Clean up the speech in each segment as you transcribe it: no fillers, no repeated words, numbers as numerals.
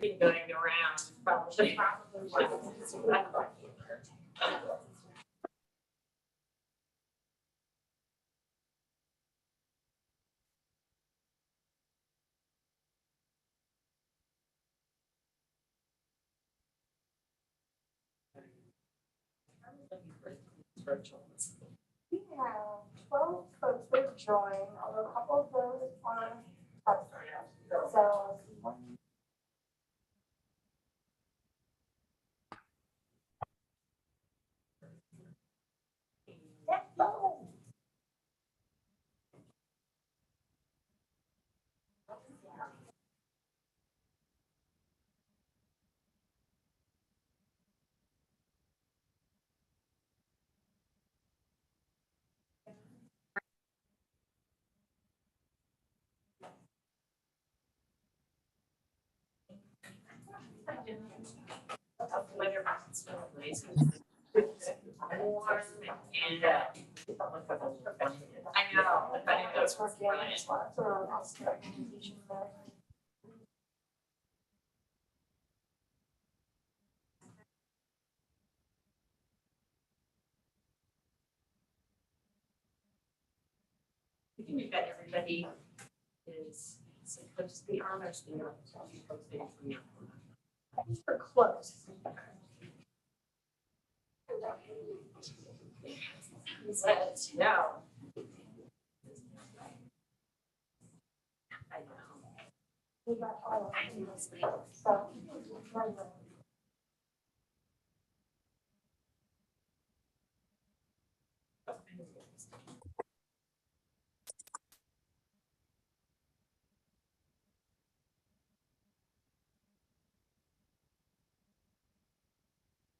been going around, probably. We have 12 folks that have joined, although a couple of those are part-time. So. Weather is so nice. Warm and, I know, but I know it's Working on right. this one, so I'll start communication there. I think we've got everybody is supposed to be on our screen. We're close. Let's know. I know. We got all of them, so.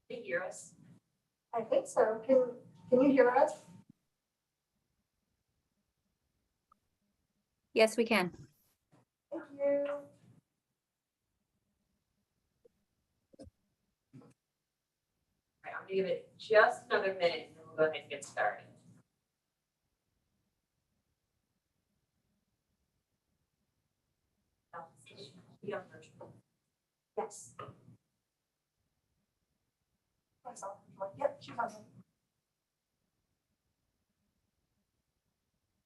Can you hear us? I think so. Can you hear us? Yes, we can. Thank you. All right, I'm gonna give it just another minute and then we'll go ahead and get started. Be on virtual. Yes. Myself. Yep, she's on.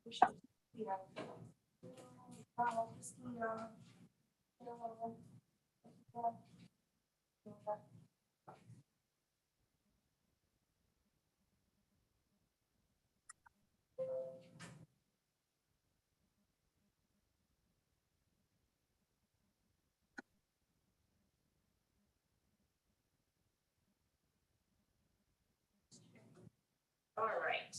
We should, yeah. Just, All right.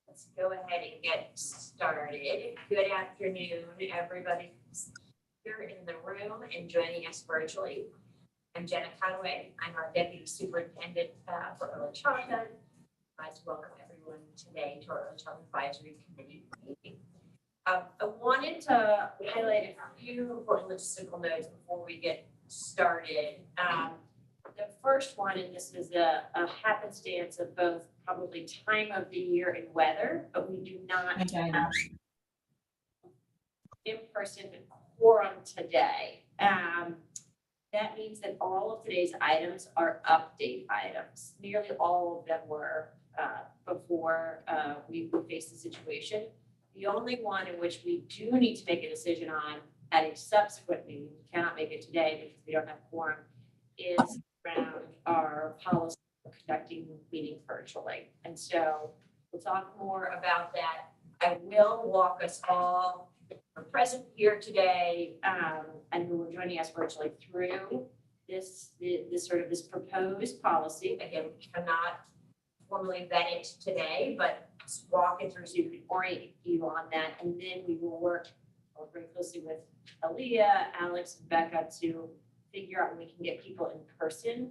Let's go ahead and get started. Good afternoon, everybody here in the room and joining us virtually. I'm Jenna Conway. I'm our Deputy Superintendent for Early Childhood. I'd like to welcome everyone today to our Early Childhood Advisory Committee meeting. I wanted to highlight a few important logistical notes before we get started. The first one, and this is a happenstance of both probably time of the year and weather, but we do not have in-person quorum today. That means that all of today's items are update items. Nearly all of them were before we faced the situation. The only one in which we do need to make a decision on at a subsequent meeting, we cannot make it today because we don't have quorum, is around our policy for conducting meetings virtually. And so we'll talk more about that. I will walk us all present here today and who are joining us virtually through this proposed policy. Again, we cannot formally vet it today, but just walk it through so you can orient you on that. And then we will work very closely with Aaliyah, Alex, and Becca to figure out when we can get people in person.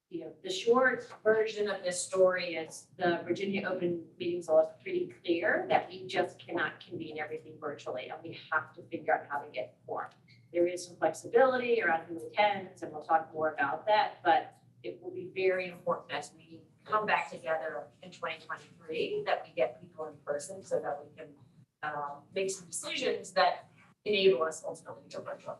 You know, the short version of this story is the Virginia Open Meetings Law is pretty clear that we just cannot convene everything virtually, and we have to figure out how to get formed. There is some flexibility around who attends, and we'll talk more about that, but it will be very important as we come back together in 2023 that we get people in person so that we can make some decisions that enable us ultimately to go virtual.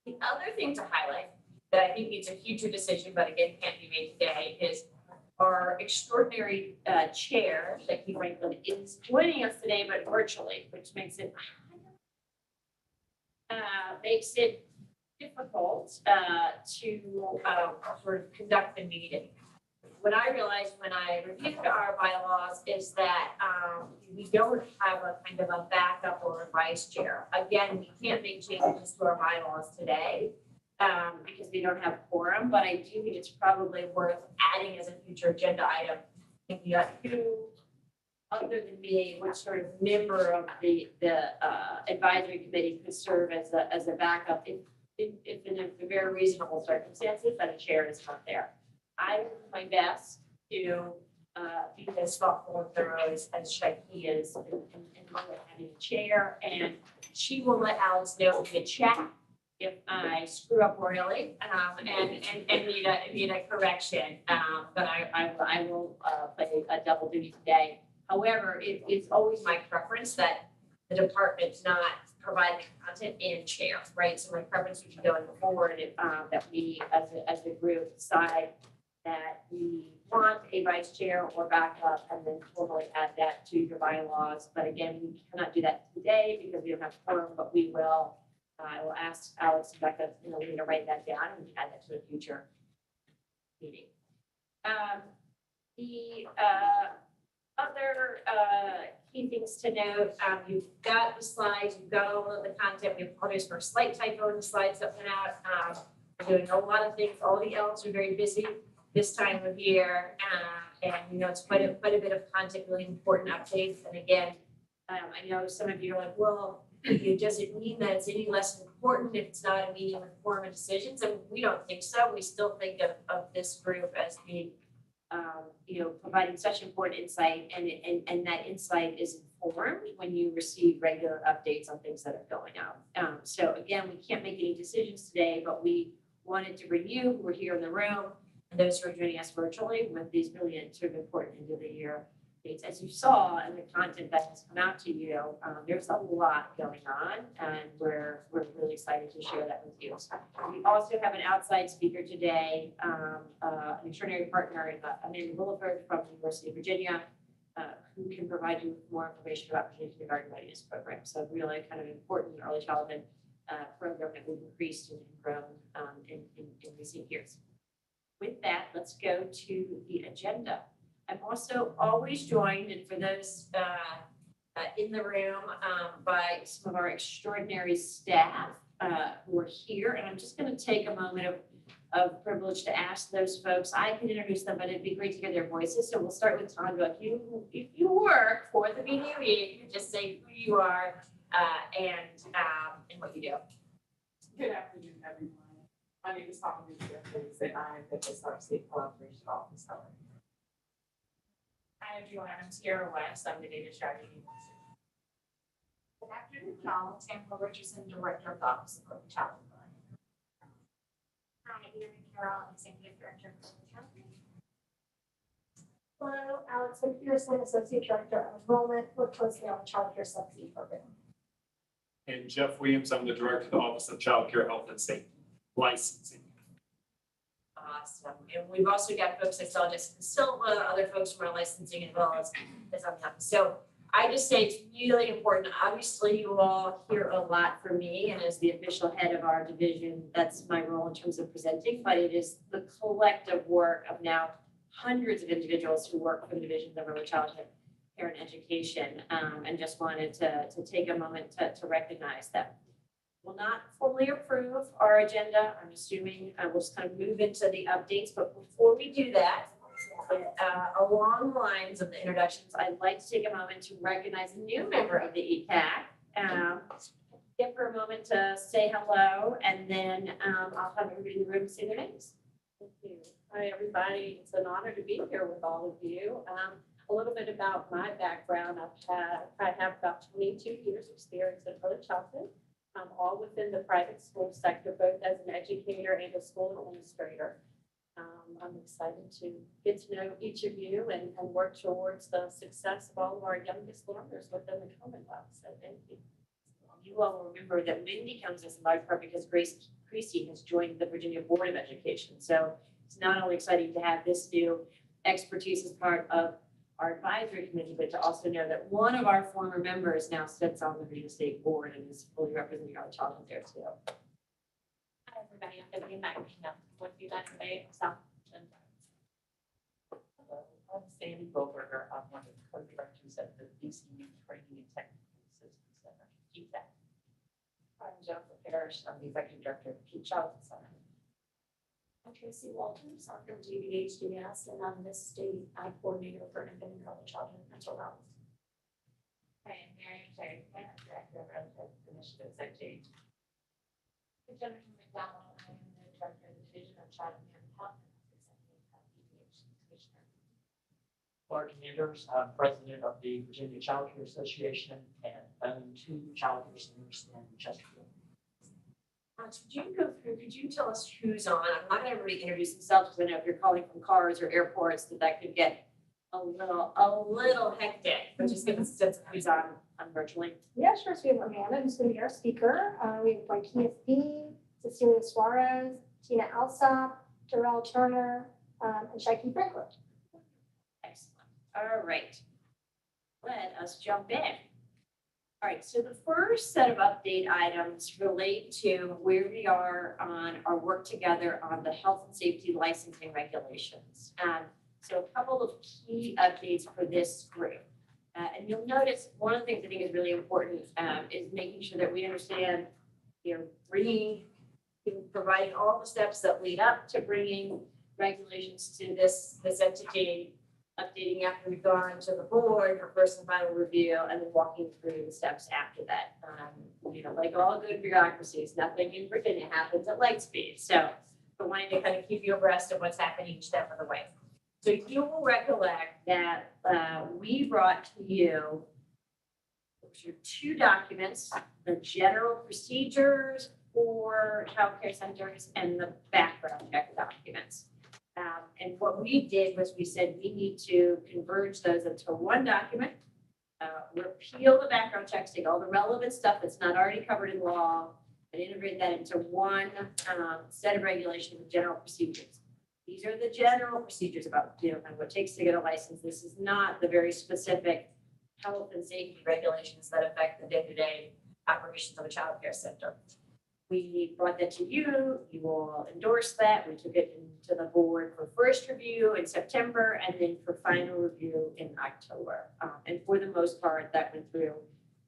The other thing to highlight that I think needs a future decision, but again, can't be made today, is our extraordinary chair, Becky Franklin, is joining us today, but virtually, which makes it difficult to sort of conduct the meeting. What I realized when I reviewed our bylaws is that we don't have a kind of a backup or a vice chair. Again, we can't make changes to our bylaws today because we don't have quorum, but I do think it's probably worth adding as a future agenda item. If you have who, other than me, which sort of member of the advisory committee could serve as a backup if in a very reasonable circumstances that a chair is not there. I will do my best to be as thoughtful and thorough as Shaki is in having a chair, and she will let Alex know via chat if I screw up royally and need a correction. But I will play a double duty today. However, it's always my preference that the department not provide the content and chair, right? So my preference would be going forward that we as a group decide that we want a vice chair or backup and then formally add that to your bylaws. But again, we cannot do that today because we don't have quorum, but we will. I will ask Alex and Becca, to write that down and add that to a future meeting. The other key things to note, you've got the slides, you've got all of the content. We apologize for a slight typo in the slides that went out. We're doing a lot of things. All the L's are very busy this time of year, and it's quite a bit of content, really important updates. And again, I know some of you are like, well, does it mean that it's any less important if it's not a meeting with quorum and decisions? And we don't think so. We still think of this group as being, providing such important insight, and that insight is informed when you receive regular updates on things that are going on. So again, we can't make any decisions today, but we wanted to bring you who are here in the room and those who are joining us virtually with these really sort of important end of the year dates. As you saw in the content that has come out to you, there's a lot going on, and we're really excited to share that with you. We also have an outside speaker today, an extraordinary partner, Amanda Williford from the University of Virginia, who can provide you with more information about Virginia Kindergarten Readiness Program. So really kind of important early childhood program that we've increased and grown in recent years. With that, let's go to the agenda. I'm also always joined, and for those in the room, by some of our extraordinary staff who are here. And I'm just going to take a moment of privilege to ask those folks. I can introduce them, but it'd be great to hear their voices. So we'll start with Tandra. If you work for the BDOE, you can just say who you are and what you do. Good afternoon, everyone. My name is Tandra Jeffries, and I am the SRC Collaboration Officer. Hi, everyone. I'm Tiara West. I'm the Data Strategy. Good afternoon, y'all. Tamara Richardson, Director of the Office of Early Childhood. Hi, Erin Carroll, Executive Director of Early Childhood. Hello, Alex McPherson, Associate Director of Enrollment, work closely on the Child Care Subsidy Program. And Jeff Williams, I'm the Director of the Office of Child Care Health and Safety Licensing. Awesome. And we've also got folks like Jessica Silva, other folks from our licensing as well as on the office. So I just say it's really important. Obviously, you all hear a lot from me, and as the official head of our division, that's my role in terms of presenting, but it is the collective work of now hundreds of individuals who work for the divisions of early childhood care and education, and just wanted to take a moment to recognize them. Will not formally approve our agenda. I'm assuming we'll just kind of move into the updates. But before we do that, along the lines of the introductions, I'd like to take a moment to recognize a new member of the Ecac. Give her a moment to say hello, and then I'll have everybody in the room say their names. Thank you. Hi, everybody. It's an honor to be here with all of you. A little bit about my background. I have about 22 years experience in early childhood. All within the private school sector, both as an educator and a school administrator. I'm excited to get to know each of you and work towards the success of all of our youngest learners within the Commonwealth. So thank you. You all remember that Mindy comes as a large part because Grace Creasy has joined the Virginia Board of Education. So it's not only exciting to have this new expertise as part of our advisory committee, but to also know that one of our former members now sits on the Virginia State Board and is fully representing our childhood there too. Hi, everybody. I'm Vivian McNamara with you that today. South. I'm Sandy Boberger. I'm one of the co-directors at the VCU Training and Technical Assistance Center, Ecac. I'm Jennifer Parrish. I'm the executive director of the Key Childhood Center. I'm Tracy Walters, I'm from GBHDS, and I'm the state coordinator for independent early childhood mental health. Hi, I'm Mary Shay, director of Early Initiatives at JH. Jennifer McDonald, I am the director of the division of child and mental health, and executive of EDH commissioner. Clark Anders, I'm president of the Virginia Child Care Association and own 2 child care centers in Chesterfield. Could you tell us who's on? I'm not gonna everybody introduce themselves, because I know if you're calling from cars or airports, that could get a little hectic, but just give us a sense of who's on virtually. Yeah, sure. So we have Amanda, who's going to be our speaker. We have Marquise B, Cecilia Suarez, Tina Alsop, Darrell Turner, and Shaiki Franklin. Excellent. All right. Let us jump in. All right, so the first set of update items relate to where we are on our work together on the health and safety licensing regulations. So a couple of key updates for this group. And you'll notice one of the things I think is really important is making sure that we understand, providing all the steps that lead up to bringing regulations to this entity, updating after we've gone to the board for first and final review, and then walking through the steps after that. Like all good bureaucracies, nothing in Virginia happens at light speed. So we're wanting to kind of keep you abreast of what's happening each step of the way. So you will recollect that we brought to you your 2 documents, the general procedures for childcare centers and the background check documents. And what we did was we said we need to converge those into one document, repeal the background checks, take all the relevant stuff that's not already covered in law, and integrate that into one set of regulations with general procedures. These are the general procedures about kind of what it takes to get a license. This is not the very specific health and safety regulations that affect the day-to-day operations of a child care center. We brought that to you. You all endorsed that. We took it into the board for first review in September and then for final review in October. And for the most part, that went through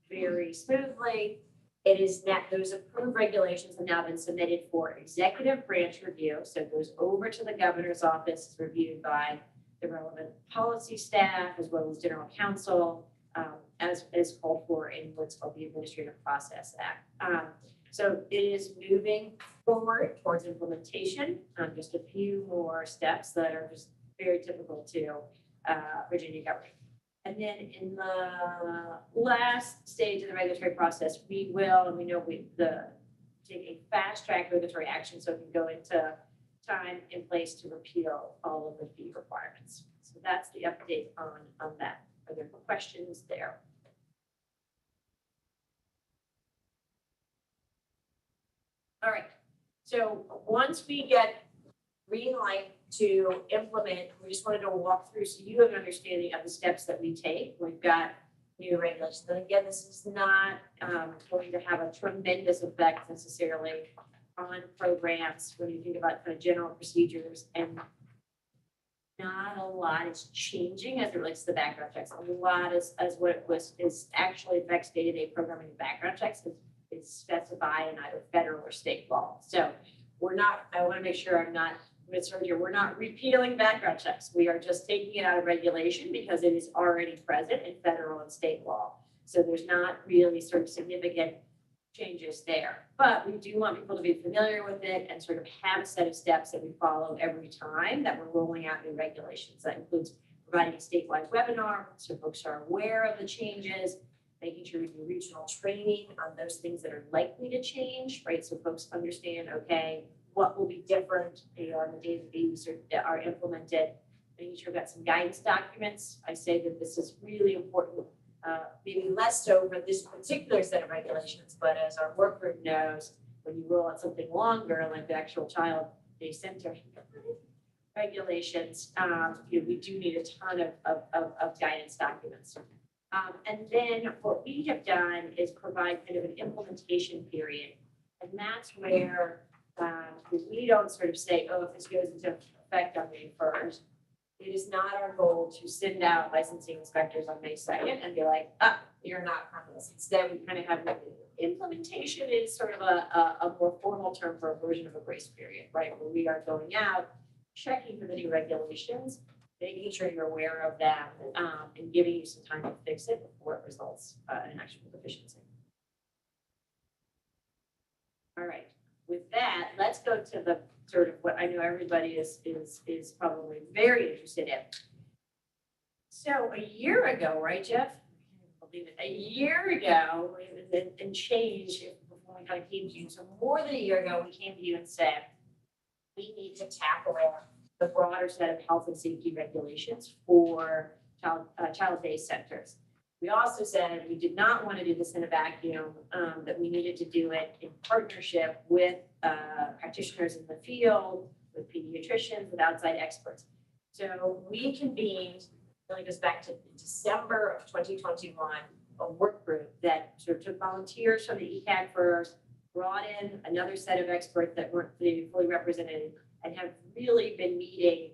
very smoothly. It is that those approved regulations have now been submitted for executive branch review. So it goes over to the governor's office, is reviewed by the relevant policy staff as well as general counsel, as is called for in what's called the Administrative Process Act. So it is moving forward towards implementation. Just a few more steps that are just very typical to Virginia government. And then in the last stage of the regulatory process, we will, and we know take a fast track regulatory action so it can go into time in place to repeal all of the fee requirements. So that's the update on that. Are there questions there? All right, so once we get green light to implement, we just wanted to walk through so you have an understanding of the steps that we take. We've got new regulations. And again, this is not going to have a tremendous effect necessarily on programs when you think about kind of general procedures, and not a lot is changing as it relates to the background checks. A lot as what it was is actually affects day-to-day programming and background checks is specified in either federal or state law. So we're not, I want to make sure I'm not misheard here. We're not repealing background checks. We are just taking it out of regulation because it is already present in federal and state law. So there's not really sort of significant changes there. But we do want people to be familiar with it and sort of have a set of steps that we follow every time that we're rolling out new regulations. That includes providing a statewide webinar so folks are aware of the changes, making sure we do regional training on those things that are likely to change, right? So folks understand, okay, what will be different on the day that these are implemented. Making sure we've got some guidance documents. I say that this is really important, maybe less so for this particular set of regulations, but as our work group knows, when you roll out something longer, like the actual child day center regulations, we do need a ton of guidance documents. And then what we have done is provide kind of an implementation period. And that's where we don't sort of say, oh, if this goes into effect on May 1st, it is not our goal to send out licensing inspectors on May 2nd and be like, you're not on this. Instead, we kind of have implementation is sort of a more formal term for a version of a grace period, right? Where we are going out, checking for the new regulations, making sure you're aware of them, and giving you some time to fix it before it results in actual deficiency. All right, with that, let's go to the sort of what I know everybody is probably very interested in. So a year ago, right, Jeff? I can't believe it. A year ago, and change before we kind of came to you. So more than a year ago, we came to you and said, we need to tackle the broader set of health and safety regulations for child day centers. We also said we did not want to do this in a vacuum, that we needed to do it in partnership with practitioners in the field, with pediatricians, with outside experts. So we convened, really goes back to December of 2021, a work group that sort of took volunteers from the Ecac first, brought in another set of experts that weren't fully represented, and have really been meeting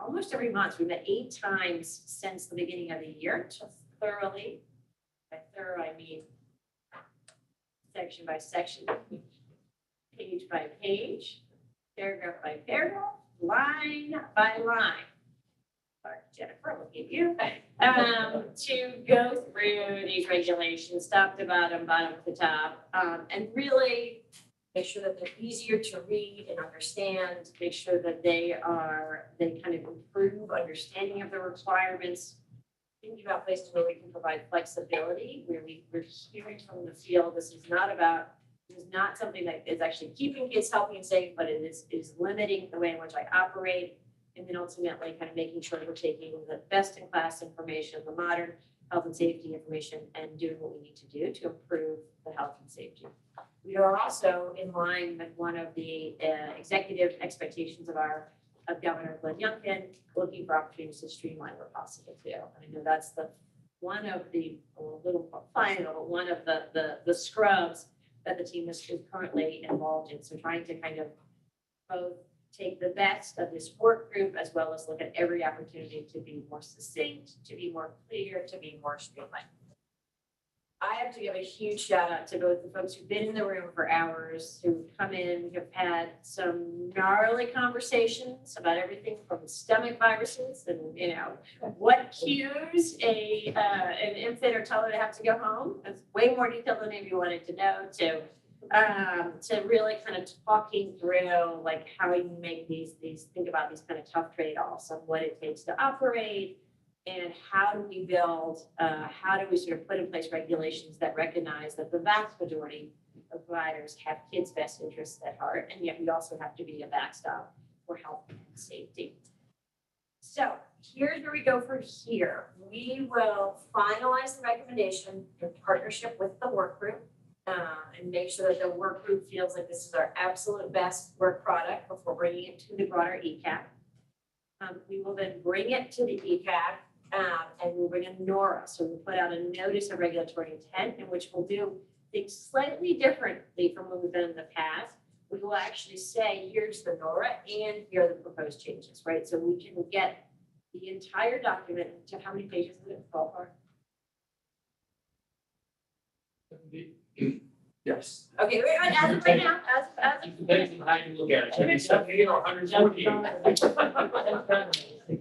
almost every month. We met 8 times since the beginning of the year to thoroughly, by thorough I mean section by section, page by page, paragraph by paragraph, line by line. Jennifer, looking at you, to go through these regulations, top to bottom, bottom to top, and really make sure that they're easier to read and understand, make sure that they kind of improve understanding of the requirements, thinking about places where we can provide flexibility, where we're hearing from the field, this is not something that is actually keeping kids healthy and safe, but it is limiting the way in which I operate. And then ultimately kind of making sure we're taking the best in class information, the modern health and safety information, and doing what we need to do to improve the health and safety. We are also in line with one of the executive expectations of Governor Glenn Youngkin, looking for opportunities to streamline where possible too. And I know that's one of the scrubs that the team is currently involved in. So trying to kind of both take the best of this work group as well as look at every opportunity to be more succinct, to be more clear, to be more streamlined. I have to give a huge shout out to both the folks who've been in the room for hours, who've come in, who've had some gnarly conversations about everything from stomach viruses and, what cues an infant or toddler to have to go home. That's way more detail than maybe you wanted to know, to really kind of talking through like how you make think about these kind of tough trade-offs of what it takes to operate and how do we build, how do we sort of put in place regulations that recognize that the vast majority of providers have kids' best interests at heart, and yet we also have to be a backstop for health and safety. So here's where we go from here. We will finalize the recommendation in partnership with the work group. And make sure that the work group feels like this is our absolute best work product before bringing it to the broader Ecac. We will then bring it to the Ecac and we'll bring in NORA. So we'll put out a notice of regulatory intent in which we'll do things slightly differently from what we've done in the past. We will actually say, here's the NORA and here are the proposed changes, right? So we can get the entire document to how many pages is it? Ballpark? Yes. Okay, as of right now, as of Depends on how you look at it. Should be 70 or 140.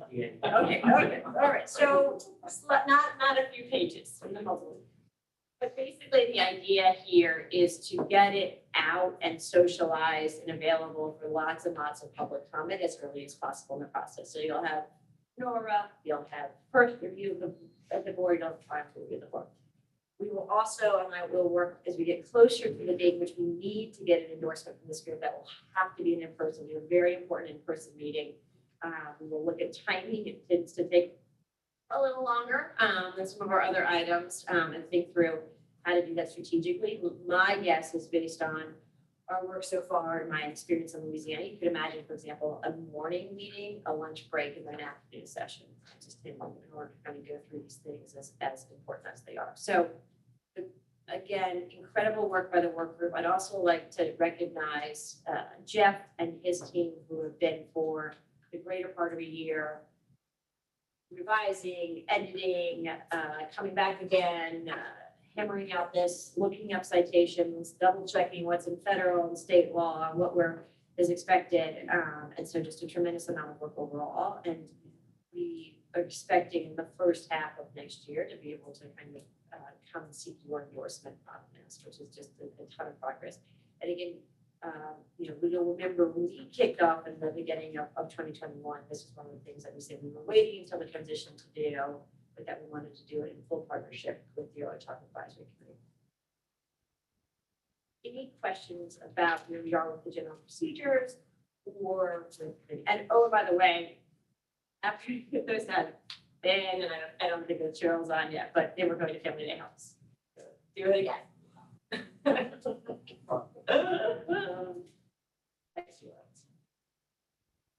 Okay, all right, so not a few pages. But basically, the idea here is to get it out and socialized and available for lots and lots of public comment as early as possible in the process. So you'll have NORA, you'll have first review of the board, you'll have final review of the board. We will also, and I will work as we get closer to the date which we need to get an endorsement from this group, that will have to be an in-person, a very important in-person meeting. We will look at timing. It tends to take a little longer than some of our other items and think through how to do that strategically. My guess is based on our work so far, in my experience in Louisiana, you could imagine, for example, a morning meeting, a lunch break, and then an afternoon session. Just in order to kind of go through these things as important as they are. So again, incredible work by the work group. I'd also like to recognize Jeff and his team who have been for the greater part of a year revising, editing, coming back again, hammering out this, looking up citations, double checking what's in federal and state law, what is expected. And so just a tremendous amount of work overall. And we are expecting the first half of next year to be able to kind of come and seek your endorsement on this, which is just a ton of progress. And again, you'll remember when we kicked off in the beginning of 2021, this is one of the things that we said we were waiting until the transition to do, but that we wanted to do it in full partnership with the Early Childhood Advisory Committee. Any questions about where we are with the general procedures or, and oh, by the way, after you get those done, then, and I don't think the Cheryl's on yet, but then we're going to Family Day House. Do it again. Excellent.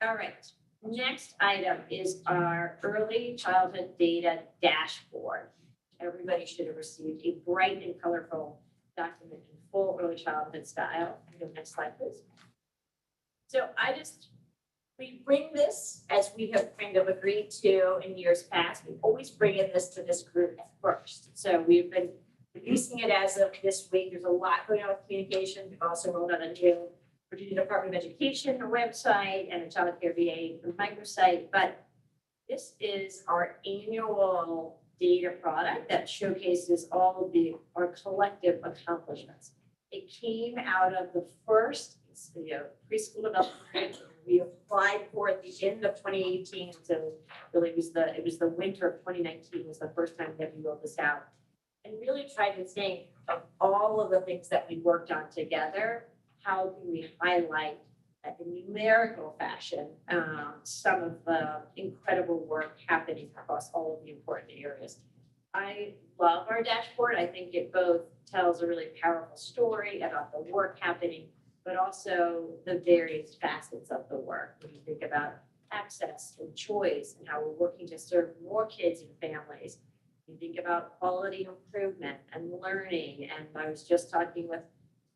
All right, next item is our early childhood data dashboard. Everybody should have received a bright and colorful document in full early childhood style. Go next slide, please. So we bring this, as we have kind of agreed to in years past, we always bring in this to this group first. So we've been releasing it as of this week. There's a lot going on with communication. We've also rolled out a new Virginia Department of Education website and a child care VA microsite. But this is our annual data product that showcases all of our collective accomplishments. It came out of the first preschool development. We applied for it at the end of 2018. So really it was the winter of 2019 was the first time that we rolled this out. And really tried to think of all of the things that we worked on together. How can we highlight in numerical fashion some of the incredible work happening across all of the important areas. I love our dashboard. I think it both tells a really powerful story about the work happening, but also the various facets of the work. When you think about access and choice and how we're working to serve more kids and families, you think about quality improvement and learning. And I was just talking with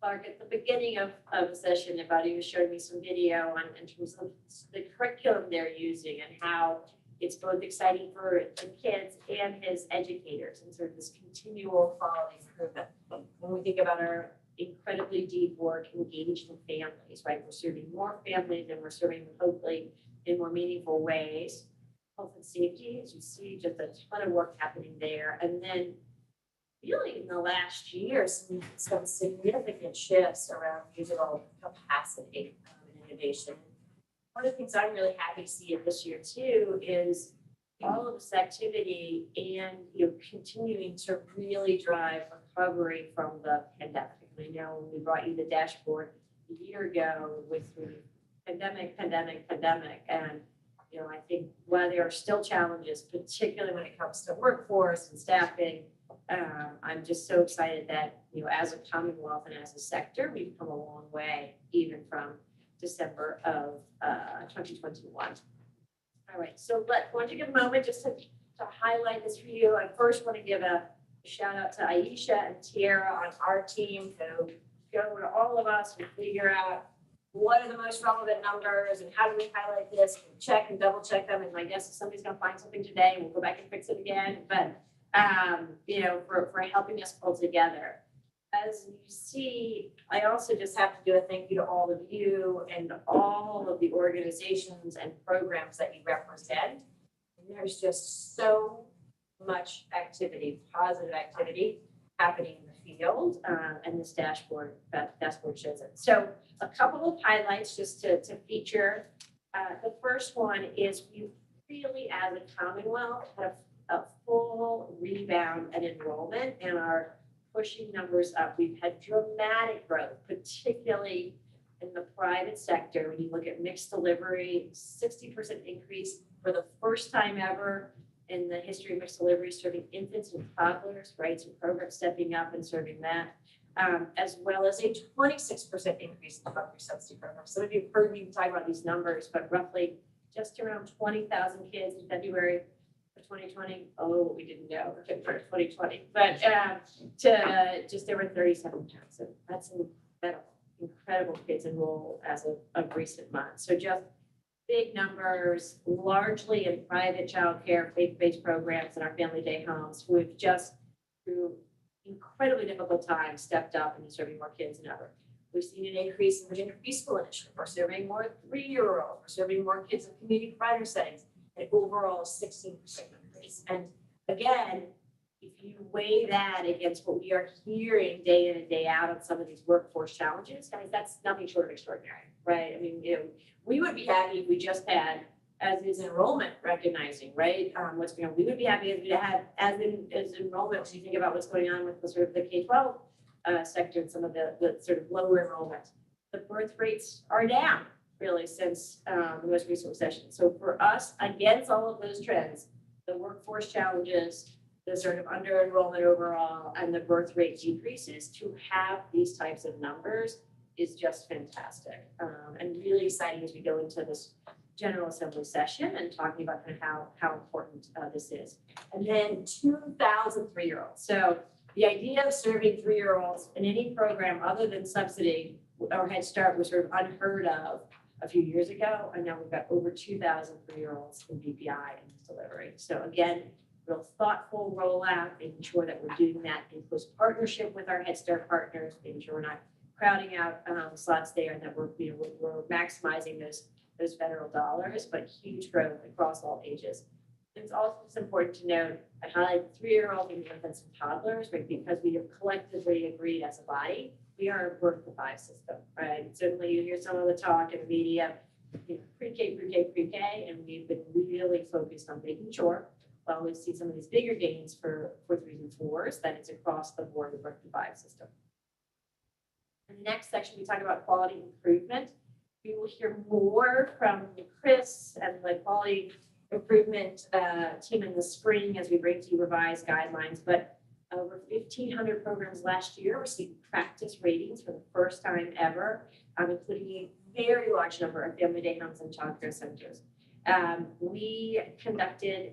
Clark at the beginning of the session about, he was showing me some video on in terms of the curriculum they're using and how it's both exciting for the kids and his educators, and sort of this continual quality improvement. When we think about our incredibly deep work engaged in families, right? We're serving more families and we're serving them hopefully in more meaningful ways. Health and safety, as you see, just a ton of work happening there. And then really in the last year, some significant shifts around digital capacity and innovation. One of the things I'm really happy to see this year too is all of this activity and continuing to really drive recovery from the pandemic. I know when we brought you the dashboard a year ago with the pandemic, and I think while there are still challenges, particularly when it comes to workforce and staffing, I'm just so excited that as a Commonwealth and as a sector, we've come a long way even from December of 2021. All right, so I want to give a moment just to highlight this for you. I first want to give a shout out to Aisha and Tiara on our team who go to all of us and figure out what are the most relevant numbers and how do we highlight this and check and double check them. And my guess is somebody's going to find something today and we'll go back and fix it again. But, for helping us pull together. As you see, I also just have to do a thank you to all of you and all of the organizations and programs that you represent. And there's just so much activity, positive activity happening in the field, and this dashboard shows it. So a couple of highlights just to feature. The first one is we really, as a Commonwealth, have a full rebound and enrollment and are pushing numbers up. We've had dramatic growth, particularly in the private sector. When you look at mixed delivery, 60% increase for the first time ever in the history of mixed delivery, serving infants and toddlers, right? So programs stepping up and serving that. as well as a 26% increase in the drug-free subsidy program. Some of you have heard me talk about these numbers, but roughly just around 20,000 kids in February of 2020. Oh, we didn't know for 2020, but to just over 37,000. That's incredible kids enroll as of recent months. So just big numbers, largely in private childcare, faith-based programs in our family day homes, who have just through incredibly difficult times stepped up and serving more kids than ever. We've seen an increase in Virginia preschool initiative. We're serving more 3-year-olds. We're serving more kids in community provider settings, and overall 16% increase. And again, if you weigh that against what we are hearing day in and day out on some of these workforce challenges, guys, that's nothing short of extraordinary, right? I mean, we would be happy if we just had, as is enrollment recognizing, right? What's going on. We would be happy if we had, as enrollment, when you think about what's going on with the sort of the K-12 sector and some of the sort of lower enrollment. The birth rates are down really since the most recent recession. So for us, against all of those trends, the workforce challenges, the sort of under enrollment overall, and the birth rate decreases, to have these types of numbers is just fantastic. And really exciting as we go into this General Assembly session and talking about kind of how important this is. And then 2,000 3-year-olds. So the idea of serving 3-year-olds in any program other than subsidy or Head Start was sort of unheard of a few years ago. And now we've got over 2,000 3-year-olds in BPI and delivery. So again, real thoughtful rollout, making sure that we're doing that in close partnership with our Head Start partners, making sure we're not crowding out slots there, and that we're maximizing those federal dollars, but huge growth across all ages. It's also important to note, I highlight 3-year-old and infants and toddlers, right? Because we have collectively agreed as a body, we are a birth to 5 system, right? Certainly you hear some of the talk in the media, pre-K, and we've been really focused on making sure, while we see some of these bigger gains for 3s and 4s, that it's across the board, the birth to 5 system. In the next section, we talk about quality improvement. We will hear more from Chris and the quality improvement team in the spring as we bring to you revised guidelines. But over 1,500 programs last year received practice ratings for the first time ever, including a very large number of family day homes and child care centers. We conducted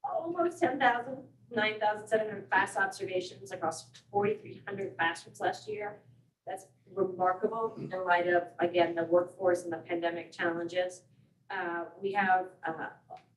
almost 10,000, 9,700 class observations across 4,300 classrooms last year. That's remarkable in light of, again, the workforce and the pandemic challenges. We have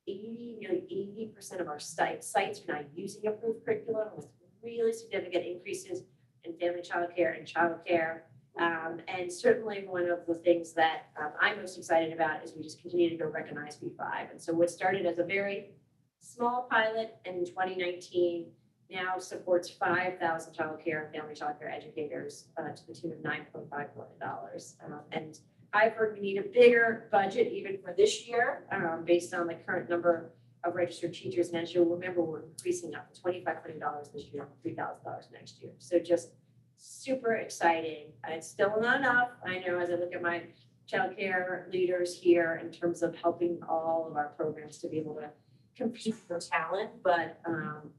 nearly 80% of our sites are now using approved curriculum, with really significant increases in family childcare and childcare. And certainly one of the things that I'm most excited about is we just continue to go recognize B5. And so what started as a very small pilot in 2019 now supports 5,000 childcare and family childcare educators to the tune of $9.5 million. And I've heard we need a bigger budget even for this year based on the current number of registered teachers. And as you'll remember, we're increasing up to $2,500 this year and $3,000 next year. So just super exciting. It's still not enough. I know as I look at my childcare leaders here in terms of helping all of our programs to be able to compete for talent, but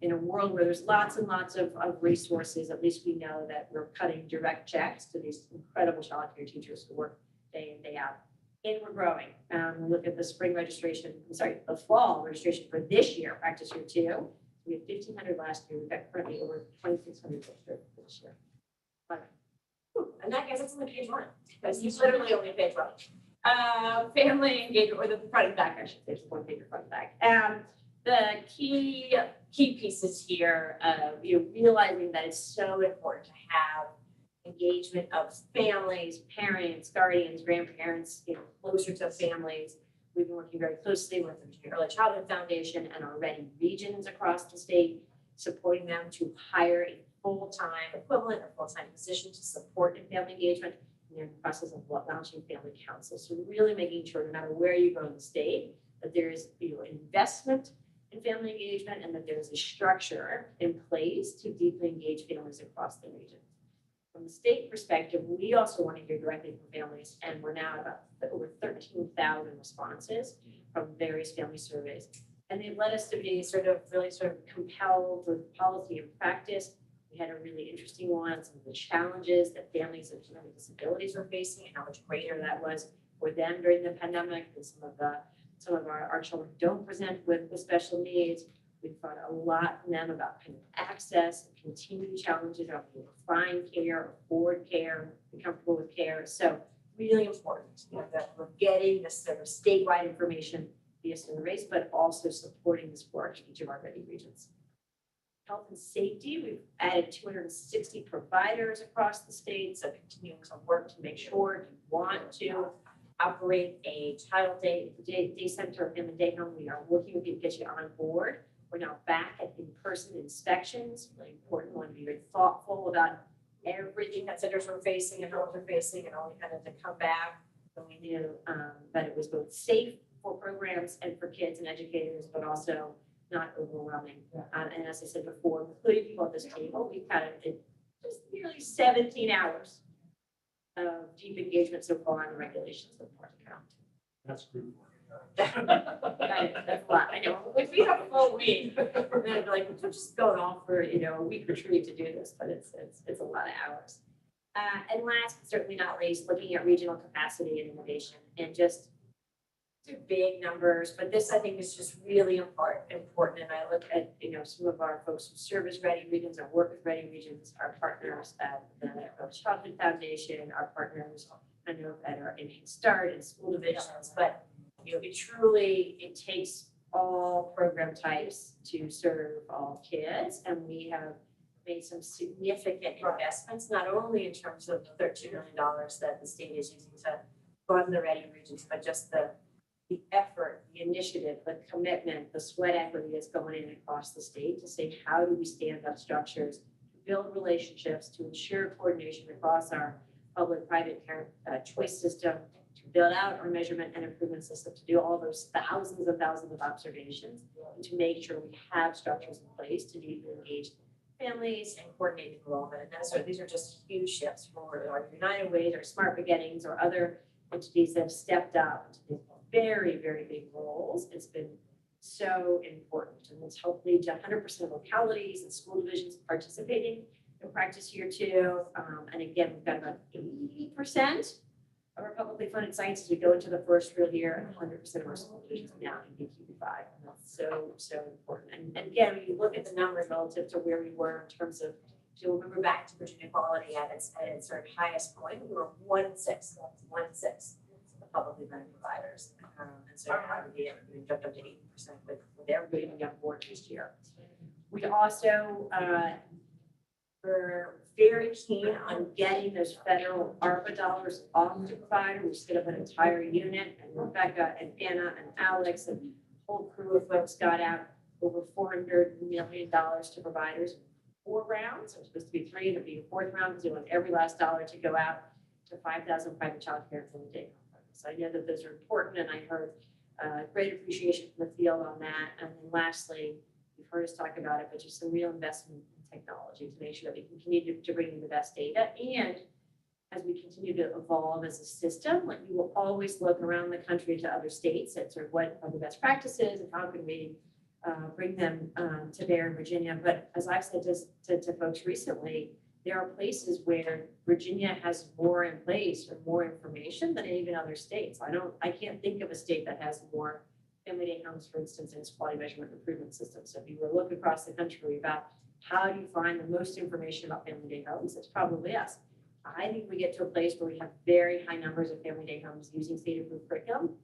in a world where there's lots and lots of resources, at least we know that we're cutting direct checks to these incredible childcare teachers who work day in, day out. And we're growing. Look at the the fall registration for this year, practice year 2. We had 1,500 last year. We've got currently over 2,600 registered this year. And that gets us on the page 1, because you literally only page 1. Family engagement, or the front and back, I should say, it's 1 page front and back. The key pieces here, realizing that it's so important to have engagement of families, parents, guardians, grandparents, closer to families. We've been working very closely with the Virginia Early Childhood Foundation and our ready regions across the state, supporting them to hire a full-time equivalent or full-time position to support in family engagement. In the process of launching family council. So really making sure no matter where you go in the state, that there is investment in family engagement and that there is a structure in place to deeply engage families across the region. From the state perspective, we also want to hear directly from families, and we're now about over 13,000 responses from various family surveys. And they've led us to be really compelled with policy and practice. We had a really interesting one on some of the challenges that families of children with disabilities were facing and how much greater that was for them during the pandemic. And some of our children don't present with special needs. We've thought a lot from them about kind of access and continued challenges of being able to find care, afford care, be comfortable with care. So really important, you know, that we're getting this sort of statewide information via surveys, but also supporting this work in each of our ready regions. Health and safety, we've added 260 providers across the state, so continuing some work to make sure if you want to operate a child day center or family day home, we are working with you to get you on board. We're now back at in-person inspections, really important. We want to be very thoughtful about everything that centers were facing and how they're facing, and only kind of to come back when we knew that it was both safe for programs and for kids and educators, but also not overwhelming. And as I said before, including people at this table, we kind of did just nearly 17 hours of deep engagement so far on the regulations with more to count. That's group. That's a lot. I know. If we have a full week, then it'd be like, we're just going off for, you know, a week retreat to do this, but it's a lot of hours. And last but certainly not least, looking at regional capacity and innovation, and just they're big numbers, but this I think is just really important. And I look at, you know, some of our folks who serve as Ready Regions or work with Ready Regions, our partners at the Early Childhood Foundation, our partners I know that are in Start and school divisions, but you know, it takes all program types to serve all kids, and we have made some significant investments, not only in terms of the $13 million that the state is using to fund the Ready Regions, but just the effort, the initiative, the commitment, the sweat equity that's going in across the state to say, how do we stand up structures, to build relationships, to ensure coordination across our public-private parent choice system, to build out our measurement and improvement system, to do all those thousands and thousands of observations, and to make sure we have structures in place to deeply engage families and coordinate enrollment. And these are just huge shifts for our United Ways, our Smart Beginnings, or other entities that have stepped up to these very, very big roles. It's been so important, and it's helped lead to 100% of localities and school divisions participating in practice year 2. And again, we've got about 80% of our publicly funded sites as we go into the first real year, and 100% of our school divisions are now in BQ5. And that's so important. And again, when you look at the numbers relative to where we were in terms of, if you remember back to Virginia Quality at its sort of highest point, we were 1/6 of publicly funded providers. And so now we jumped up to 80% with everybody being on board this year. We also were very keen on getting those federal ARPA dollars off to provider. We stood up an entire unit, and Rebecca and Anna and Alex and a whole crew of folks got out over $400 million to providers in 4 rounds. It was supposed to be 3, and it'd be a 4th round because we want every last dollar to go out to 5,000 private child care and family day home. So I know that those are important, and I heard great appreciation from the field on that. And then lastly, you've heard us talk about it, but just some real investment in technology to make sure that we continue to bring you the best data. And as we continue to evolve as a system, like you will always look around the country to other states at sort of what are the best practices and how can we bring them to bear in Virginia. But as I've said to folks recently, there are places where Virginia has more in place or more information than even other states. I can't think of a state that has more family day homes, for instance, in its quality measurement improvement system. So if you were to look across the country about how do you find the most information about family day homes, it's probably us. I think we get to a place where we have very high numbers of family day homes using state-approved curriculum.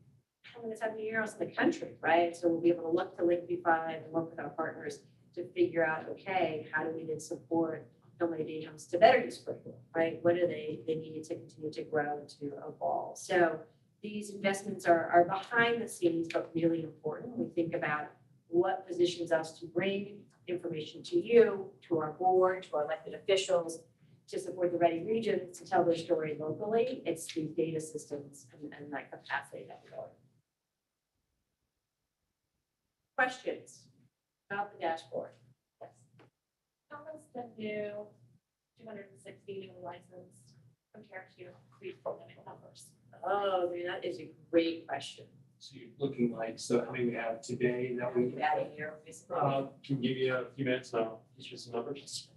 How many times a year else in the country, right? So we'll be able to look to Link B5 and work with our partners to figure out, okay, how do we then support family day homes to better use curriculum, right? What do they need to continue to grow and to evolve? So these investments are behind the scenes, but really important. We think about what positions us to bring information to you, to our board, to our elected officials, to support the Ready Regions, to tell their story locally. It's the data systems and that capacity that we're building. Questions about the dashboard? Yes. How does the new 260 new license compare to pre-pandemic numbers? Oh, I mean, that is a great question. So you're looking like, so how many we have today that we Adding here, basically. can give you a few minutes now, just some numbers.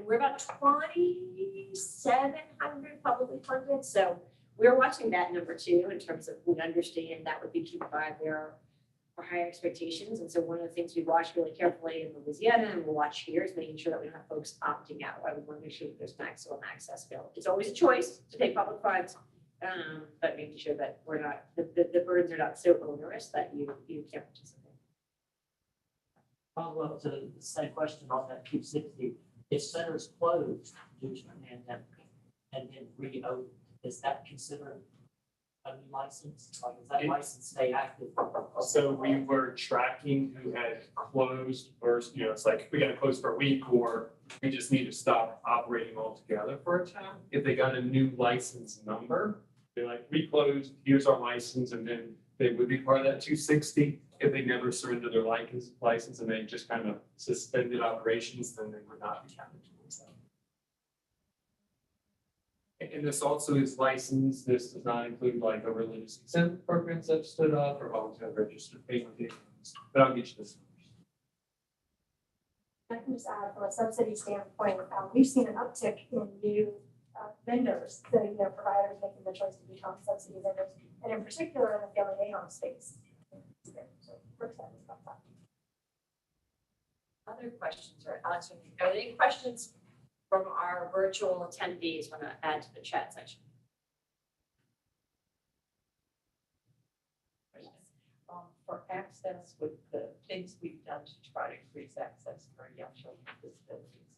And we're about 2,700 publicly funded, so we're watching that number too, in terms of, we understand that would be too high, there are higher expectations, and so one of the things we watch really carefully in Louisiana, and we'll watch here, is making sure that we don't have folks opting out, right? We want to make sure that there's maximum access available. It's always a choice to take public funds, but making sure that we're not, the burdens are not so onerous that you can't participate. Follow up to the same question on that 260. If centers closed due to the pandemic and then reopened, is that considered a new license? Like, does that license stay active? So we were tracking who had closed versus, it's like, we gotta close for a week, or we just need to stop operating altogether for a time. If they got a new license number, they're like, we closed, here's our license, and then they would be part of that 260. If they never surrendered their license and they just kind of suspended operations, then they would not be counted towards that. And this also is licensed. This does not include like a religious exempt programs that stood up or volunteer registered payment, but I'll get you this. I can just add from a subsidy standpoint, we've seen an uptick in new vendors, the providers making the choice to become subsidy vendors, and in particular in the family day home space. So we're excited about that. Other questions, or Alex, are there any questions from our virtual attendees want to add to the chat section? For access, with the things we've done to try to increase access for young children with disabilities,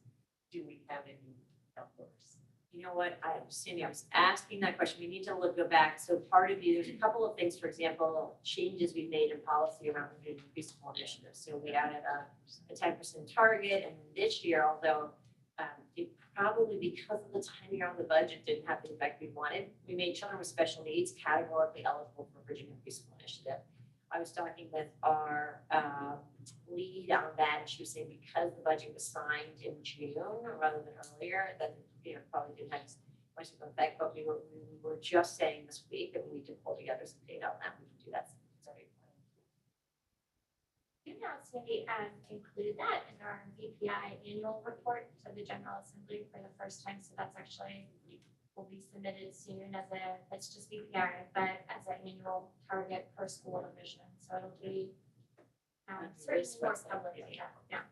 do we have any numbers? You know what, Cindy, I was asking that question. We need to go back. So part of there's a couple of things, for example, changes we made in policy around the preschool initiative. So we added a 10% target, and this year, although it probably because of the timing around the budget didn't have the effect we wanted, we made children with special needs categorically eligible for Virginia Preschool Initiative. I was talking with our lead on that, and she was saying because the budget was signed in June rather than earlier, that probably didn't have much of an effect. But we were just saying this week that we need to pull together some data on that. We can do that. You now say include that in our VPI annual report to the General Assembly for the first time. So that's actually will be submitted soon as it's just VPI, but as an annual target per school division. So it'll be certainly more public data. Yeah.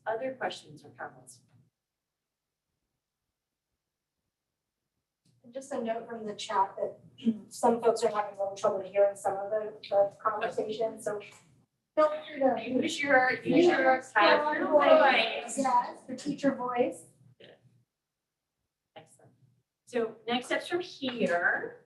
Other questions or comments? And just a note from the chat that some folks are having a little trouble hearing some of the conversation, so feel free to Use your voice. voice. Yes, the teacher voice. Excellent. So next steps from here,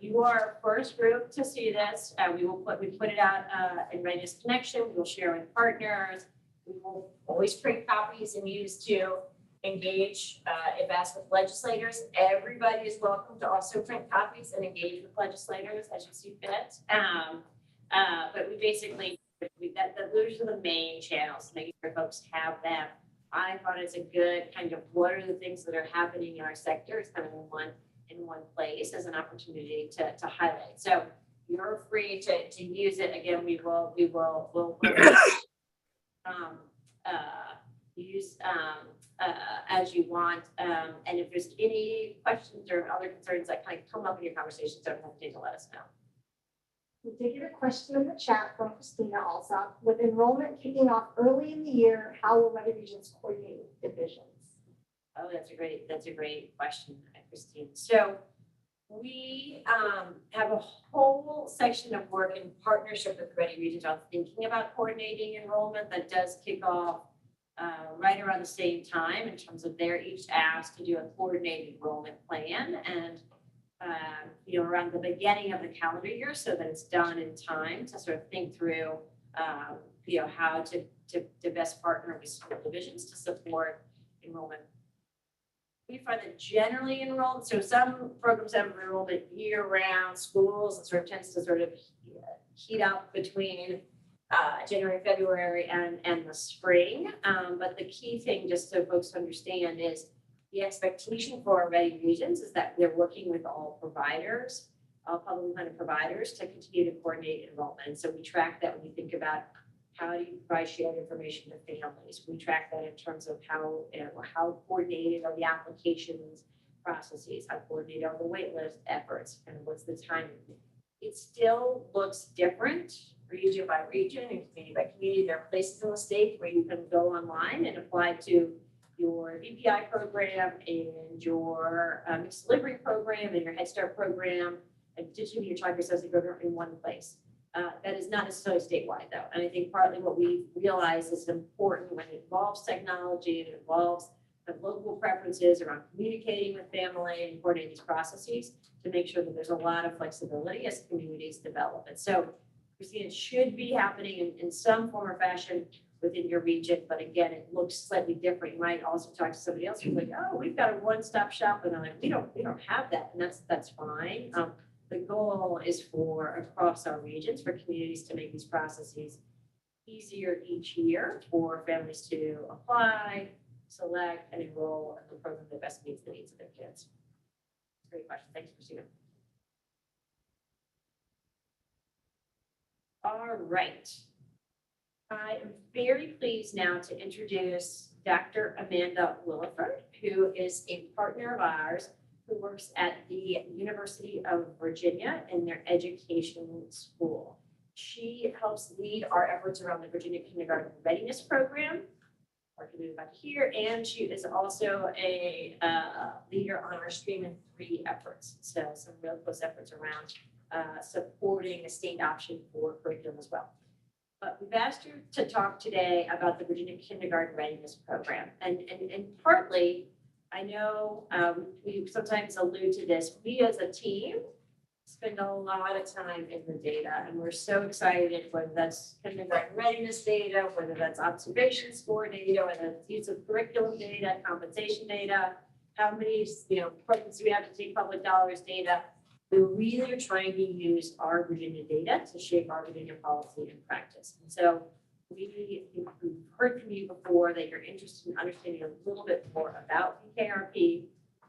you are our first group to see this. We put it out in Readiness Connection. We will share with partners. We will always print copies and use to engage, if asked, with legislators. Everybody is welcome to also print copies and engage with legislators as you see fit. But we basically, those are the main channels, making sure folks have them. I thought it's a good kind of what are the things that are happening in our sector. It's kind of in one place as an opportunity to highlight. So you're free to use it. Again, we'll use as you want. And if there's any questions or other concerns that kind of come up in your conversations, don't hesitate to let us know. We did get a question in the chat from Christina Alsop. With enrollment kicking off early in the year, how will Ready Regions coordinate divisions? Oh, that's a great question, Christine. So we have a whole section of work in partnership with Ready Regions on thinking about coordinating enrollment that does kick off right around the same time in terms of they're each asked to do a coordinated enrollment plan and around the beginning of the calendar year so that it's done in time to sort of think through how to best partner with school divisions to support enrollment. We find that generally enrolled, so some programs have enrollment year-round, schools, it sort of tends to sort of heat up between January, February, and the spring. But the key thing, just so folks understand, is the expectation for our Ready Regions is that they're working with all providers, all publicly funded providers, to continue to coordinate enrollment. And so we track that when we think about How do you provide shared information to families? We track that in terms of how coordinated are the applications processes, how coordinated are the waitlist efforts, and what's the timing. It still looks different region by region and community by community. There are places in the state where you can go online and apply to your VPI program and your mixed delivery program and your Head Start program and potentially your child resource program in one place. That is not necessarily statewide though. And I think partly what we realize is important when it involves technology and it involves the local preferences around communicating with family and coordinating these processes to make sure that there's a lot of flexibility as communities develop. And so Christine, it should be happening in some form or fashion within your region, but again, it looks slightly different. You might also talk to somebody else who's like, oh, we've got a one-stop shop, and I'm like, we don't have that, and that's fine. The goal is for across our regions for communities to make these processes easier each year for families to apply, select, and enroll in the program that best meets the needs of their kids. Great question. Thanks, Christina. All right. I am very pleased now to introduce Dr. Amanda Williford, who is a partner of ours who works at the University of Virginia in their education school. She helps lead our efforts around the Virginia Kindergarten Readiness Program, working back here, and she is also a leader on our Stream in 3 efforts. So some real close efforts around supporting a state option for curriculum as well. But we've asked her to talk today about the Virginia Kindergarten Readiness Program. And partly, I know we sometimes allude to this, we as a team spend a lot of time in the data, and we're so excited, whether that's kindergarten readiness data, whether that's observation score data, whether it's use of curriculum data, compensation data, how many programs we have to take public dollars data. We really are trying to use our Virginia data to shape our Virginia policy and practice. And so we've heard from you before that you're interested in understanding a little bit more about VKRP,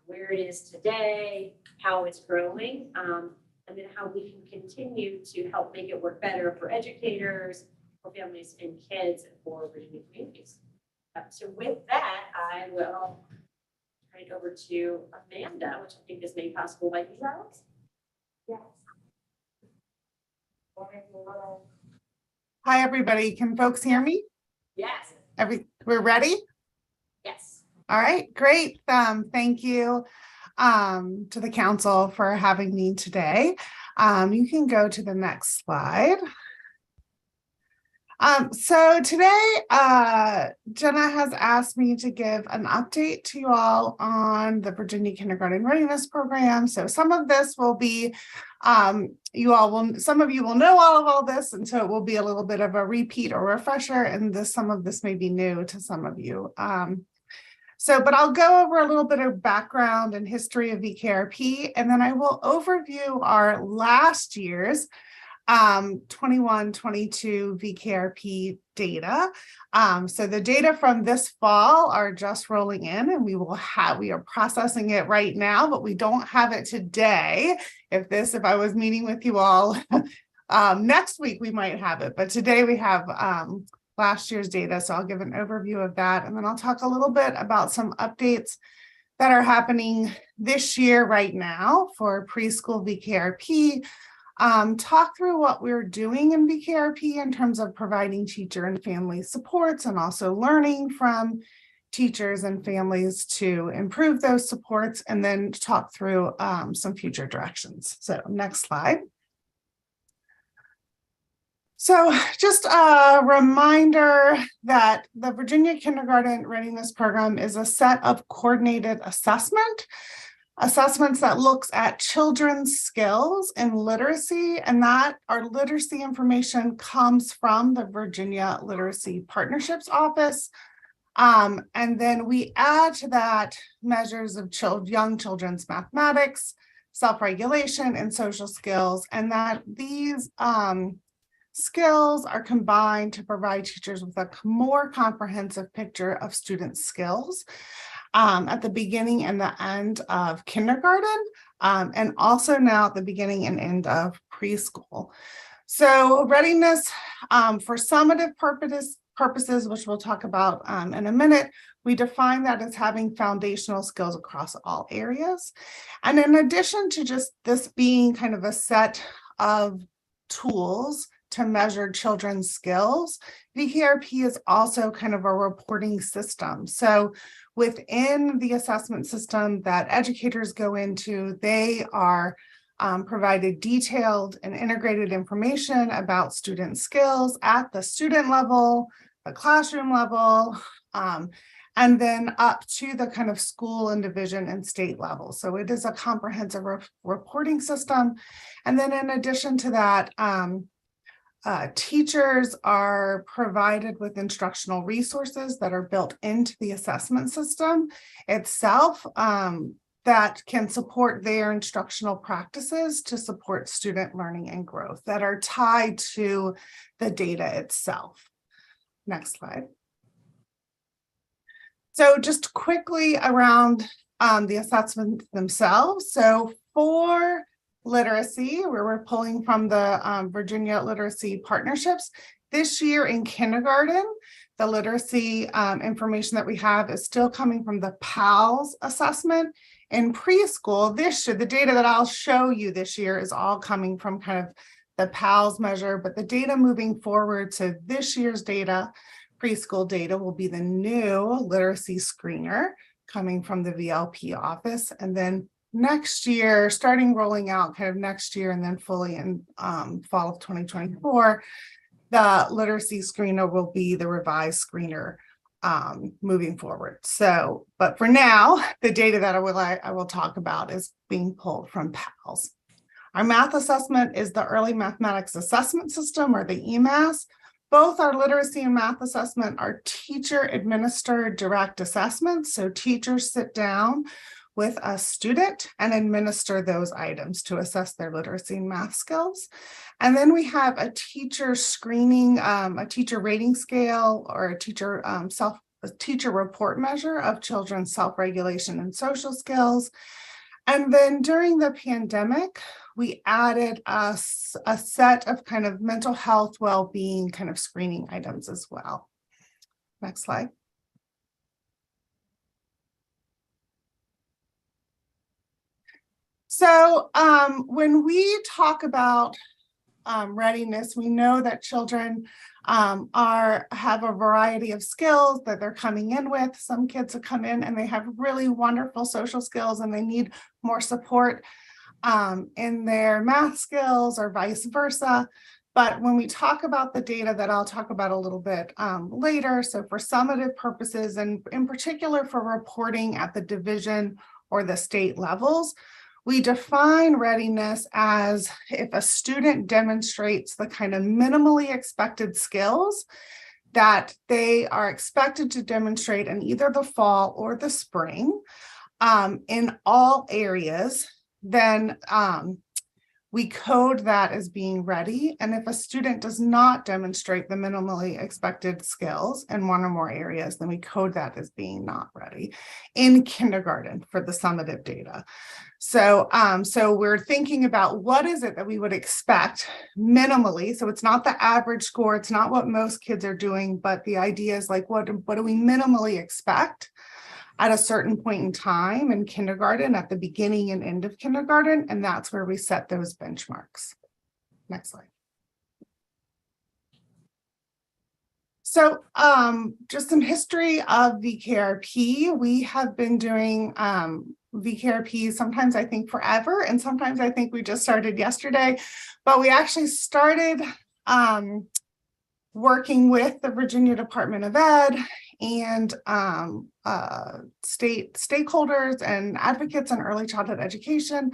where it is today, how it's growing, and then how we can continue to help make it work better for educators, for families and kids, and for Virginia communities. So with that, I will turn it over to Amanda, which I think is made possible by you, Alex. Yes. Hi, everybody. Can folks hear me? Yes. We're ready? Yes. All right, great. Thank you to the council for having me today. You can go to the next slide. So today, Jenna has asked me to give an update to you all on the Virginia Kindergarten Readiness Program. So some of this will be, some of you will know all of this, and so it will be a little bit of a repeat or refresher, and some of this may be new to some of you. But I'll go over a little bit of background and history of VKRP, and then I will overview our last year's 21-22 VKRP data. So the data from this fall are just rolling in, and we are processing it right now, but we don't have it today. If I was meeting with you all next week, we might have it, but today we have last year's data. So I'll give an overview of that, and then I'll talk a little bit about some updates that are happening this year right now for preschool VKRP. Talk through what we're doing in VKRP in terms of providing teacher and family supports, and also learning from teachers and families to improve those supports, and then talk through some future directions. So next slide. So just a reminder that the Virginia Kindergarten Readiness Program is a set of coordinated assessments that looks at children's skills in literacy, and that our literacy information comes from the Virginia Literacy Partnerships Office. And then we add to that measures of young children's mathematics, self-regulation, and social skills, and that these skills are combined to provide teachers with a more comprehensive picture of student skills at the beginning and the end of kindergarten, and also now at the beginning and end of preschool. So readiness for summative purposes, which we'll talk about in a minute, we define that as having foundational skills across all areas. And in addition to just this being kind of a set of tools to measure children's skills, VKRP is also kind of a reporting system. So within the assessment system that educators go into, they are provided detailed and integrated information about student skills at the student level, the classroom level, and then up to the kind of school and division and state level. So it is a comprehensive reporting system. And then in addition to that, teachers are provided with instructional resources that are built into the assessment system itself that can support their instructional practices to support student learning and growth that are tied to the data itself. Next slide. So just quickly around the assessments themselves. So for literacy, where we're pulling from the Virginia Literacy Partnerships, this year in kindergarten, the literacy information that we have is still coming from the PALS assessment. In preschool, this year, the data that I'll show you this year is all coming from kind of the PALS measure, but the data moving forward to this year's data, preschool data, will be the new literacy screener coming from the VLP office. And then next year, starting rolling out kind of next year and then fully in fall of 2024, the literacy screener will be the revised screener moving forward. So, but for now, the data that I will talk about is being pulled from PALS. Our math assessment is the Early Mathematics Assessment System, or the EMAS. Both our literacy and math assessment are teacher-administered direct assessments. So teachers sit down with a student and administer those items to assess their literacy and math skills. And then we have a teacher screening, a teacher rating scale, or a teacher teacher report measure of children's self-regulation and social skills. And then during the pandemic, we added a set of kind of mental health, well-being kind of screening items as well. Next slide. So when we talk about readiness, we know that children have a variety of skills that they're coming in with. Some kids will come in and they have really wonderful social skills and they need more support in their math skills or vice versa. But when we talk about the data that I'll talk about a little bit later, so for summative purposes and in particular for reporting at the division or the state levels, we define readiness as if a student demonstrates the kind of minimally expected skills that they are expected to demonstrate in either the fall or the spring in all areas, then we code that as being ready. And if a student does not demonstrate the minimally expected skills in one or more areas, then we code that as being not ready in kindergarten for the summative data. So, so we're thinking about what is it that we would expect minimally. So it's not the average score, it's not what most kids are doing, but the idea is like, what do we minimally expect at a certain point in time in kindergarten, at the beginning and end of kindergarten, and that's where we set those benchmarks. Next slide. So just some history of VKRP. We have been doing VKRP sometimes I think forever, and sometimes I think we just started yesterday, but we actually started working with the Virginia Department of Ed and state stakeholders and advocates in early childhood education,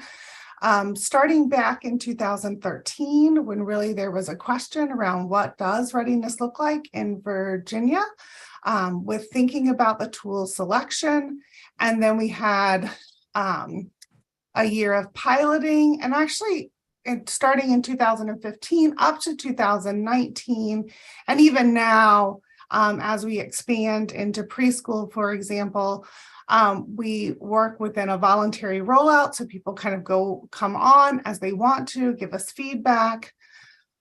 starting back in 2013, when really there was a question around what does readiness look like in Virginia, with thinking about the tool selection. And then we had a year of piloting, and actually starting in 2015 up to 2019, and even now, as we expand into preschool, for example, we work within a voluntary rollout, so people kind of come on as they want to, give us feedback.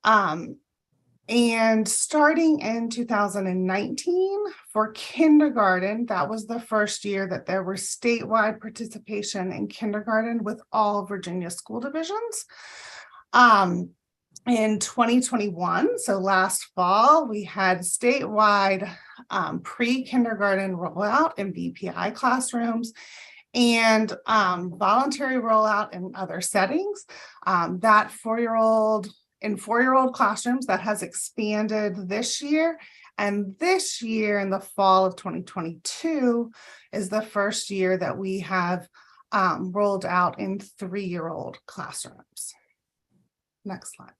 And starting in 2019 for kindergarten, that was the first year that there was statewide participation in kindergarten with all Virginia school divisions. In 2021, so last fall, we had statewide pre-kindergarten rollout in VPI classrooms and voluntary rollout in other settings. That in four-year-old classrooms that has expanded this year. And this year in the fall of 2022 is the first year that we have rolled out in three-year-old classrooms. Next slide.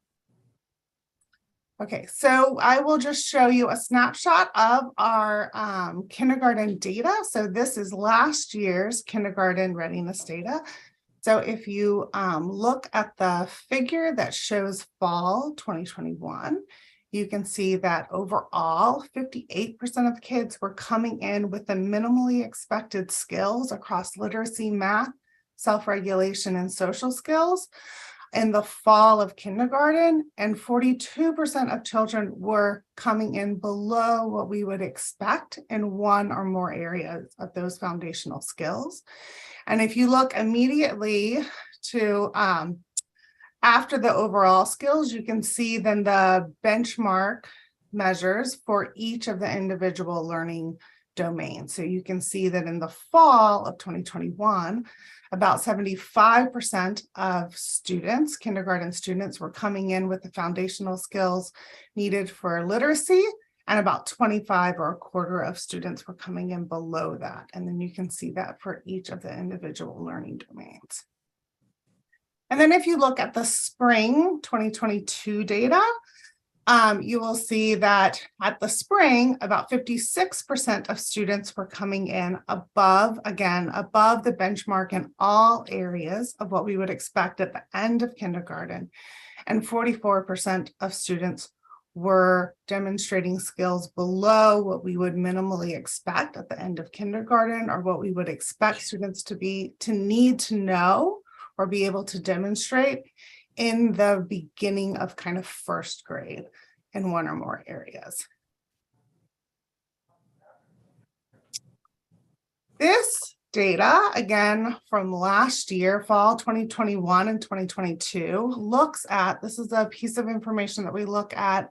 Okay, so I will just show you a snapshot of our kindergarten data. So this is last year's kindergarten readiness data. So if you look at the figure that shows fall 2021, you can see that overall 58% of kids were coming in with the minimally expected skills across literacy, math, self-regulation, and social skills in the fall of kindergarten, and 42% of children were coming in below what we would expect in one or more areas of those foundational skills. And if you look immediately to after the overall skills, you can see then the benchmark measures for each of the individual learning domains. So you can see that in the fall of 2021, about 75% of students, kindergarten students, were coming in with the foundational skills needed for literacy, and about 25 or a quarter of students were coming in below that. And then you can see that for each of the individual learning domains. And then if you look at the spring 2022 data, you will see that at the spring, about 56% of students were coming in above the benchmark in all areas of what we would expect at the end of kindergarten. And 44% of students were demonstrating skills below what we would minimally expect at the end of kindergarten, or what we would expect students to need to know or be able to demonstrate in the beginning of kind of first grade in one or more areas. This data, again, from last year, fall 2021 and 2022, looks at, this is a piece of information that we look at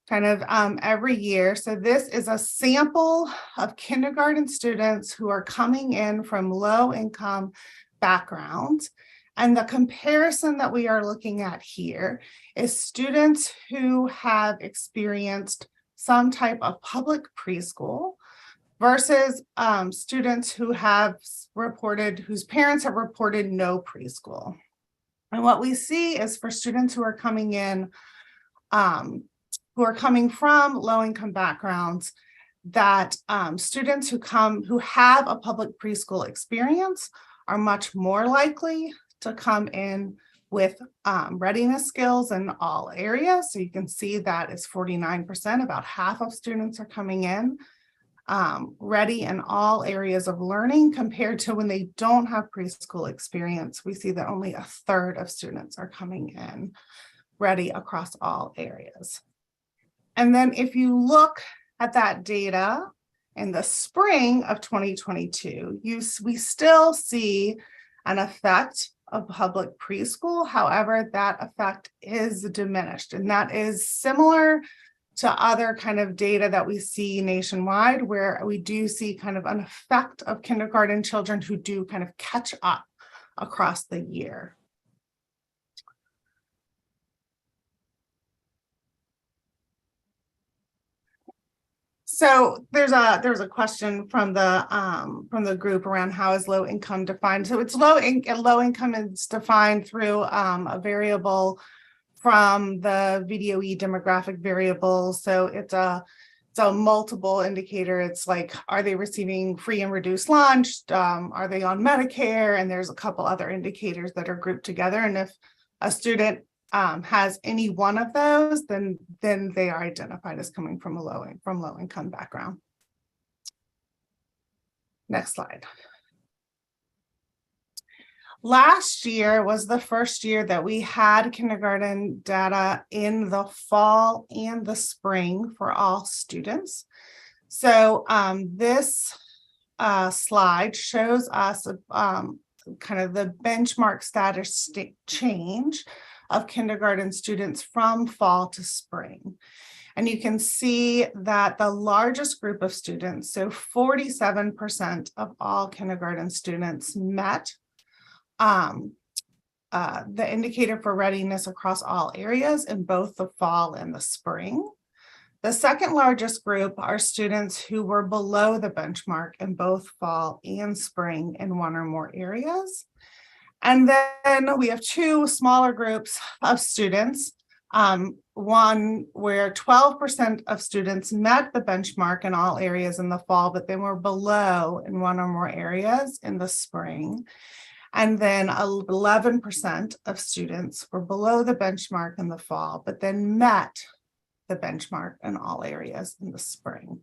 kind of every year. So this is a sample of kindergarten students who are coming in from low income backgrounds. And the comparison that we are looking at here is students who have experienced some type of public preschool versus students who have whose parents have reported no preschool. And what we see is for students who are coming in, who are coming from low-income backgrounds, that students who have a public preschool experience are much more likely to come in with readiness skills in all areas. So you can see that is 49%, about half of students are coming in ready in all areas of learning, compared to when they don't have preschool experience. We see that only a third of students are coming in ready across all areas. And then if you look at that data in the spring of 2022, we still see an effect of public preschool. However, that effect is diminished, and that is similar to other kind of data that we see nationwide, where we do see kind of an effect of kindergarten children who do kind of catch up across the year. So there's a question from the group around how is low income defined. So it's low income is defined through a variable from the VDOE demographic variables. So it's a multiple indicator. It's like, are they receiving free and reduced lunch? Are they on Medicare? And there's a couple other indicators that are grouped together. And if a student has any one of those, then they are identified as coming from low income background. Next slide. Last year was the first year that we had kindergarten data in the fall and the spring for all students. So this slide shows us kind of the benchmark statistic change of kindergarten students from fall to spring. And you can see that the largest group of students, so 47% of all kindergarten students met the indicator for readiness across all areas in both the fall and the spring. The second largest group are students who were below the benchmark in both fall and spring in one or more areas. And then we have two smaller groups of students. One where 12% of students met the benchmark in all areas in the fall, but they were below in one or more areas in the spring. And then 11% of students were below the benchmark in the fall, but then met the benchmark in all areas in the spring.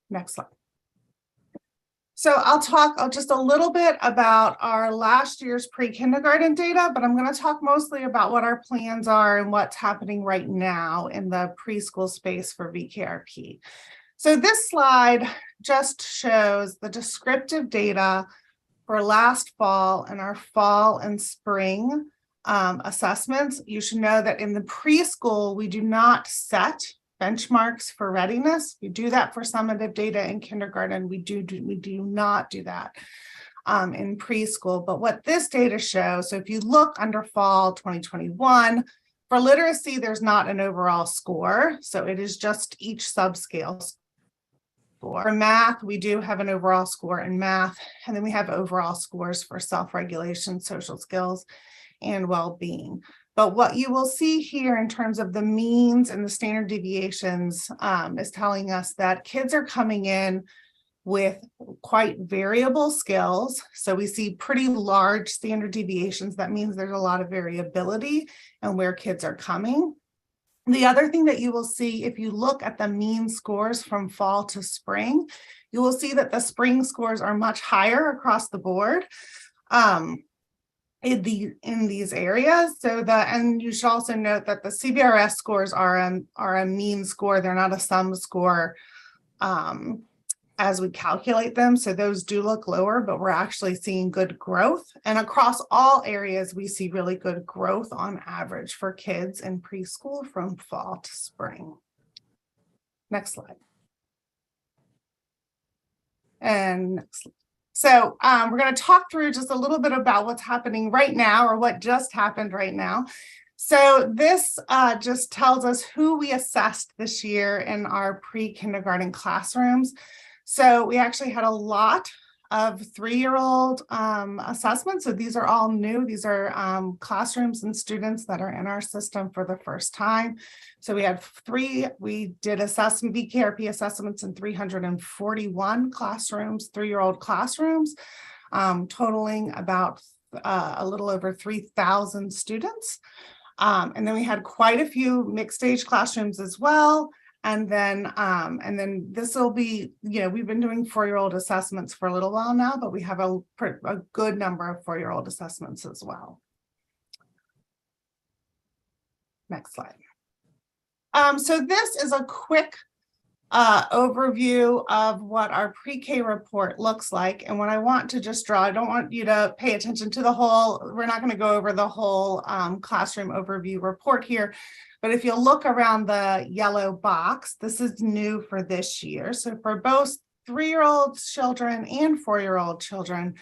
Next slide. So I'll talk just a little bit about our last year's pre-kindergarten data, but I'm going to talk mostly about what our plans are and what's happening right now in the preschool space for VKRP. So this slide just shows the descriptive data for last fall and our fall and spring assessments. You should know that in the preschool, we do not set benchmarks for readiness. We do that for summative data in kindergarten. We do not do that in preschool. But what this data shows, so if you look under fall 2021, for literacy, there's not an overall score. So it is just each subscale score. For math, we do have an overall score in math, and then we have overall scores for self-regulation, social skills, and well-being. But what you will see here in terms of the means and the standard deviations is telling us that kids are coming in with quite variable skills. So we see pretty large standard deviations. That means there's a lot of variability in where kids are coming. The other thing that you will see if you look at the mean scores from fall to spring, you will see that the spring scores are much higher across the board in these areas. So and you should also note that the CBRS scores are a mean score. They're not a sum score as we calculate them. So those do look lower, but we're actually seeing good growth. And across all areas, we see really good growth on average for kids in preschool from fall to spring. Next slide. And next slide. So we're going to talk through just a little bit about what's happening right now, or what just happened right now. So this just tells us who we assessed this year in our pre-kindergarten classrooms. So we actually had a lot of 3-year-old assessments. So these are all new. These are classrooms and students that are in our system for the first time. So we had we did VKRP assessments in 341 classrooms, 3-year-old classrooms, totaling about a little over 3,000 students. And then we had quite a few mixed age classrooms as well. And then this will be, we've been doing 4-year-old assessments for a little while now, but we have a good number of 4-year-old assessments as well. Next slide. So this is a quick overview of what our pre-K report looks like. And what I want to just draw, I don't want you to pay attention to the whole, we're not going to go over the whole classroom overview report here. But if you look around the yellow box, this is new for this year. So for both 3-year-old children and 4-year-old children,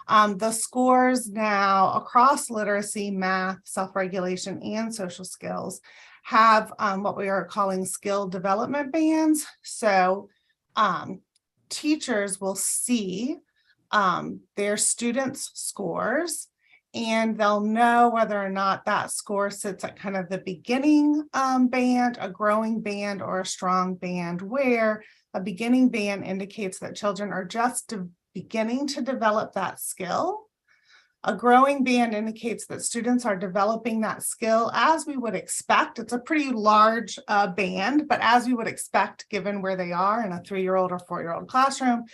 the scores now across literacy, math, self-regulation, and social skills have what we are calling skill development bands. So teachers will see their students' scores, and they'll know whether or not that score sits at kind of the beginning band, a growing band, or a strong band, where a beginning band indicates that children are just beginning to develop that skill. A growing band indicates that students are developing that skill as we would expect. It's a pretty large band, but as we would expect given where they are in a 3-year-old or 4-year-old classroom.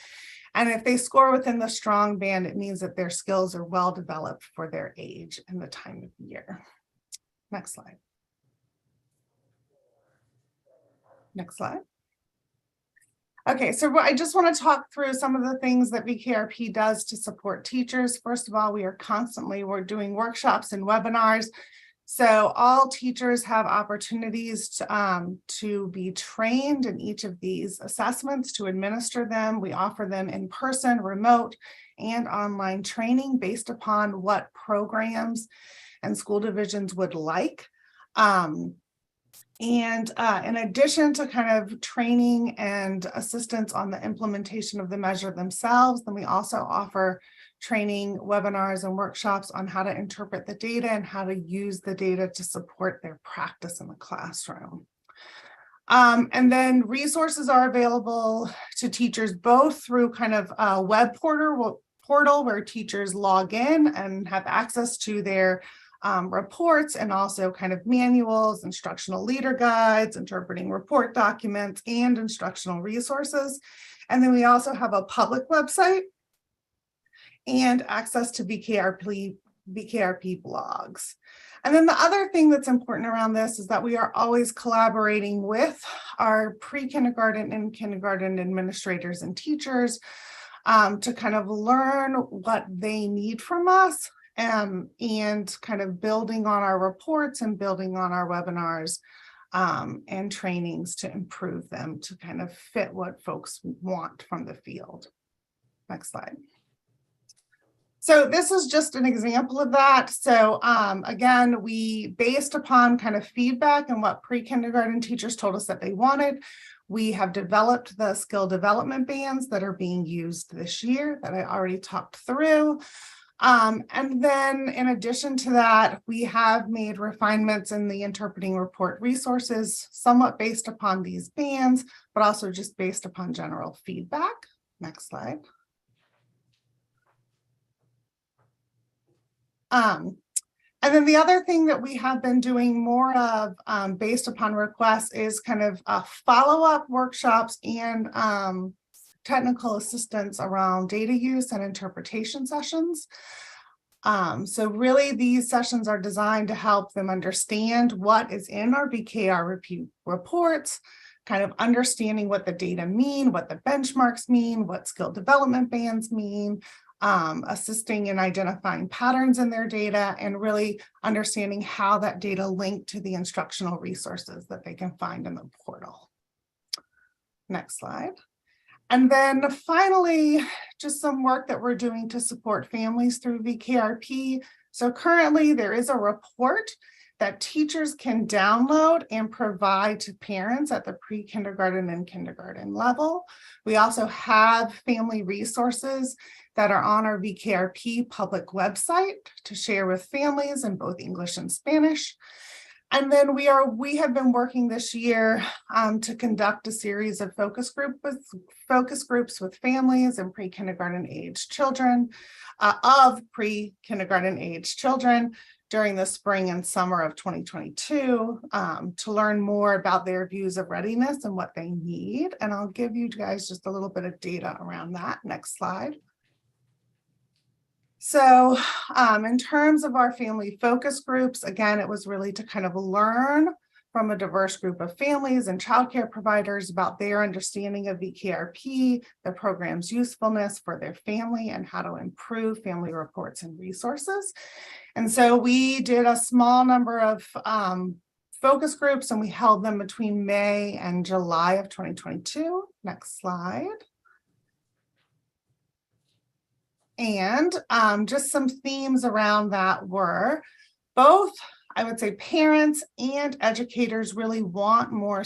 And if they score within the strong band, it means that their skills are well developed for their age and the time of year. Next slide. Next slide. Okay, so I just want to talk through some of the things that VKRP does to support teachers. First of all, we're doing workshops and webinars. So all teachers have opportunities to be trained in each of these assessments, to administer them. We offer them in person, remote, and online training based upon what programs and school divisions would like. In addition to kind of training and assistance on the implementation of the measure themselves, then we also offer training, webinars, and workshops on how to interpret the data and how to use the data to support their practice in the classroom. And then resources are available to teachers both through kind of a web portal where teachers log in and have access to their reports, and also kind of manuals, instructional leader guides, interpreting report documents, and instructional resources. And then we also have a public website and access to VKRP blogs. And then the other thing that's important around this is that we are always collaborating with our pre-kindergarten and kindergarten administrators and teachers to kind of learn what they need from us, and kind of building on our reports and building on our webinars and trainings to improve them to kind of fit what folks want from the field. Next slide. So this is just an example of that. So again, we, based upon kind of feedback and what pre-kindergarten teachers told us that they wanted, we have developed the skill development bands that are being used this year that I already talked through. And then in addition to that, we have made refinements in the interpreting report resources, somewhat based upon these bands, but also just based upon general feedback. Next slide. And then the other thing that we have been doing more of based upon requests is kind of follow-up workshops and technical assistance around data use and interpretation sessions. So really these sessions are designed to help them understand what is in our VKR reports, kind of understanding what the data mean, what the benchmarks mean, what skill development bands mean, assisting in identifying patterns in their data, and really understanding how that data link to the instructional resources that they can find in the portal. Next slide. And then finally, just some work that we're doing to support families through VKRP. So currently there is a report that teachers can download and provide to parents at the pre-kindergarten and kindergarten level. We also have family resources that are on our VKRP public website to share with families in both English and Spanish. And then we have been working this year to conduct a series of focus groups with families and pre-kindergarten age children during the spring and summer of 2022 to learn more about their views of readiness and what they need. And I'll give you guys just a little bit of data around that. Next slide. So in terms of our family focus groups, again, it was really to kind of learn from a diverse group of families and childcare providers about their understanding of VKRP, the program's usefulness for their family, and how to improve family reports and resources. And so we did a small number of focus groups, and we held them between May and July of 2022. Next slide. And just some themes around that were both, I would say, parents and educators really want more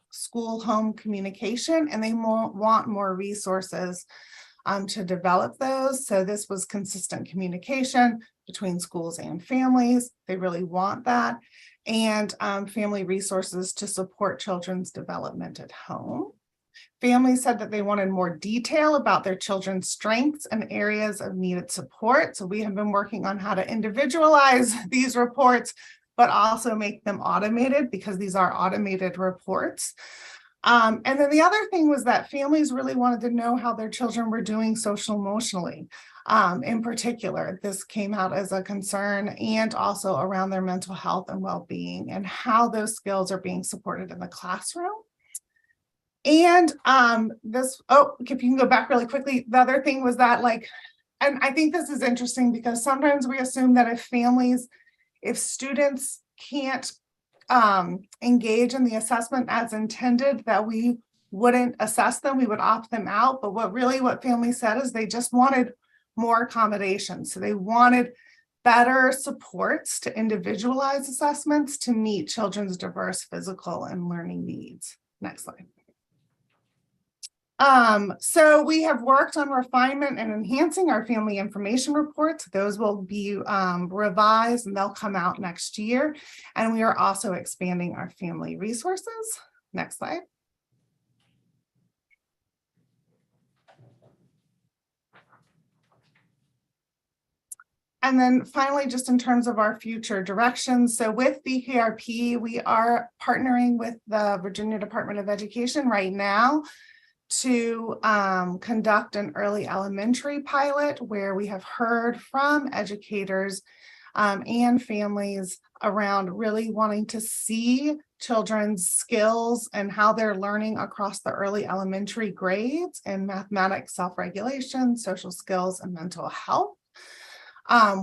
school-home communication, and they want more resources to develop those. So this was consistent communication between schools and families. They really want that. And family resources to support children's development at home. Families said that they wanted more detail about their children's strengths and areas of needed support. So we have been working on how to individualize these reports, but also make them automated, because these are automated reports. And then the other thing was that families really wanted to know how their children were doing social emotionally. In particular, this came out as a concern, and also around their mental health and well-being and how those skills are being supported in the classroom. And if you can go back really quickly, the other thing was that and I think this is interesting because sometimes we assume that if students can't engage in the assessment as intended, that we wouldn't assess them, we would opt them out. But what families said is they just wanted more accommodations. So they wanted better supports to individualize assessments to meet children's diverse physical and learning needs. Next slide. So we have worked on refinement and enhancing our family information reports. Those will be revised and they'll come out next year. And we are also expanding our family resources. Next slide. And then finally, just in terms of our future directions, so with BKRP, we are partnering with the Virginia Department of Education right now to conduct an early elementary pilot where we have heard from educators and families around really wanting to see children's skills and how they're learning across the early elementary grades in mathematics, self-regulation, social skills, and mental health.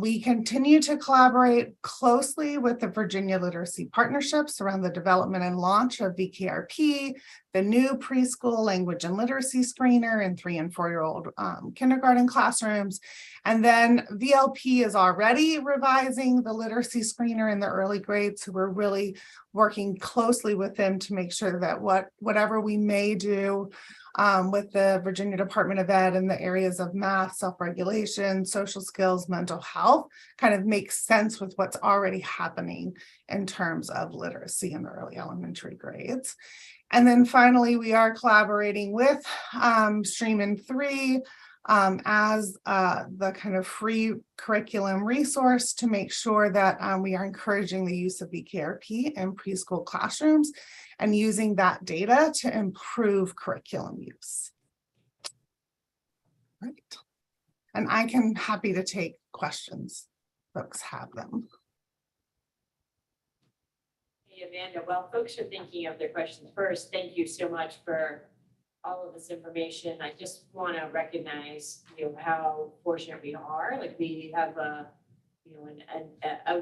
We continue to collaborate closely with the Virginia Literacy Partnerships around the development and launch of VKRP, the new preschool language and literacy screener in 3- and 4-year-old kindergarten classrooms. And then VLP is already revising the literacy screener in the early grades. So we're really working closely with them to make sure that whatever we may do with the Virginia Department of Ed in the areas of math, self-regulation, social skills, mental health, kind of makes sense with what's already happening in terms of literacy in the early elementary grades. And then finally, we are collaborating with Stream in 3 as the kind of free curriculum resource to make sure that we are encouraging the use of VKRP in preschool classrooms and using that data to improve curriculum use. Right. And I can happy to take questions, folks have them. Hey, Amanda, while folks are thinking of their questions first, thank you so much for all of this information. I just want to recognize, how fortunate we are. Like we have a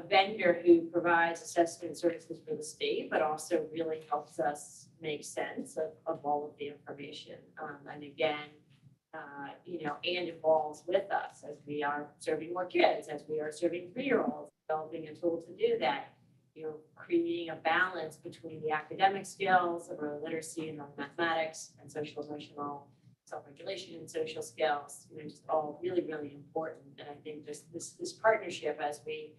vendor who provides assessment services for the state, but also really helps us make sense of all of the information. And again, and evolves with us as we are serving more kids, as we are serving 3-year-olds, developing a tool to do that. Creating a balance between the academic skills of early literacy and mathematics and social emotional self-regulation and social skills, just all really, really important. And I think this partnership as we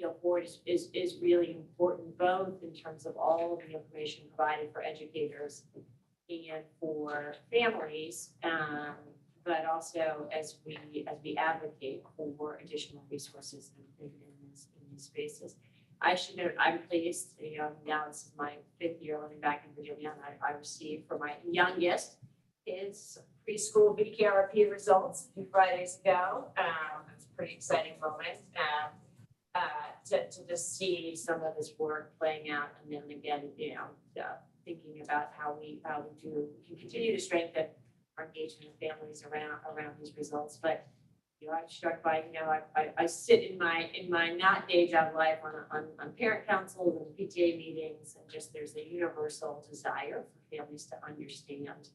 go forward is really important, both in terms of all of the information provided for educators and for families, but also as we advocate for additional resources in these spaces. I should note, I'm pleased, now this is my 5th year living back in Virginia, and I received for my youngest his preschool VKRP results a few Fridays ago. It's a pretty exciting moment to just see some of this work playing out, and then again, thinking about how we can continue to strengthen our engagement with families around these results. But I'm struck by, I sit in my not day job life on parent councils and PTA meetings, and just there's a universal desire for families to understand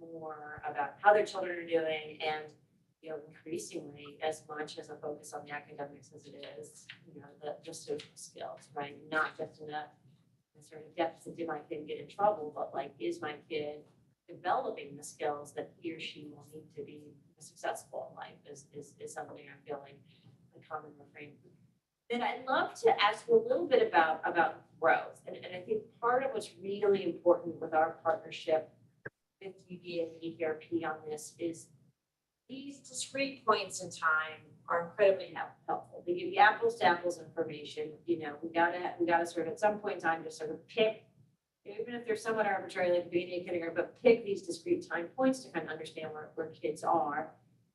more about how their children are doing, and increasingly as much as a focus on the academics as it is, the social skills, right? Not just in a sort of deficit, did my kid get in trouble, but is my kid developing the skills that he or she will need to be successful in life is something I'm feeling a common refrain. Then I'd love to ask you a little bit about growth. And I think part of what's really important with our partnership with UVA and VKRP on this is these discrete points in time are incredibly helpful. They give you apples to apples information. We gotta sort of at some point in time just sort of pick even if they're somewhat arbitrary, like beginning of kindergarten, but pick these discrete time points to kind of understand where kids are.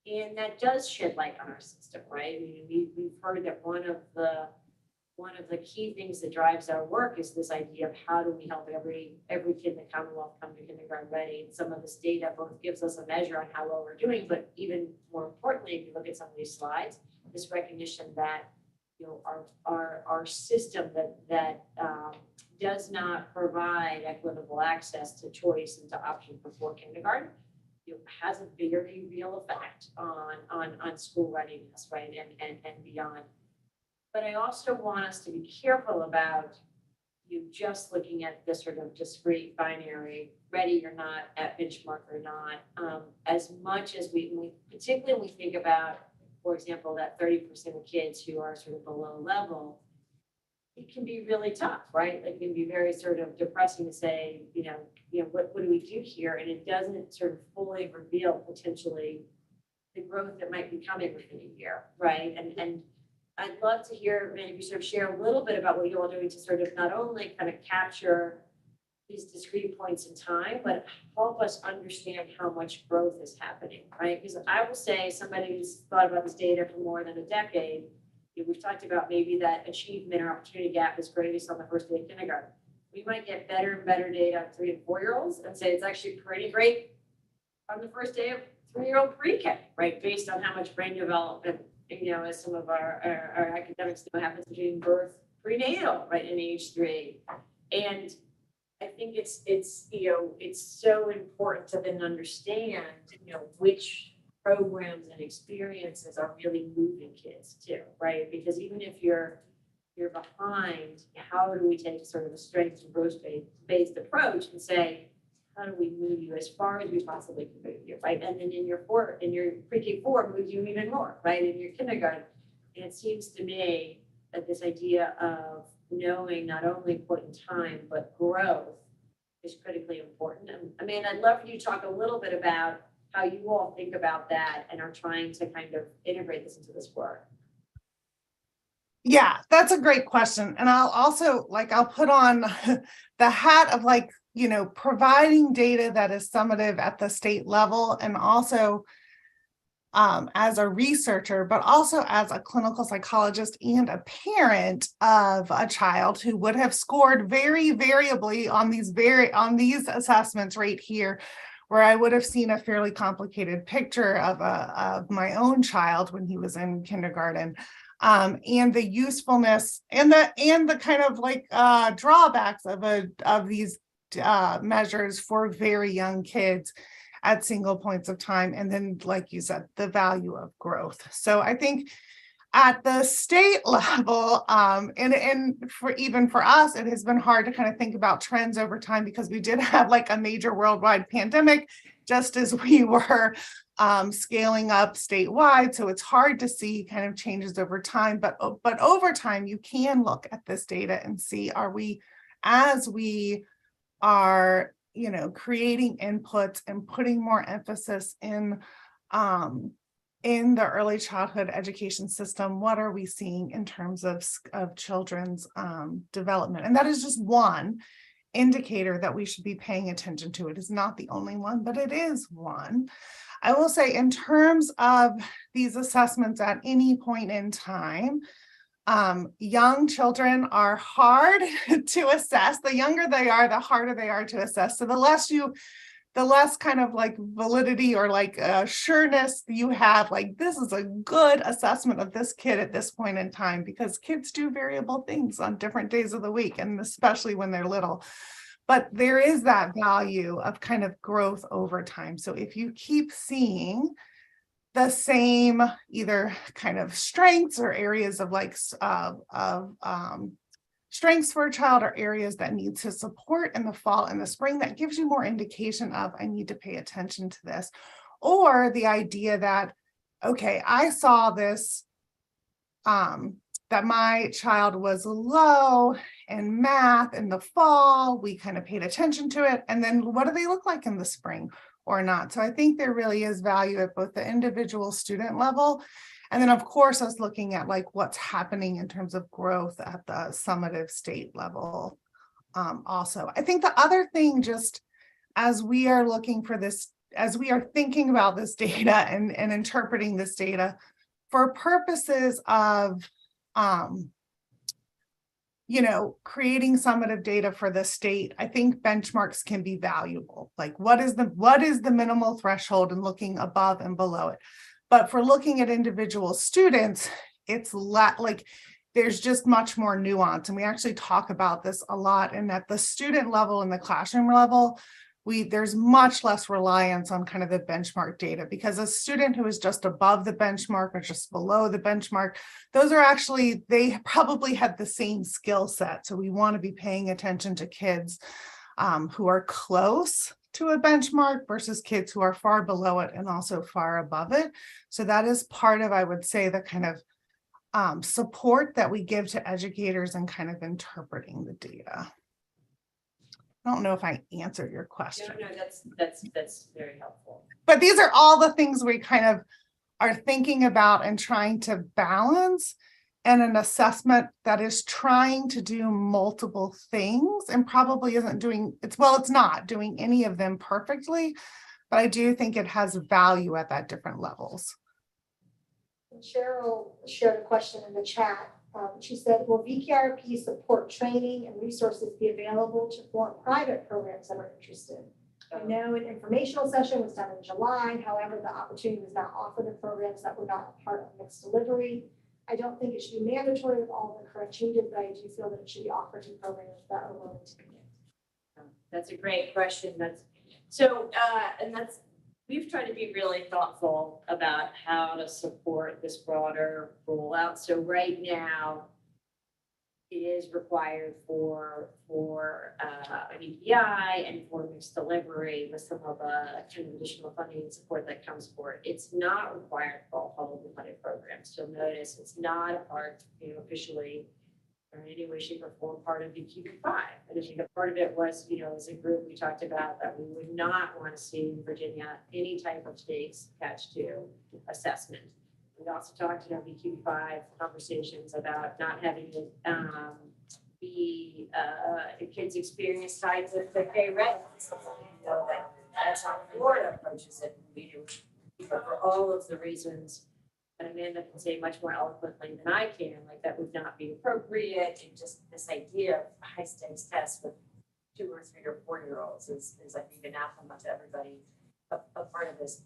And that does shed light on our system, right? I mean, we've heard that one of the key things that drives our work is this idea of how do we help every kid in the Commonwealth come to kindergarten ready. And some of this data both gives us a measure on how well we're doing, but even more importantly, if you look at some of these slides, this recognition that, you know, our system that does not provide equitable access to choice and to option before kindergarten, you know, has a very real effect on school readiness, right, and beyond. But I also want us to be careful about you just looking at this sort of discrete binary, ready or not, at benchmark or not, as much as we particularly when we think about, for example, that 30% of kids who are sort of below level, it can be really tough, right? Like, it can be very sort of depressing to say, what do we do here? And it doesn't sort of fully reveal potentially the growth that might be coming within a year, right? And I'd love to hear, maybe sort of share a little bit about what you're all doing to sort of not only kind of capture these discrete points in time, but help us understand how much growth is happening, right? Because I will say, somebody who's thought about this data for more than a decade, we've talked about maybe that achievement or opportunity gap is greatest on the first day of kindergarten. We might get better and better data on 3 and 4-year-olds and say it's actually pretty great on the first day of 3-year-old pre-K, right? Based on how much brain development, as some of our academics know, happens between birth, prenatal, right, in age 3. And I think it's so important to then understand, which programs and experiences are really moving kids too, right? Because even if you're behind, how do we take sort of a strengths and growth-based approach and say, how do we move you as far as we possibly can move you, right? And then in your pre-K 4, move you even more, right? In your kindergarten. And it seems to me that this idea of knowing not only point in time, but growth is critically important. And I mean, I'd love for you to talk a little bit about how you all think about that and are trying to kind of integrate this into this work. Yeah, that's a great question. And I'll also I'll put on the hat of providing data that is summative at the state level, and also as a researcher, but also as a clinical psychologist and a parent of a child who would have scored very variably on these assessments right here, where I would have seen a fairly complicated picture of my own child when he was in kindergarten. And the usefulness and the kind of drawbacks of these measures for very young kids at single points of time. And then, like you said, the value of growth. So I think at the state level, and for us, it has been hard to kind of think about trends over time, because we did have a major worldwide pandemic just as we were scaling up statewide. So it's hard to see kind of changes over time, but over time, you can look at this data and see, as we are, creating inputs and putting more emphasis in the early childhood education system, what are we seeing in terms of children's development? And that is just one indicator that we should be paying attention to. It is not the only one, but it is one. I will say, in terms of these assessments at any point in time, young children are hard to assess. The younger they are, the harder they are to assess. So the less kind of validity or sureness you have, this is a good assessment of this kid at this point in time, because kids do variable things on different days of the week, and especially when they're little. But there is that value of kind of growth over time. So if you keep seeing the same either kind of strengths or areas of strengths for a child, or areas that need to support in the fall and the spring, that gives you more indication of, I need to pay attention to this. Or the idea that, okay, I saw this, that my child was low in math in the fall, we kind of paid attention to it. And then what do they look like in the spring or not? So I think there really is value at both the individual student level, and then of course us looking at what's happening in terms of growth at the summative state level Also, I think the other thing, just as we are looking for this, as we are thinking about this data and interpreting this data for purposes of, creating summative data for the state, I think benchmarks can be valuable. Like what is the minimal threshold and looking above and below it. But for looking at individual students, it's like there's just much more nuance. And we actually talk about this a lot. And at the student level and the classroom level, there's much less reliance on kind of the benchmark data, because a student who is just above the benchmark or just below the benchmark, those are actually, they probably have the same skill set. So we want to be paying attention to kids who are close to a benchmark versus kids who are far below it and also far above it. So that is part of, I would say, the kind of support that we give to educators and kind of interpreting the data. I don't know if I answered your question. No, that's very helpful. But these are all the things we kind of are thinking about and trying to balance, and an assessment that is trying to do multiple things and probably isn't doing, it's not doing any of them perfectly, but I do think it has value at that different levels. Cheryl shared a question in the chat. She said, will VKRP support training and resources be available to form private programs that are interested? I know an informational session was done in July. However, the opportunity was not offered to programs that were not a part of mixed delivery. I don't think it should be mandatory with all the current changes, but I do feel that it should be offered to programs that are willing to commit. That's a great question. We've tried to be really thoughtful about how to support this broader rollout. So right now, it is required for an EPI and for mixed delivery with some of the kind of additional funding and support that comes for it. It's not required for all publicly funded programs. You'll notice it's not a part, officially or in any way, shape, or form part of VQB5. And I think a part of it was, as a group, we talked about that we would not want to see in Virginia any type of stakes attached to assessment. We also talked in our VQB5 conversations about not having it be a kid's experience tied to the pay rent. That's how Florida approaches it. But for all of the reasons that Amanda can say much more eloquently than I can, like that would not be appropriate, and just this idea of high stakes tests with 2 or 3 or 4-year-olds is I think anathema to everybody a part of this.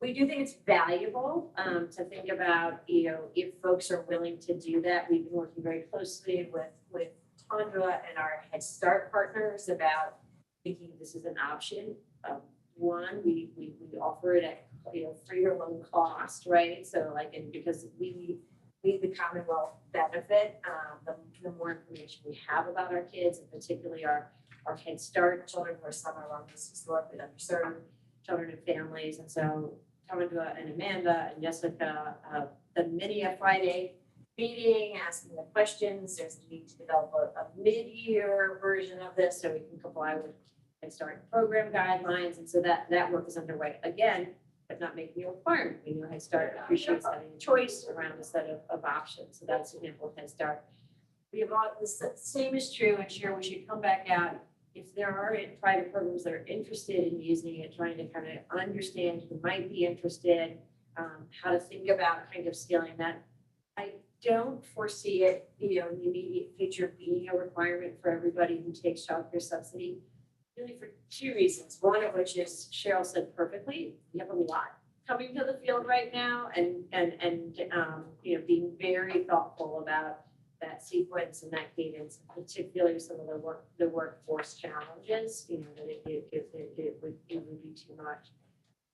We do think it's valuable to think about, if folks are willing to do that. We've been working very closely with Tondra and our Head Start partners about thinking this is an option. One, we offer it at free or low cost, right? So because we the Commonwealth benefit, the more information we have about our kids, and particularly our Head Start children who are some of our most historically underserved children and families. And so Tondra and Amanda and Jessica, the mini Friday meeting, asking the questions. There's a need to develop a mid-year version of this so we can comply with Head Start program guidelines. And so that work is underway. Again, but not making a requirement. We know Head Start appreciates having a choice around a set of options. So that's an example of Head Start. We have all the same is true, and Cheryl, we should come back out if there are private programs that are interested in using it, trying to kind of understand who might be interested, how to think about kind of scaling that. I don't foresee it, in the immediate future being a requirement for everybody who takes childcare subsidy, really for 2 reasons. One of which is Cheryl said perfectly, we have a lot coming to the field right now, and being very thoughtful about that sequence and that cadence, particularly some of the workforce challenges, that it would be too much.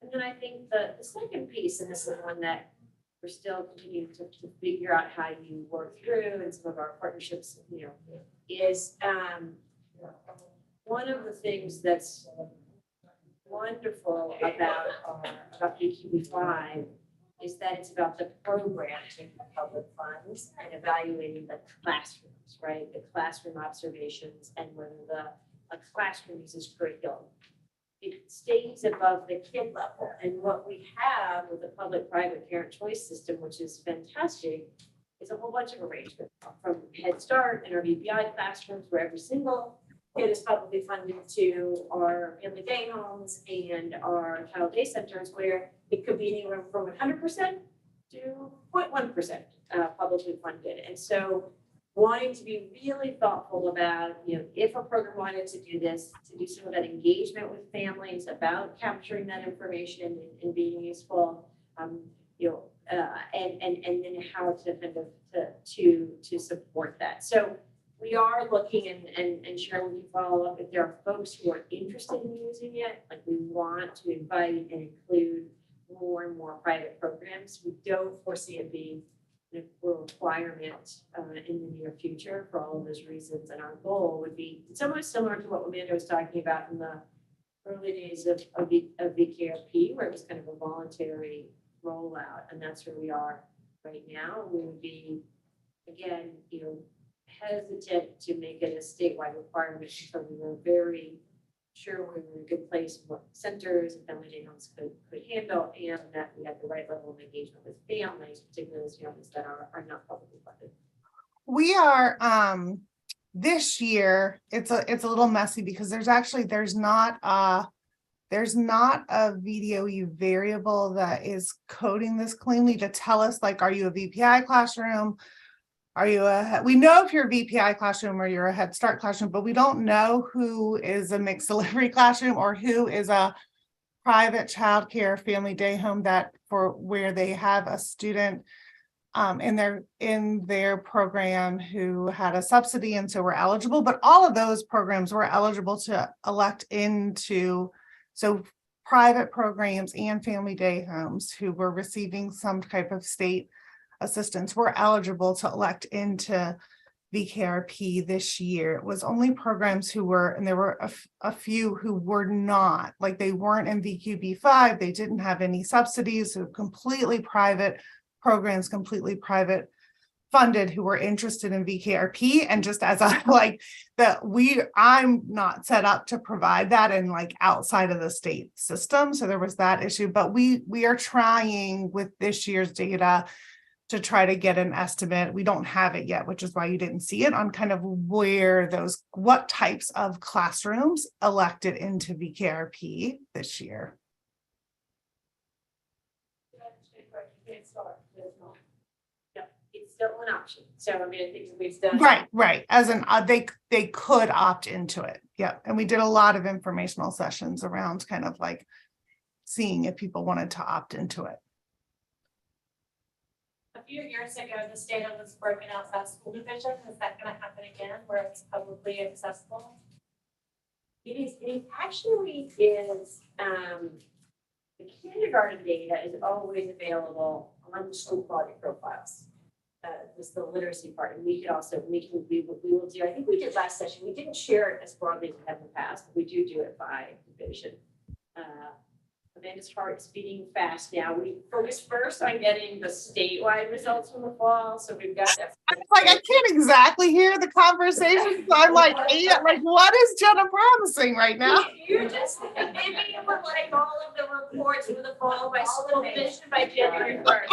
And then I think the second piece, and this is one that we're still continuing to figure out how you work through, and some of our partnerships, is one of the things that's wonderful about VQB5 is that it's about the program taking public funds and evaluating the classrooms, right? The classroom observations and whether a classroom uses curriculum. It stays above the kid level. And what we have with the public-private parent choice system, which is fantastic, is a whole bunch of arrangements from Head Start and our VPI classrooms where every single it is publicly funded to our family day homes and our child day centers where it could be anywhere from 100% to 0.1% publicly funded. And so wanting to be really thoughtful about, if a program wanted to do this, to do some of that engagement with families about capturing that information and being useful, and then how to kind of to support that. So we are looking and Sharon, we follow up if there are folks who are interested in using it, like we want to invite and include more and more private programs. We don't foresee it being a requirement in the near future for all of those reasons. And our goal would be somewhat similar to what Amanda was talking about in the early days of VKRP, where it was kind of a voluntary rollout. And that's where we are right now. We would be, again, hesitant to make it a statewide requirement until we were very sure we were in a good place, what centers and family day homes could handle, and that we had the right level of engagement with families, particularly those families that are not publicly funded. We are this year, it's a little messy because there's not a VDOE variable that is coding this cleanly to tell us, like, are you a VPI classroom? We know if you're a VPI classroom or you're a Head Start classroom, but we don't know who is a mixed delivery classroom or who is a private childcare family day home where they have a student in their program who had a subsidy and so we're eligible. But all of those programs were eligible to elect into, so private programs and family day homes who were receiving some type of state assistance were eligible to elect into VKRP this year. It was only programs who were, and there were a few who were not, like they weren't in VQB5, they didn't have any subsidies, so completely private programs, completely private funded, who were interested in VKRP. And just as I'm not set up to provide that in like outside of the state system. So there was that issue, but we are trying with this year's data to try to get an estimate. We don't have it yet, which is why you didn't see it, on kind of what types of classrooms elected into VKRP this year. It's still an option. So I mean, I think we've done Right. As in they could opt into it. Yep. And we did a lot of informational sessions around kind of like seeing if people wanted to opt into it. A few years ago, this data was broken out by school division. Is that going to happen again where it's publicly accessible? It actually is, the kindergarten data is always available on the school quality profiles. Just the literacy part, and we could also, we will do, I think we did last session, we didn't share it as broadly as we have in the past, but we do it by division. Amanda's heart's beating fast now. We focused first on getting the statewide results from the fall, so we've got that. I can't exactly hear the conversation, so I'm like, what is Jenna promising right now? You're just maybe you would like all of the reports for the fall by school division by January 1st.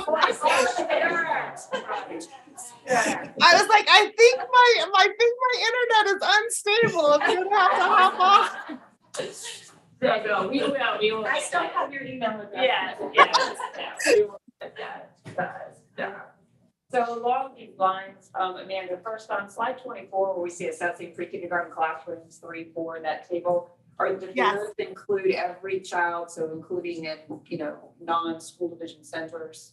I was like, I think my internet is unstable. I'm gonna have to hop off. No, we will. I still have your email address. Yeah. So along these lines, Amanda, first on slide 24, where we see assessing pre-kindergarten classrooms 3, 4, that table, does those include every child, so including in, non-school division centers?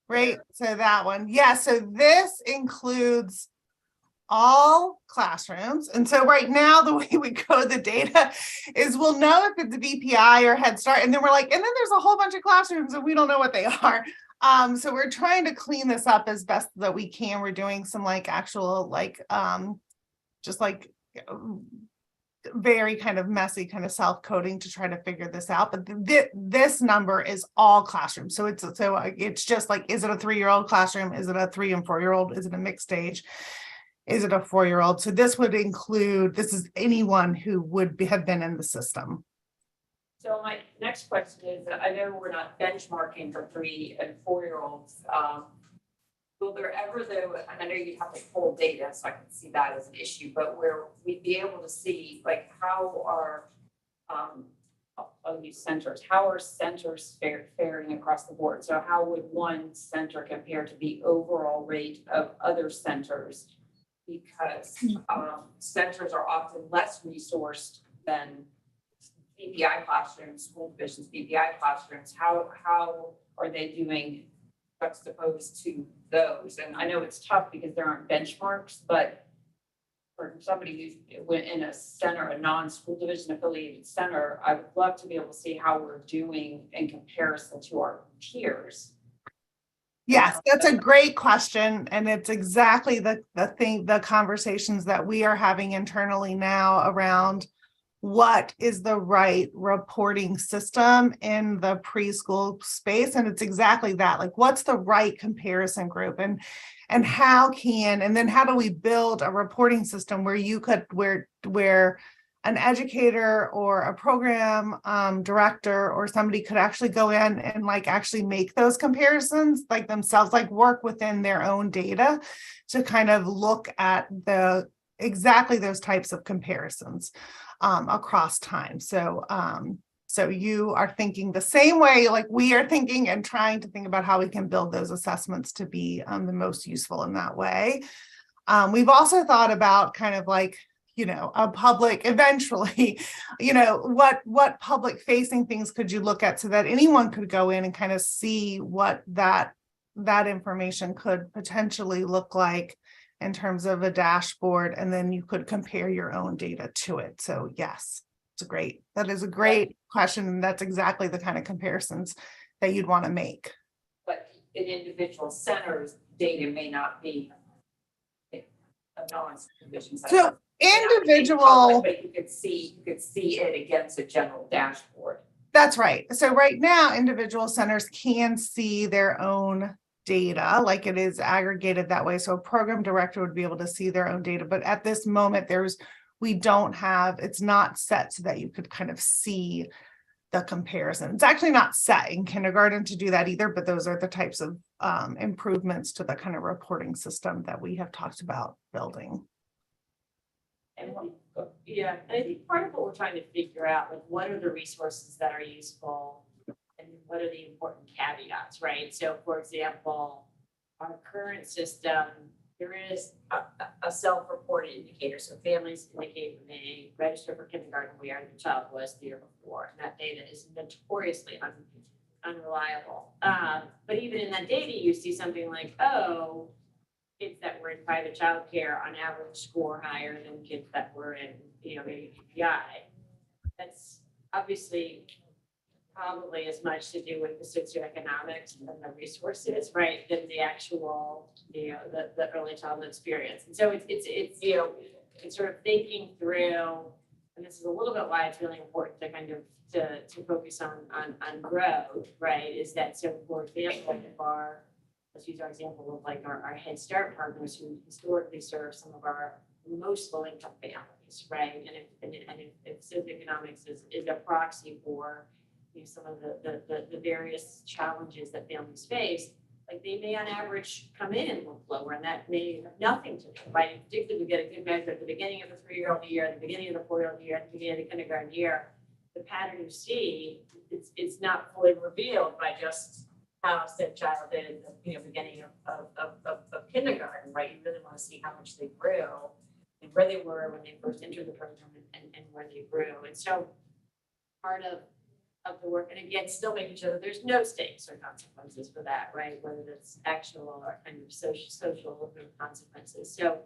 Right, so that one, so this includes all classrooms. And so right now, the way we code the data is we'll know if it's a VPI or Head Start, and then we're like, and then there's a whole bunch of classrooms and we don't know what they are. So we're trying to clean this up as best that we can. We're doing some very kind of messy kind of self-coding to try to figure this out. But this number is all classrooms. So it's just like, is it a 3-year-old classroom? Is it a 3 and 4-year-old? Is it a mixed age? Is it a 4-year-old? So this would include, this is anyone who would have been in the system. So my next question is, I know we're not benchmarking for 3 and 4-year-olds, Will there ever though, and I know you'd have to pull data, so I can see that as an issue, but where we'd be able to see like how are of these centers, how are centers faring across the board? So how would one center compare to the overall rate of other centers? Because centers are often less resourced than BPI classrooms, school divisions, BPI classrooms. How are they doing juxtaposed to those? And I know it's tough because there aren't benchmarks, but for somebody who went in a center, a non-school division affiliated center, I would love to be able to see how we're doing in comparison to our peers. Yes, that's a great question. And it's exactly the conversations that we are having internally now around what is the right reporting system in the preschool space. And it's exactly that, like, what's the right comparison group and how do we build a reporting system where you could, where an educator or a program director or somebody could actually go in and like actually make those comparisons like themselves, like work within their own data to kind of look at exactly those types of comparisons across time. So you are thinking the same way like we are thinking and trying to think about how we can build those assessments to be the most useful in that way. We've also thought about kind of like, a public eventually, what public facing things could you look at so that anyone could go in and kind of see what that information could potentially look like in terms of a dashboard, and then you could compare your own data to it. So yes, that is a great question. And that's exactly the kind of comparisons that you'd want to make. But in individual centers, data may not be a non-school division center. So individual, but you could see it against a general dashboard. That's right. So right now, individual centers can see their own data, like it is aggregated that way. So a program director would be able to see their own data. But at this moment, it's not set so that you could kind of see the comparison. It's actually not set in kindergarten to do that either, but those are the types of improvements to the kind of reporting system that we have talked about building. And I think part of what we're trying to figure out, like, what are the resources that are useful and what are the important caveats, right? So for example, our current system, there is a self-reported indicator. So families indicate when they register for kindergarten where the child was the year before, and that data is notoriously unreliable. But even in that data, you see something like, kids that were in private childcare on average score higher than kids that were in, maybe PPI. That's obviously probably as much to do with the socioeconomics and the resources, right, than the actual, the early childhood experience. And so it's sort of thinking through, and this is a little bit why it's really important to kind of to focus on growth, right? Is that, so for example, let's use our example of like our Head Start partners who historically serve some of our most low-income families, right? And if socioeconomics is a proxy for some of the various challenges that families face, like they may on average come in and look lower, and that may have nothing to do, right? Particularly we get a good measure at the beginning of the 3-year-old year, at the beginning of the 4-year-old year, at the beginning of the kindergarten year. The pattern you see, it's not fully revealed by just how said child did at the beginning of kindergarten, right? You really want to see how much they grew and where they were when they first entered the program and where they grew. And so part of the work, and again, still making sure that there's no stakes or consequences for that, right? Whether that's actual or kind of social consequences. So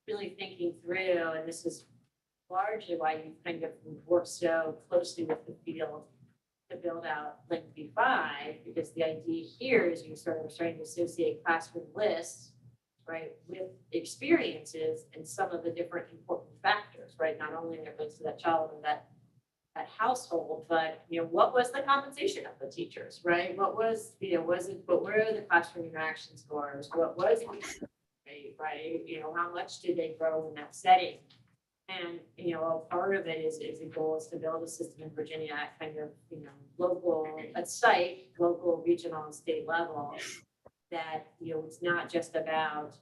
really thinking through, and this is largely why you kind of work so closely with the field to build out Link V5, because the idea here is you're sort of starting to associate classroom lists, right, with experiences and some of the different important factors, right? Not only in regards to that child and that household, but what was the compensation of the teachers, right? What was, what were the classroom interaction scores? What was the right? How much did they grow in that setting? And, part of it is the goal is to build a system in Virginia at kind of, local, regional, and state level that, it's not just about,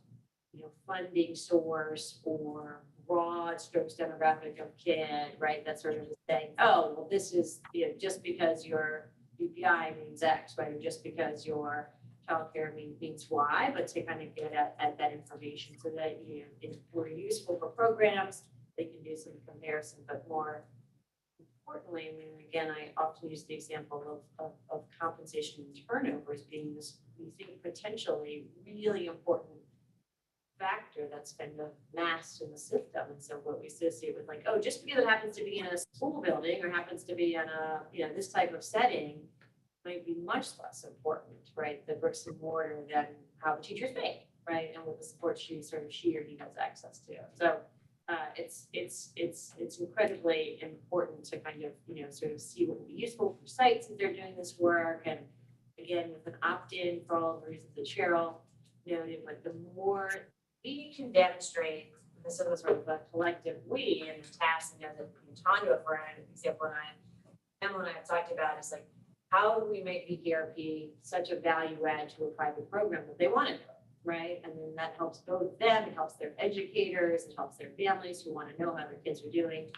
funding source or broad strokes demographic of kid, right? That's sort of just saying, oh, well, this is, just because your BPI means X, right? Or just because your childcare means Y, but to kind of get at that information so that, it's more useful for programs, they can do some comparison, but more importantly, I mean, again, I often use the example of compensation and turnover as being this, we think potentially really important factor that's kind of masked in the system. And so what we associate with like, oh, just because it happens to be in a school building or happens to be in a, this type of setting might be much less important, right? The bricks and mortar than how the teacher's paid, right? And what the support she or he has access to. So it's incredibly important to kind of, sort of see what would be useful for sites if they're doing this work. And again, with an opt-in for all the reasons that Cheryl noted, but the more we can demonstrate, this is sort of a collective we and the task, that Tanya, for example, and Emma and I have talked about is like, how do we make VPRP such a value add to a private program that they want to do, right? And then that helps both them, it helps their educators, it helps their families who want to know how their kids are doing,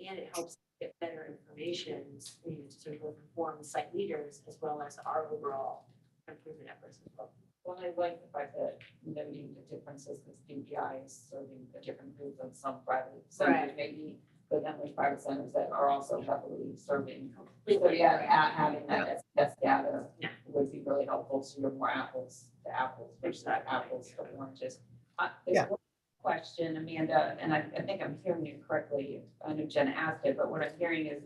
and it helps get better information, to sort of inform site leaders as well as our overall improvement efforts as well. Well, I like the fact that noting the differences, because DPI is serving a different group than some private centers, maybe, but then there's private centers that are also heavily serving. So yeah, having that test data would be really helpful, so you're more apples to apples versus apples to oranges. There's one question, Amanda, and I think I'm hearing you correctly. I know Jen asked it, but what I'm hearing is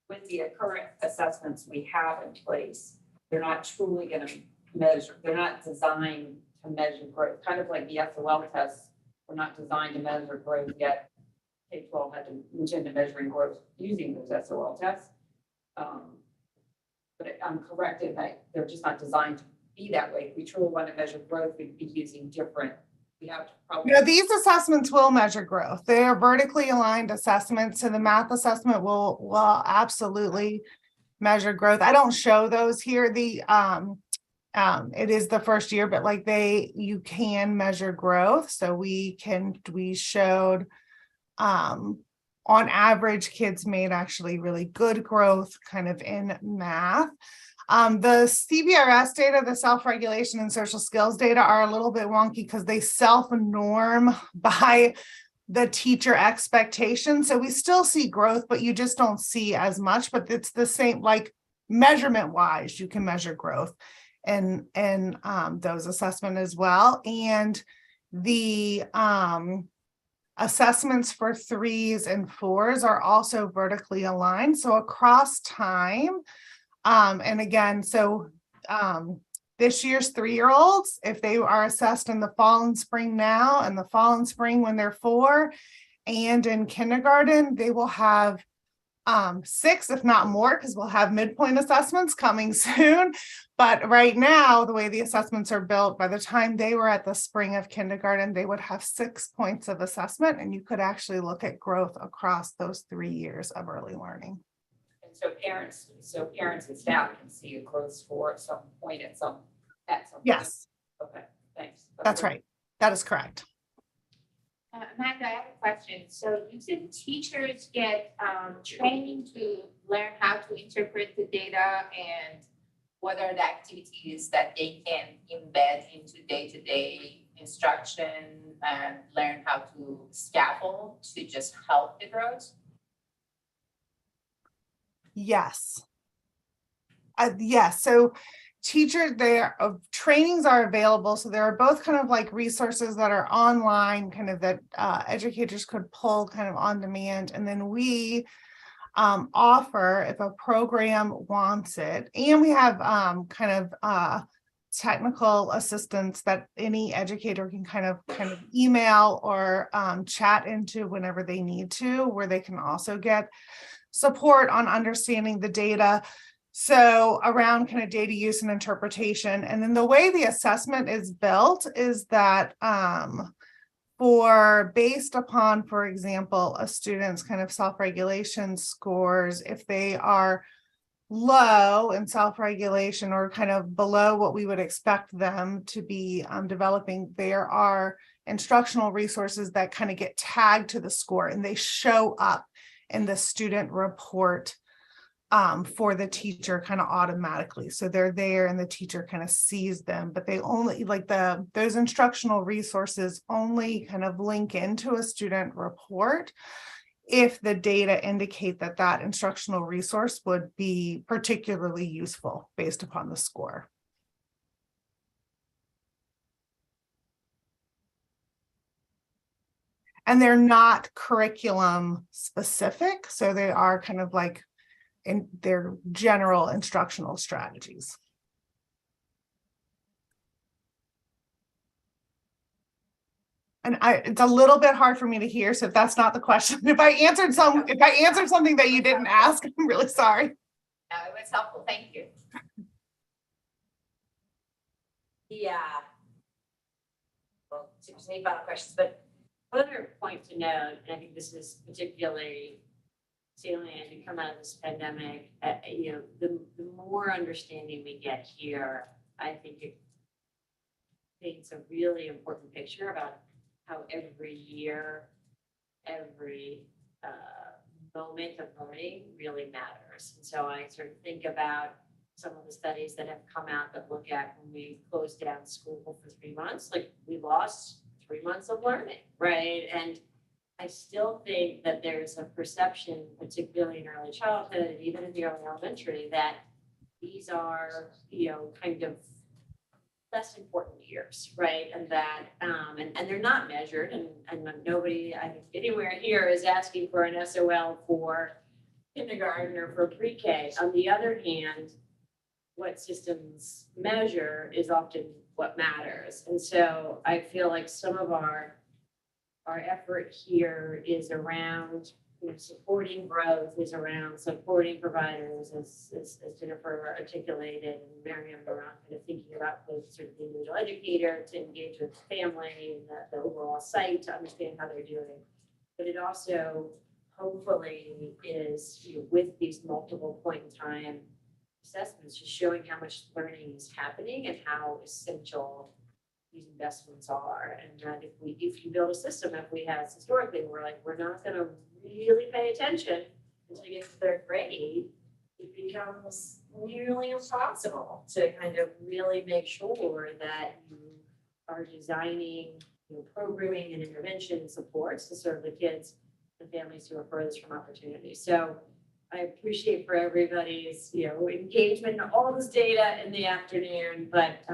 with the current assessments we have in place, they're not truly going to measure, they're not designed to measure growth, kind of like the SOL tests were not designed to measure growth, yet K-12 had to move into measuring growth using those SOL tests. But I'm correct in that they're just not designed to be that way. If we truly want to measure growth, we'd be using different, we have to probably. No, these assessments will measure growth. They are vertically aligned assessments. So the math assessment will absolutely measure growth. I don't show those here. It is the first year, but like you can measure growth. So we showed, on average, kids made actually really good growth kind of in math. The CBRS data, the self-regulation and social skills data are a little bit wonky because they self-norm by the teacher expectation. So we still see growth, but you just don't see as much, but it's the same, like measurement wise, you can measure growth and those assessment as well. And the assessments for 3s and 4s are also vertically aligned. So across time, and again, so this year's 3-year-olds, if they are assessed in the fall and spring now, and the fall and spring when they're 4, and in kindergarten, they will have 6, if not more, because we'll have midpoint assessments coming soon. But right now, the way the assessments are built, by the time they were at the spring of kindergarten, they would have 6 points of assessment, and you could actually look at growth across those 3 years of early learning. And so parents and staff can see a growth score at some point at some Yes. point. Okay, thanks. That's right. That is correct. Amanda, I have a question. So you said teachers get training to learn how to interpret the data and what are the activities that they can embed into day-to-day instruction and learn how to scaffold to just help the growth? Yes. Yes. So teachers, trainings are available. So there are both kind of like resources that are online, kind of that educators could pull kind of on demand. And then we offer, if a program wants it, and we have kind of technical assistance that any educator can kind of email or chat into whenever they need to, where they can also get support on understanding the data. So around kind of data use and interpretation. And then the way the assessment is built is that based upon, for example, a student's kind of self-regulation scores, if they are low in self-regulation or kind of below what we would expect them to be developing, there are instructional resources that kind of get tagged to the score and they show up in the student report for the teacher kind of automatically. So they're there and the teacher kind of sees them, but they only like those instructional resources only kind of link into a student report if the data indicate that that instructional resource would be particularly useful based upon the score. And they're not curriculum specific, so they are kind of like in their general instructional strategies. And it's a little bit hard for me to hear, so if that's not the question, if I answered something that you didn't ask, I'm really sorry. No, it was helpful, thank you. Yeah. Well, there's any final questions, but One other point to note, and I think this is particularly salient as we come out of this pandemic, the more understanding we get here, I think it paints a really important picture about how every year, every moment of learning really matters. And so I sort of think about some of the studies that have come out that look at when we closed down school for 3 months, like we lost 3 months of learning, right? And I still think that there's a perception, particularly in early childhood and even in the early elementary, that these are, kind of less important years, right? And that, and they're not measured, and nobody, I think, anywhere here is asking for an SOL for kindergarten or for pre-K. On the other hand, what systems measure is often what matters. And so I feel like some of our effort here is around supporting growth, is around supporting providers, as Jennifer articulated, and Miriam around kind of thinking about both sort of the individual educator to engage with family and the overall site to understand how they're doing. But it also hopefully is with these multiple point in time assessments, just showing how much learning is happening and how essential these investments are. And that if you build a system, if we have historically, we're not going to really pay attention until you get to third grade, it becomes nearly impossible to kind of really make sure that you are designing programming and intervention and supports to serve the kids and families who are furthest from opportunity. So I appreciate for everybody's engagement in all this data in the afternoon, but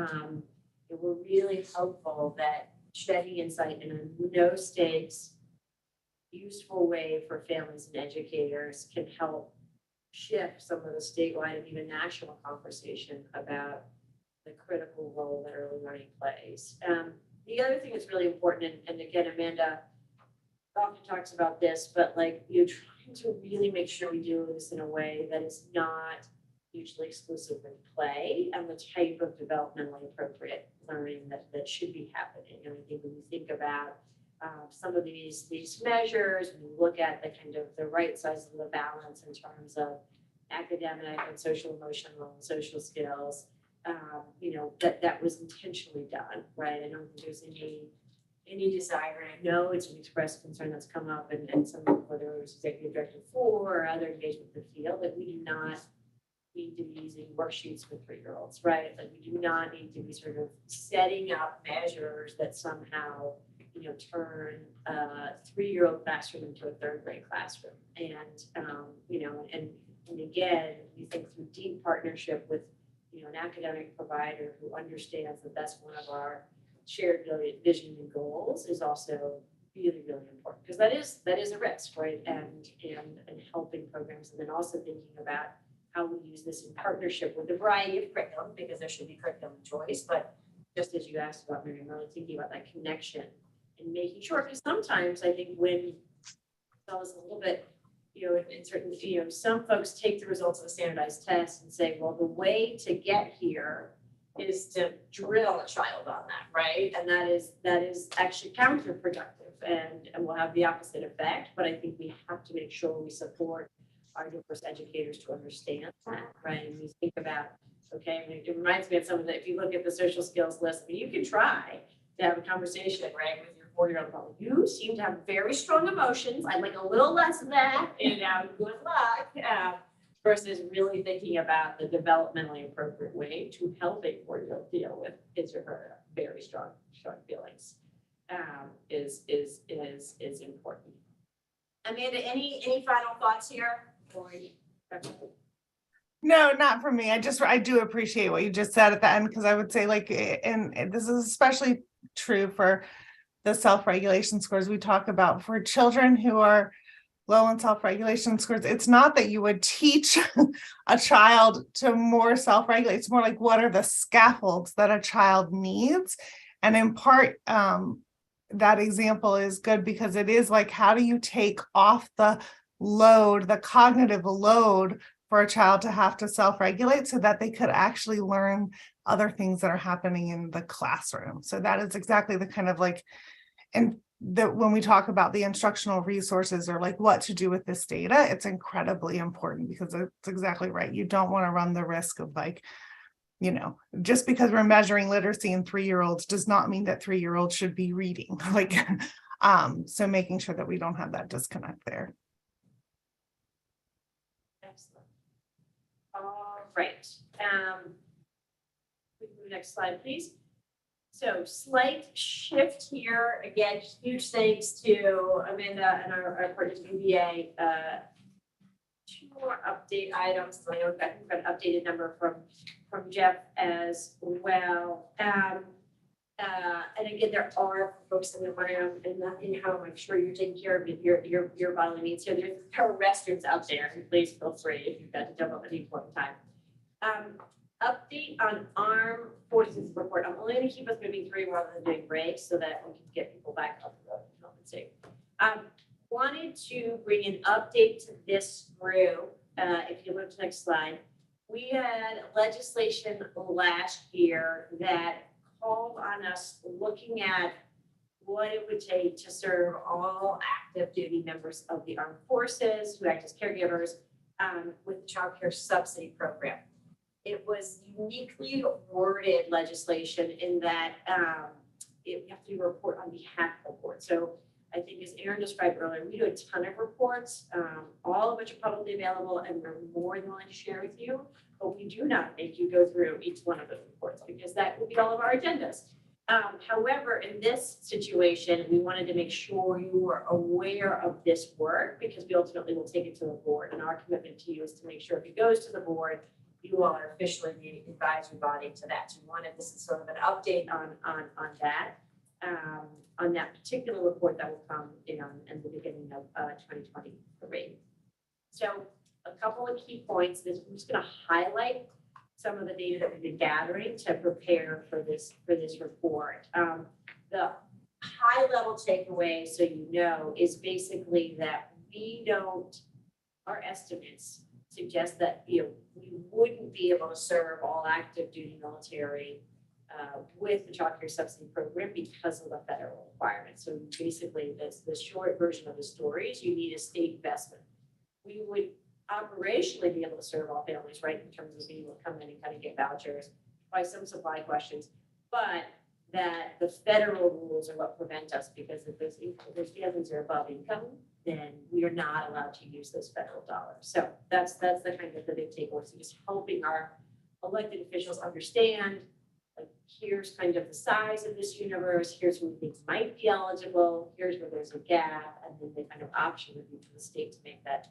we're really hopeful that shedding insight in a no stakes, useful way for families and educators can help shift some of the statewide and even national conversation about the critical role that early learning plays. The other thing that's really important, and again, Amanda often talks about this, but trying to really make sure we do this in a way that is not mutually exclusive with play and the type of developmentally appropriate learning that should be happening. And I think when you think about some of these measures, when you look at the kind of the right size of the balance in terms of academic and social emotional and social skills, that was intentionally done, right? I don't think there's any desire, and I know it's an expressed concern that's come up and some of whether it was Executive Director 4 or other engagement with the field, that we do not need to be using worksheets with 3-year-olds, right? We do not need to be sort of setting up measures that somehow, turn a 3-year-old classroom into a 3rd grade classroom. And, and again, we think through deep partnership with, an academic provider who understands that that's one of our shared vision and goals is also really, really important, because that is a risk, right? And helping programs, and then also thinking about how we use this in partnership with a variety of curriculum, because there should be curriculum choice, but just as you asked about, Miriam, really thinking about that connection and making sure, because sometimes I think when I was a little bit, in certain, some folks take the results of a standardized test and say, well, the way to get here is to drill a child on that, right? And that is actually counterproductive and will have the opposite effect. But I think we have to make sure we support harder for us educators to understand that, right? And you think about, okay, and it reminds me of some of the, if you look at the social skills list, I mean, you can try to have a conversation, right, with your 4-year-old, about, you seem to have very strong emotions, I'd like a little less of that, and good luck. Versus really thinking about the developmentally appropriate way to help a 4-year-old deal with his or her very strong feelings, is important. Amanda, any final thoughts here? No, not for me. I do appreciate what you just said at the end, because I would say like, and this is especially true for the self-regulation scores we talk about for children who are low in self-regulation scores. It's not that you would teach a child to more self-regulate. It's more like, what are the scaffolds that a child needs? And in part, that example is good because it is like, how do you take off the load, the cognitive load for a child to have to self-regulate so that they could actually learn other things that are happening in the classroom. So that is exactly the kind of like, and that when we talk about the instructional resources or like what to do with this data, it's incredibly important because it's exactly right. You don't want to run the risk of like, you know, just because we're measuring literacy in 3-year-olds does not mean that 3-year-olds should be reading. Like, so making sure that we don't have that disconnect there. Excellent. All right. Next slide, please. So slight shift here. Again, huge thanks to Amanda and our partners UVA. 2 more update items. I know we've got an updated number from Jeff as well. And again, there are folks in the room and in home. I'm sure you're taking care of your bodily needs here. There are restrooms out there, and please feel free if you've got to jump up at any point in time. Update on ARM 46 report. I'm only going to keep us moving through rather than doing breaks so that we can get people back on the road and compensate. Wanted to bring an update to this group. If you look to the next slide, we had legislation last year that called on us looking at what it would take to serve all active duty members of the armed forces who act as caregivers with the child care subsidy program. It was uniquely worded legislation in that you have to do a report on behalf of the board. So I think as Aaron described earlier, we do a ton of reports, all of which are publicly available, and we're more than willing to share with you, but we do not make you go through each one of those reports because that will be all of our agendas. However, in this situation, we wanted to make sure you were aware of this work because we ultimately will take it to the board, and our commitment to you is to make sure if it goes to the board, you all are officially the advisory body to that. So we wanted this is sort of an update on that. On that particular report that will come in the beginning of 2023. So a couple of key points. I'm just going to highlight some of the data that we've been gathering to prepare for this report. The high level takeaway, so you know, is basically that our estimates suggest that we wouldn't be able to serve all active duty military with the child care subsidy program because of the federal requirements. So basically, that's the short version of the story is you need a state investment. We would operationally be able to serve all families, right, in terms of being able to come in and kind of get vouchers, by some supply questions, but that the federal rules are what prevent us because if those families are above income, then we are not allowed to use those federal dollars. So that's the kind of the big takeaway. So just helping our elected officials understand, like, here's kind of the size of this universe, here's who we think might be eligible, here's where there's a gap, and then the kind of option would be for the state to make that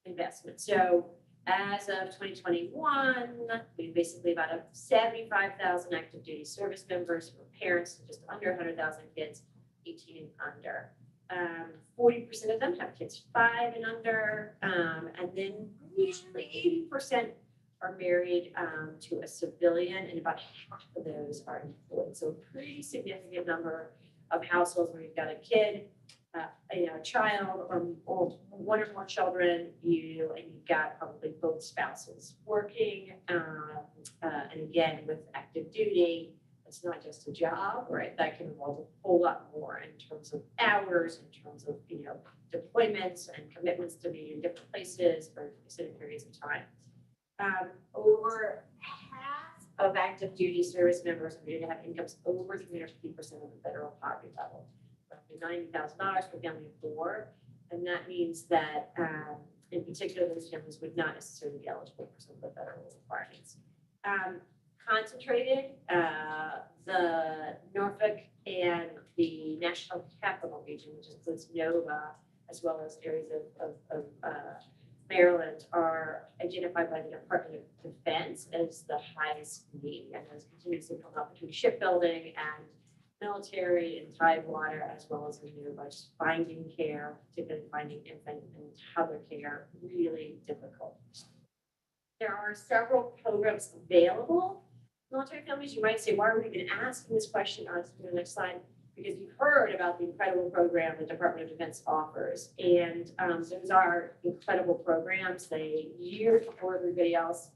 investment. So as of 2021, we basically about 75,000 active duty service members who are parents of just under 100,000 kids, 18 and under. 40% of them have kids 5 and under, and then usually 80% are married to a civilian, and about half of those are employed. So a pretty significant number of households where you've got a kid, a child, or one or more children, and you've got probably both spouses working, and again with active duty, it's not just a job, right? That can involve a whole lot more in terms of hours, in terms of, deployments and commitments to be in different places for specific periods of time. Over half of active duty service members are going to have incomes over 350% of the federal poverty level, roughly $90,000 for a family of four. And that means that, in particular, those families would not necessarily be eligible for some of the federal requirements. Concentrated, the Norfolk and the National Capital Region, which includes Nova, as well as areas of Maryland, are identified by the Department of Defense as the highest need, and there's continuous to come up between shipbuilding and military and tidewater, as well as the Nova, just finding care, particularly finding infant and toddler care, really difficult. There are several programs available. Military families, you might say, why are we even asking this question? On the next slide, because you've heard about the incredible program the Department of Defense offers. And those are incredible programs. They, years before everybody else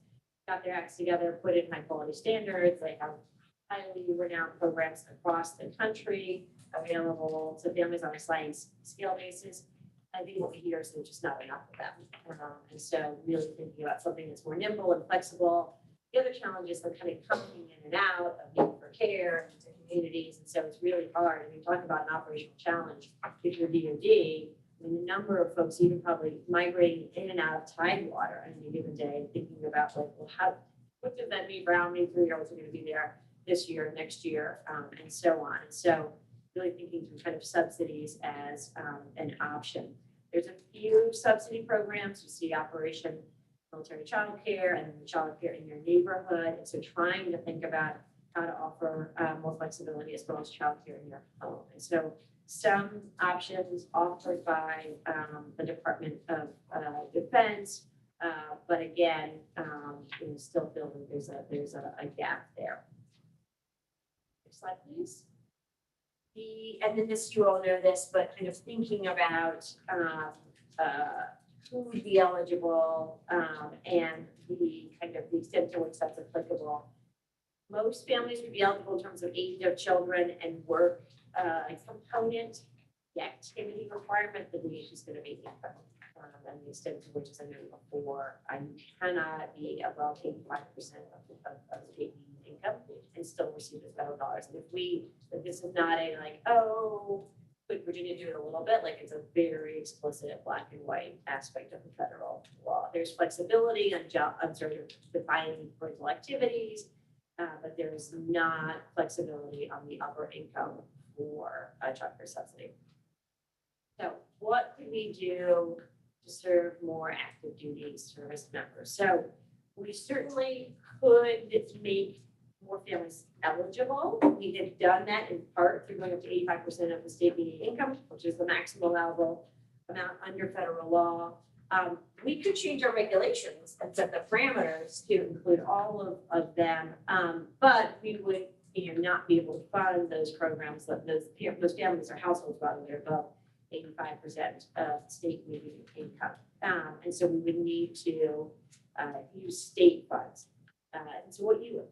got their acts together, put in high quality standards. They have highly renowned programs across the country available to families on a sliding scale basis. I think what we hear is there's just not enough of them. And so really thinking about something that's more nimble and flexible. The other challenges are kind of coming in and out of need for care into communities. And so it's really hard. And you talk about an operational challenge. If you're DoD, I mean, the number of folks even probably migrating in and out of Tidewater on any given day, thinking about like, well, what does that mean for how many 3-year-olds are going to be there this year, next year, and so on. And so really thinking through kind of subsidies as an option. There's a few subsidy programs. You see Operation Military Child Care and then child care in your neighborhood. And so trying to think about how to offer more flexibility as well as child care in your home. And so some options offered by the Department of Defense, but again, still feel that there's a gap there. Next slide, please. And then this, you all know this, but kind of thinking about who would be eligible and the kind of the extent to which that's applicable. Most families would be eligible in terms of age of children and work component. The activity requirement, the age is going to be different. And the extent to which, as I mentioned before, you cannot be above 85% of state income and still receive the federal dollars. And if this is not a like, oh, could Virginia do it a little bit? Like it's a very explicit black and white aspect of the federal law. There's flexibility on sort of defining parental activities, but there's not flexibility on the upper income for a child care subsidy. So what can we do to serve more active duty service members? So we certainly could make more families eligible. We have done that in part through going up to 85% of the state median income, which is the maximum allowable amount under federal law. We could change our regulations and set the parameters to include all of them, but we would not be able to fund those programs that those families or households rather that are above 85% of state median income. And so we would need to use state funds. And so what you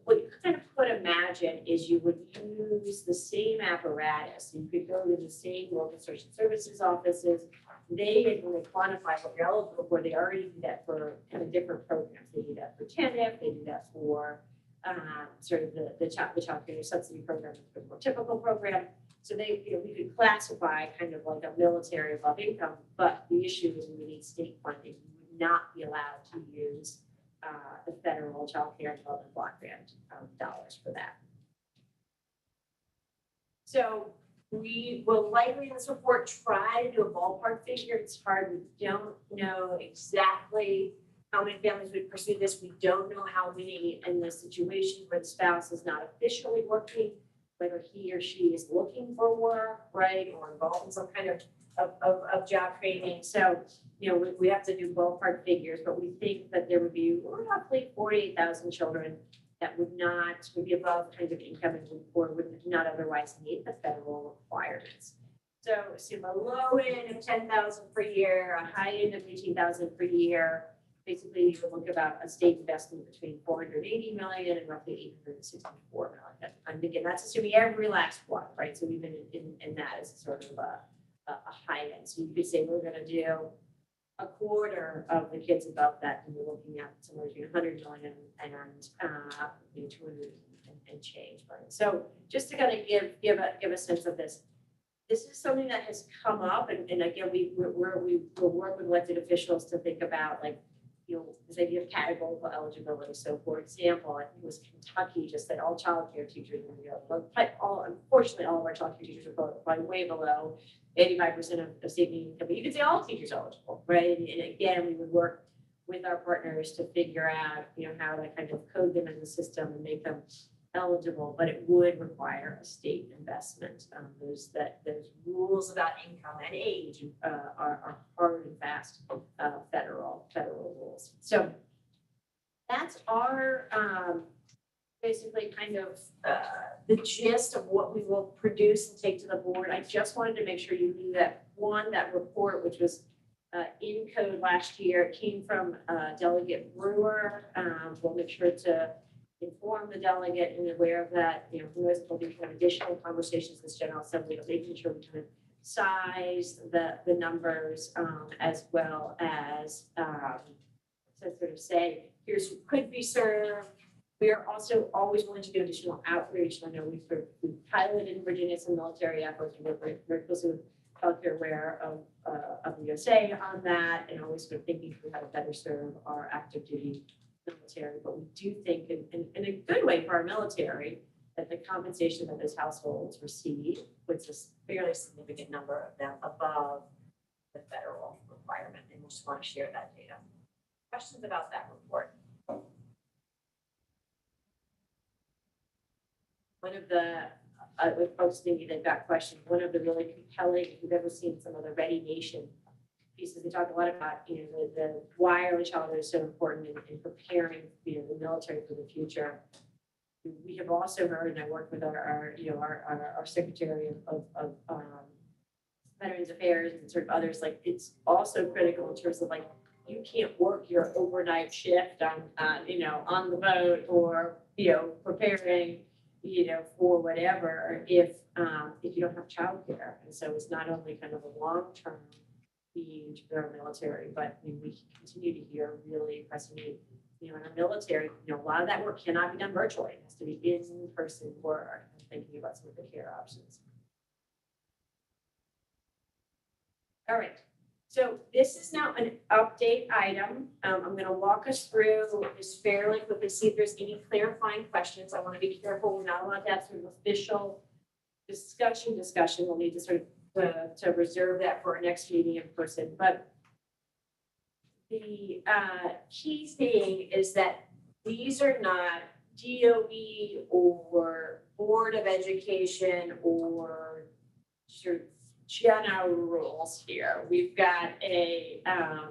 kind of could imagine is you would use the same apparatus. You could go to the same local social services offices. They, when they quantify what you're eligible for, they already do that for kind of different programs. They do that for TANF, they do that for sort of the child care subsidy program, the more typical program. So they, we could classify kind of like a military above income, but the issue is we would need state funding. We would not be allowed to use the federal child care and development block grant dollars for that. So we will likely in this report try to do a ballpark figure. It's hard. We don't know exactly how many families would pursue this. We don't know how many in the situation where the spouse is not officially working, whether he or she is looking for work, right, or involved in some kind of job training. So, we have to do ballpark figures, but we think that there would be roughly 48,000 children that would be above kind of income and would not otherwise meet the federal requirements. So assume a low end of 10,000 per year, a high end of 18,000 per year, basically you would look about a state investment between 480 million and roughly 864 million. And again, that's assuming every last one, right? So even in that is sort of a high end. So you could say we're gonna do a quarter of the kids above that, and we're looking at somewhere between 100 million and 200 and change million. So just to kind of give a sense of this, this is something that has come up, and again, we're working with elected officials to think about, like, you know, this idea of categorical eligibility. So for example, I think it was Kentucky just said all childcare teachers are going to go. Unfortunately, all of our childcare teachers are probably way below 85% of state median income. But you could say all teachers eligible, right? And again, we would work with our partners to figure out, you know, how to kind of code them in the system and make them eligible, but it would require a state investment. Those rules about income and age are hard and fast federal rules. So that's our basically kind of the gist of what we will produce and take to the board. I just wanted to make sure you knew that that report, which was in code last year, it came from Delegate Brewer. We'll make sure to inform the delegate and aware of that, you know, who knows, there'll be kind of additional conversations in this General Assembly, but making sure we kind of size the numbers as well as to sort of say, here's who could be served. We are also always willing to do additional outreach. I know we've piloted in Virginia some military efforts. We work very closely with Healthcare Aware of the USA on that, and always sort of thinking through how to better serve our active duty military. But we do think in a good way for our military that the compensation that those households receive puts a fairly significant number of them above the federal requirement, and we just want to share that data. Questions about that report? One of the, with folks thinking they've got questions, one of the really compelling, if you've ever seen some of the Ready Nation pieces, they talk a lot about, you know, the why early childhood is so important in preparing, you know, the military for the future. We have also heard, and I work with our Secretary of Veterans Affairs and sort of others, like it's also critical in terms of like, you can't work your overnight shift on you know, on the boat or, you know, preparing, you know, for whatever if you don't have childcare. And so it's not only kind of a long-term need for our military, but I mean, we continue to hear really impressive need, you know, in our military, you know, a lot of that work cannot be done virtually. It has to be in-person work. I'm thinking about some of the care options. All right. So this is now an update item. I'm going to walk us through this fairly quickly, see if there's any clarifying questions. I want to be careful. We're not allowed to have sort of official discussion. We'll need to sort of to reserve that for our next meeting in person. But the key thing is that these are not DOE or Board of Education or sort of general rules here. We've got we have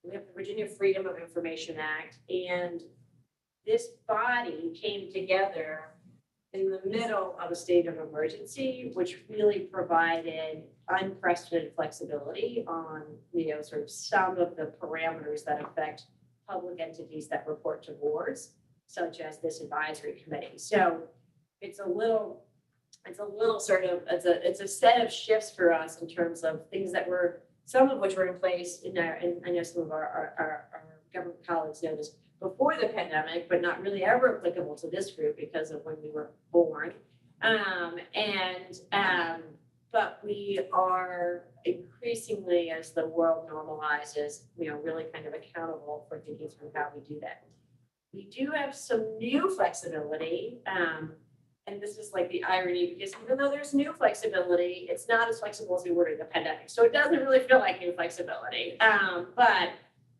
the Virginia Freedom of Information Act, and this body came together in the middle of a state of emergency, which really provided unprecedented flexibility on, you know, sort of some of the parameters that affect public entities that report to boards, such as this advisory committee. So it's a little sort of, it's a set of shifts for us in terms of things that were, some of which were in place and I know some of our government colleagues know this before the pandemic, but not really ever applicable to this group because of when we were born. But we are increasingly, as the world normalizes, you know, really kind of accountable for thinking through how we do that. We do have some new flexibility. And this is like the irony, because even though there's new flexibility, it's not as flexible as we were in the pandemic. So it doesn't really feel like new flexibility. But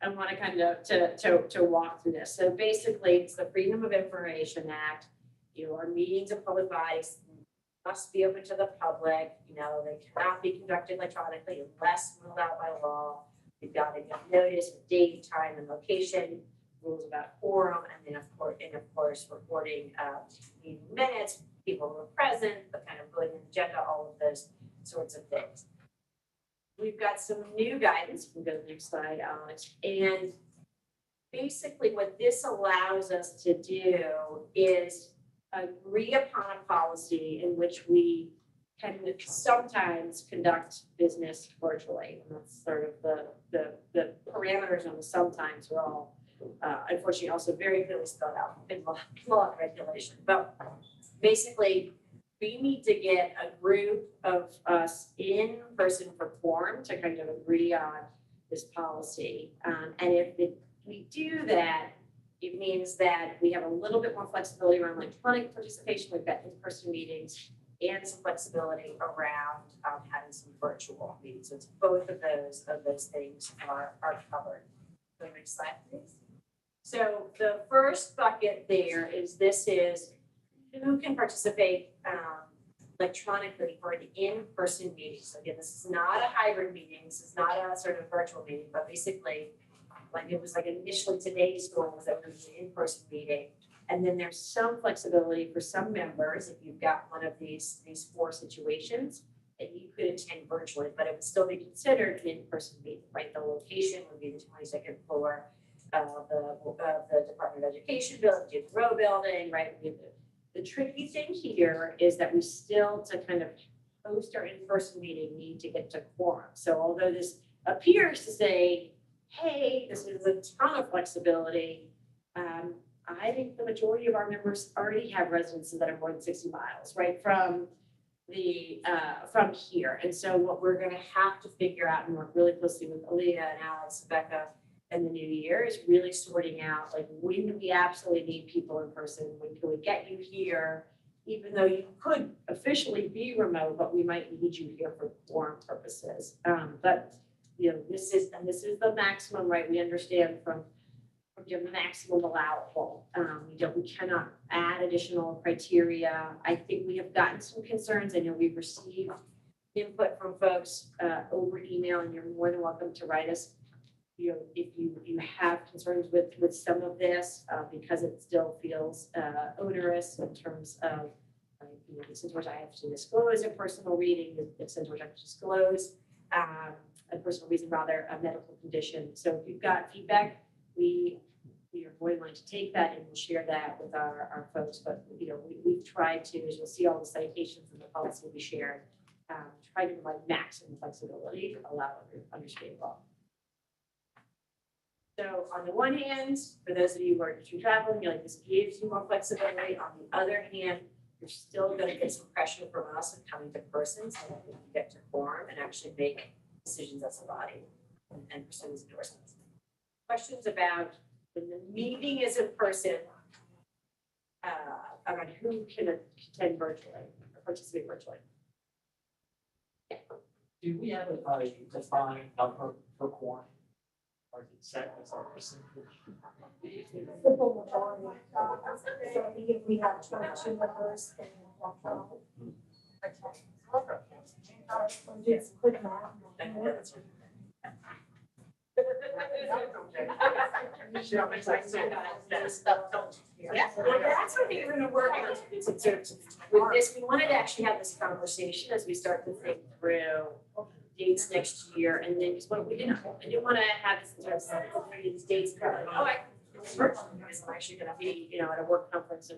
I want to kind of to walk through this. So basically, it's the Freedom of Information Act. You know, our meetings of public bodies must be open to the public. You know, they cannot be conducted electronically unless ruled out by law. We've got to give notice of date, time, and location. Rules about quorum, and then of course reporting meeting minutes, people who are present, the kind of voting agenda, all of those sorts of things. We've got some new guidance. We'll go to the next slide, Alex. And basically what this allows us to do is agree upon a policy in which we can sometimes conduct business virtually. And that's sort of the parameters on the sometimes are all unfortunately also very clearly spelled out in law and regulation. But basically, we need to get a group of us in person for quorum to kind of agree on this policy. And if we do that, it means that we have a little bit more flexibility around electronic participation. We've got in-person meetings and some flexibility around having some virtual meetings. So it's both of those things are covered. So next slide, please. So the first bucket there is who can participate electronically for an in-person meeting. So again, this is not a hybrid meeting. This is not a sort of virtual meeting, but basically, like it was like initially today's goal was that it was an in-person meeting. And then there's some flexibility for some members if you've got one of these four situations and you could attend virtually, but it would still be considered an in-person meeting, right? The location would be the 22nd floor of the Department of Education building, the Row building, right? The tricky thing here is that we still, to kind of host our in-person meeting, need to get to quorum. So although this appears to say, hey, this is a ton of flexibility, I think the majority of our members already have residences that are more than 60 miles, right, from here. And so what we're gonna have to figure out and work really closely with Aaliyah and Alex and Becca in the new year is really sorting out, like, when do we absolutely need people in person? When can we get you here? Even though you could officially be remote, but we might need you here for quorum purposes. But, you know, this is the maximum, right? We understand from the maximum allowable. We cannot add additional criteria. I think we have gotten some concerns. I know we've received input from folks over email, and you're more than welcome to write us. You know, if you have concerns with some of this, because it still feels onerous in terms of, the extent to which I have to disclose a personal reading, the extent to which I have to disclose a personal reason, rather a medical condition. So if you've got feedback, we are more willing to take that and we'll share that with our folks. But we've tried to, as you'll see all the citations and the policy we shared, try to provide maximum flexibility to allow understanding law. So on the one hand, for those of you who are traveling, this gives you more flexibility. On the other hand, you're still going to get some pressure from us in coming to person so that we can get to quorum and actually make decisions as a body and pursue these endorsements. Questions about when the meeting is in person, about who can attend virtually or participate virtually? Do we have a defined number for quorum? Or is it set as our percentage? Simple majority. So if we have 22 members, then we'll have 12. Just quick math. Yeah, well, that's what we're gonna work on. With this, we wanted to actually have this conversation as we start to think through dates next year, and then just what we didn't want to have this in terms of these dates. I'm actually gonna be, at a work conference in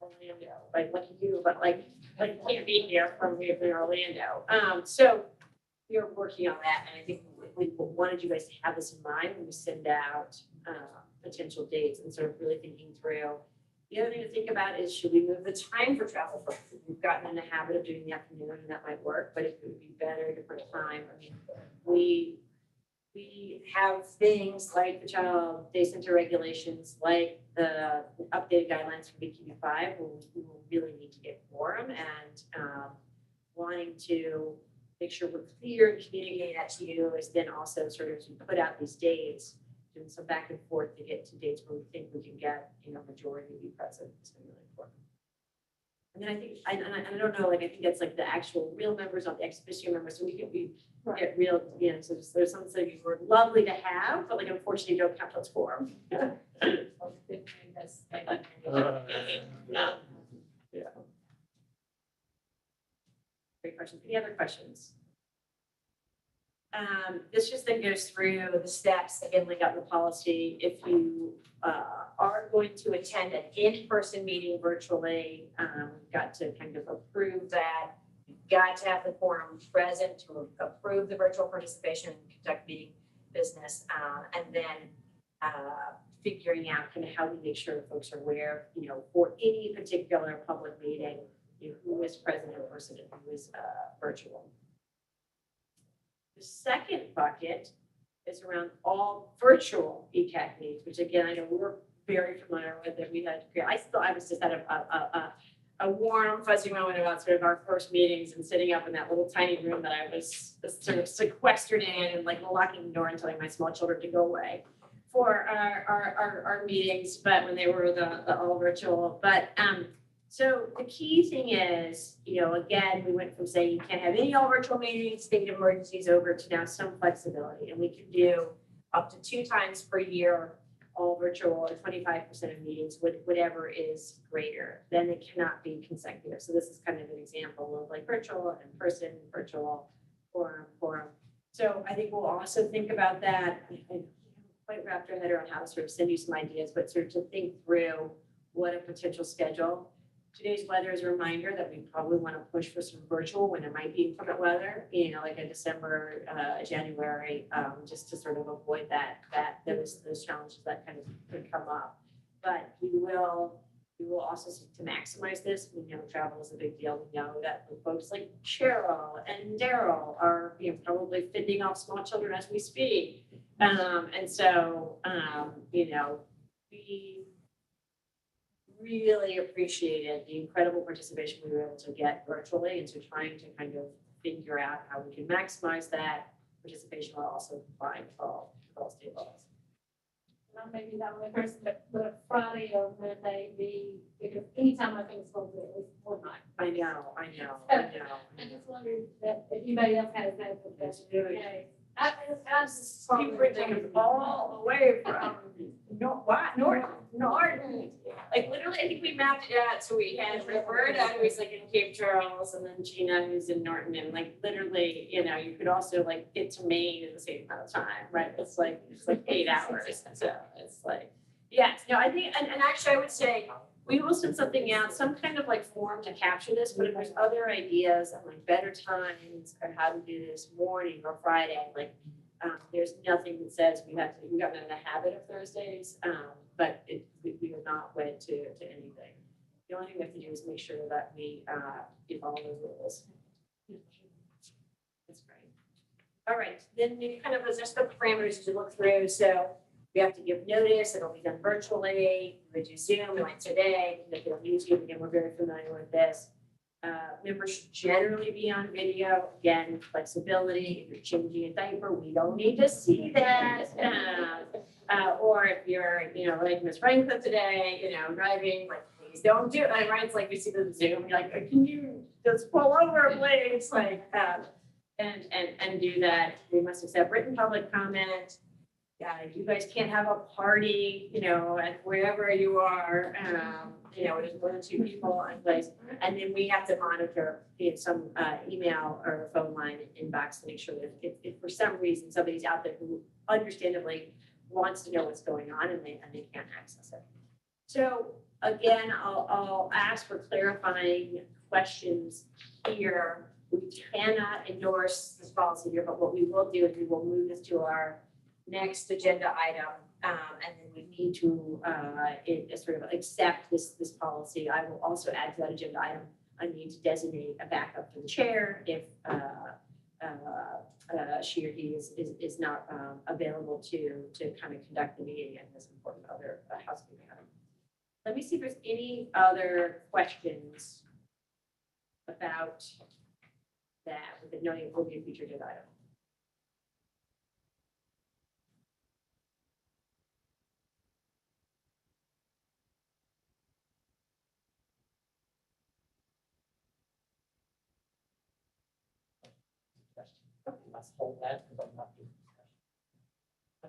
Orlando, like you, but like can't be here from Orlando. So we are working on that, and I think we wanted you guys to have this in mind when we send out potential dates and sort of really thinking through. The other thing to think about is, should we move the time for travel? We've gotten in the habit of doing the afternoon, and that might work, but it would be better a different time. I mean, we have things like the Child Day Center regulations, like the updated guidelines for BQB5, where we will really need to get quorum, and wanting to make sure we're clear and communicate that to you is then also sort of, as we put out these dates, doing some back and forth to get to dates where we think we can get, majority be present. It's been really important. And then I think, I don't know, I think that's like the actual real members, not the ex officio members, so we get real, so there's some that were lovely to have, but unfortunately don't count towards quorum. Yeah. Great questions. Any other questions? This just then goes through the steps, again, laid out in the policy. If you are going to attend an in-person meeting virtually, we've got to kind of approve that. You've got to have the quorum present to approve the virtual participation and conduct meeting business. And then figuring out kind of how we make sure folks are aware, for any particular public meeting, who is present in person and who is virtual. The second bucket is around all virtual Ecac meetings, which again, I know we're very familiar with that we had to create. I was just at a warm, fuzzy moment about sort of our first meetings and sitting up in that little tiny room that I was sort of sequestered in and like locking the door and telling my small children to go away for our meetings, but when they were the all virtual. But so the key thing is, again, we went from saying you can't have any all virtual meetings, state emergencies over to now some flexibility. And we can do up to 2 times per year, all virtual, or 25% of meetings, whatever is greater. Then it cannot be consecutive. So this is kind of an example of like virtual, in person, virtual, forum. So I think we'll also think about that. I haven't quite wrapped our head around how to sort of send you some ideas, but sort of to think through what a potential schedule. Today's weather is a reminder that we probably want to push for some virtual when it might be inclement weather, like a December, January, just to sort of avoid those challenges that kind of could come up. But we will also seek to maximize this. We know travel is a big deal. We know that folks like Cheryl and Daryl are probably fending off small children as we speak. And so, we really appreciated the incredible participation we were able to get virtually, and so trying to kind of figure out how we can maximize that participation while also complying with all state laws. Well, maybe that would first, the Friday or Monday be, because anytime I think it's going to be at least 4 nights. I know. I just wondered that if anybody else has that. That's really- Okay. People were taken all the way from Norton. Like literally, I think we mapped it out. So we had Roberta, who's like in Cape Charles, and then Gina, who's in Norton. And like literally, you could also like get to Maine in the same amount of time, right? It's like 8 hours. So it's like, yes, no, I think, and actually I would say, we will send something out, some kind of like form to capture this, but if there's other ideas on like better times or how to do this morning or Friday, like there's nothing that says we gotten in the habit of Thursdays, but we are not wed to anything. The only thing we have to do is make sure that we follow the rules. That's great. All right, then you kind of, there's the parameters to look through. So we have to give notice, it'll be done virtually, we would do Zoom, we went today, if they're YouTube, again, we're very familiar with this. Members should generally be on video, again, flexibility, if you're changing a diaper, we don't need to see that. Or if you're, like Ms. Franklin today, driving, like, please don't do it, right? It's like we see the Zoom, you're like, can you just pull over, please, like, and do that. We must accept written public comment. You guys can't have a party, at wherever you are, there's more than 2 people in place. And then we have to monitor some email or phone line inbox to make sure that if for some reason somebody's out there who understandably wants to know what's going on and they can't access it. So again, I'll ask for clarifying questions here. We cannot endorse this policy here, but what we will do is we will move this to our next agenda item, and then we need to sort of accept this policy. I will also add to that agenda item, I need to designate a backup for the chair if she or he is not available to kind of conduct the meeting and this important other housekeeping item. Let me see if there's any other questions about that, with knowing it will be a future agenda item. Let's hold that, because I'm not doing discussion.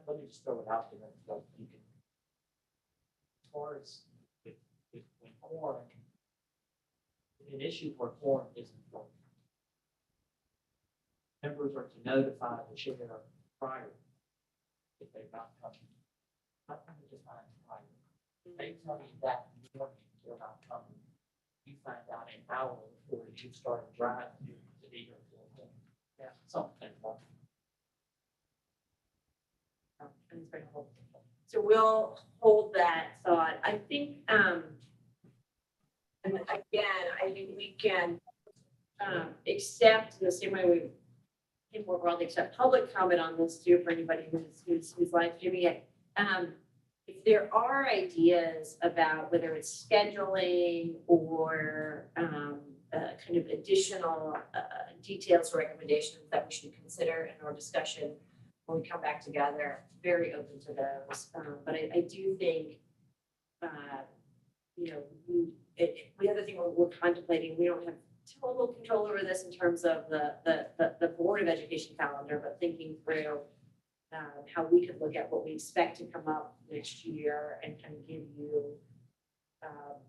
Let me just throw it out there, so you can. As far as with quorum, an issue for quorum is important. members are to notify the chair prior if they're not coming. Not coming to find prior. They tell you that morning they're not coming. You find out an hour before you start driving to be here for them. Yeah, something like So we'll hold that thought. I think, and again, I think we can accept in the same way we can more broadly accept public comment on this too, for anybody who's live streaming it. If there are ideas about whether it's scheduling or kind of additional details or recommendations that we should consider in our discussion when we come back together, very open to those. But I do think, you know, the other thing we're contemplating, we don't have total control over this in terms of the Board of Education calendar, but thinking through how we could look at what we expect to come up next year and kind of give you,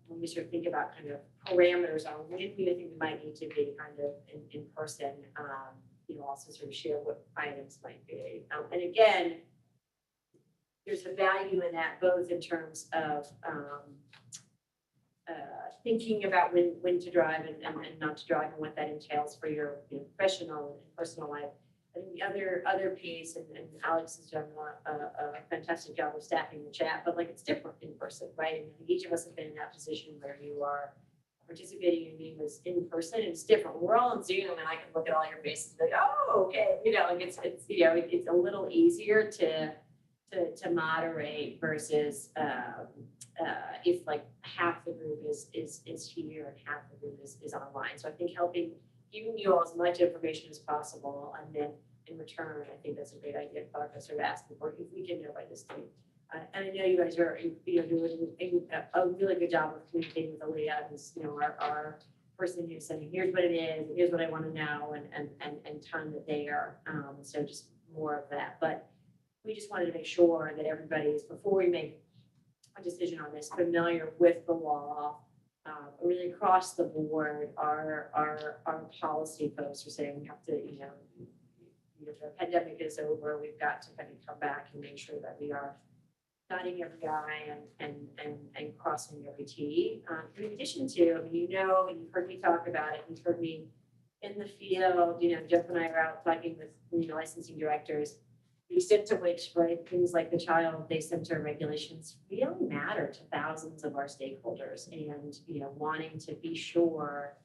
when we sort of think about kind of parameters on when we think we might need to be kind of in person, you know, also sort of share what items might be. And again, there's a value in that both in terms of thinking about when to drive and not to drive and what that entails for your professional and personal life. I think the other piece, and Alex has done a fantastic job of staffing the chat, but like it's different in person, right? And each of us have been in that position where you are participating in meetings in person, and it's different. We're all on Zoom, and I can look at all your faces and be like, oh, okay, you know, like it's you know, it's a little easier to moderate versus if like half the group is here and half the group is online. So I think helping giving you all as much information as possible, and then in return, I think that's a great idea. Clark, I sort of asking for if we can know by this date. And I know you guys are doing a really good job of communicating with Aaliyah, who's our person who's saying, here's what it is, here's what I want to know, and ton that they are. So just more of that. But we just wanted to make sure that everybody is, before we make a decision on this, familiar with the law. Really across the board, our policy folks are saying we have to, the pandemic is over, we've got to kind of come back and make sure that we are dotting every I and crossing every T. In addition to, I mean, you've heard me talk about it, you've heard me in the field, Jeff and I are out talking with licensing directors. The extent to which, right, things like the child day center regulations really matter to thousands of our stakeholders, and wanting to be sure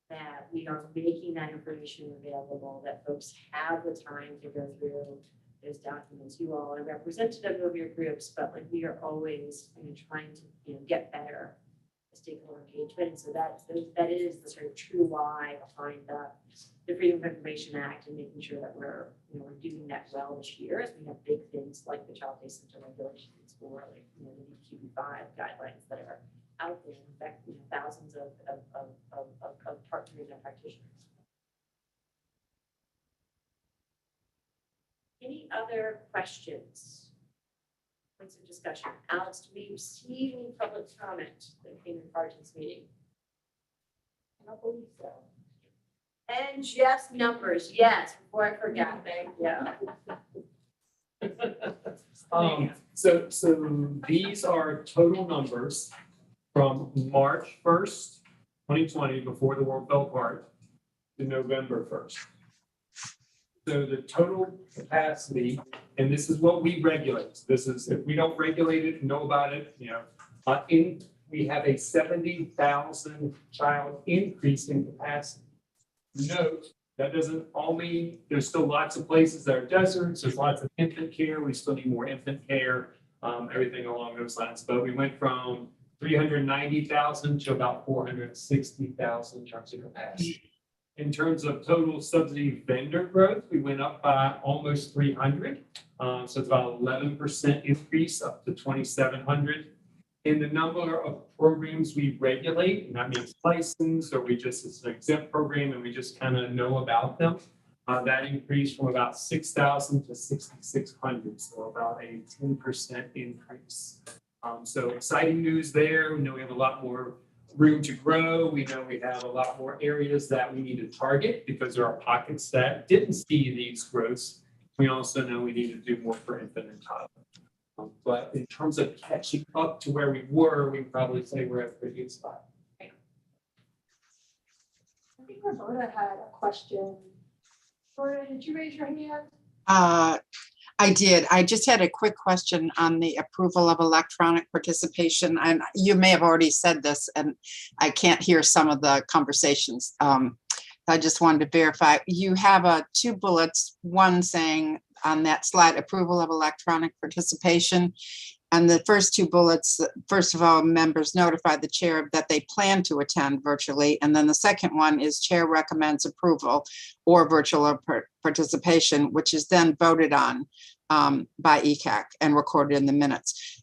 that we are making that information available, that folks have the time to go through those documents. You all are representative of your groups, but like we are always trying to get better at stakeholder engagement, and so that is the sort of true why behind the Freedom of Information Act, and making sure that we're doing that well this year as we have big things like the Child Day Center regulations or like the DQB5 guidelines that are out there, in fact, thousands of partners and practitioners. Any other questions? Points of discussion. Alex, do we receive any public comment that came in part of this meeting? I don't believe so. And Jeff's numbers, yes, before I forgot, thank you. So these are total numbers from March 1st, 2020, before the world fell apart, to November 1st. So the total capacity, and this is what we regulate. This is, if we don't regulate it, know about it, we have a 70,000 child increase in capacity. Note, that doesn't all mean there's still lots of places that are deserts, there's lots of infant care, we still need more infant care, everything along those lines. But we went from 390,000 to about 460,000 in terms of capacity. In terms of total subsidy vendor growth, we went up by almost 300. So it's about 11% increase up to 2,700. In the number of programs we regulate, and that means licensed, or it's an exempt program and we just kind of know about them, that increased from about 6,000 to 6,600, so about a 10% increase. So exciting news there. We know we have a lot more room to grow. We know we have a lot more areas that we need to target because there are pockets that didn't see these growths. We also know we need to do more for infant and toddler. But in terms of catching up to where we were, we probably say we're at a pretty good spot. I think Roberta had a question. Roberta, did you raise your hand? I did. I just had a quick question on the approval of electronic participation. And you may have already said this, and I can't hear some of the conversations. I just wanted to verify. You have two bullets, one saying on that slide, approval of electronic participation. And the first two bullets, first of all, members notify the chair that they plan to attend virtually. And then the second one is chair recommends approval or virtual participation, which is then voted on by Ecac and recorded in the minutes.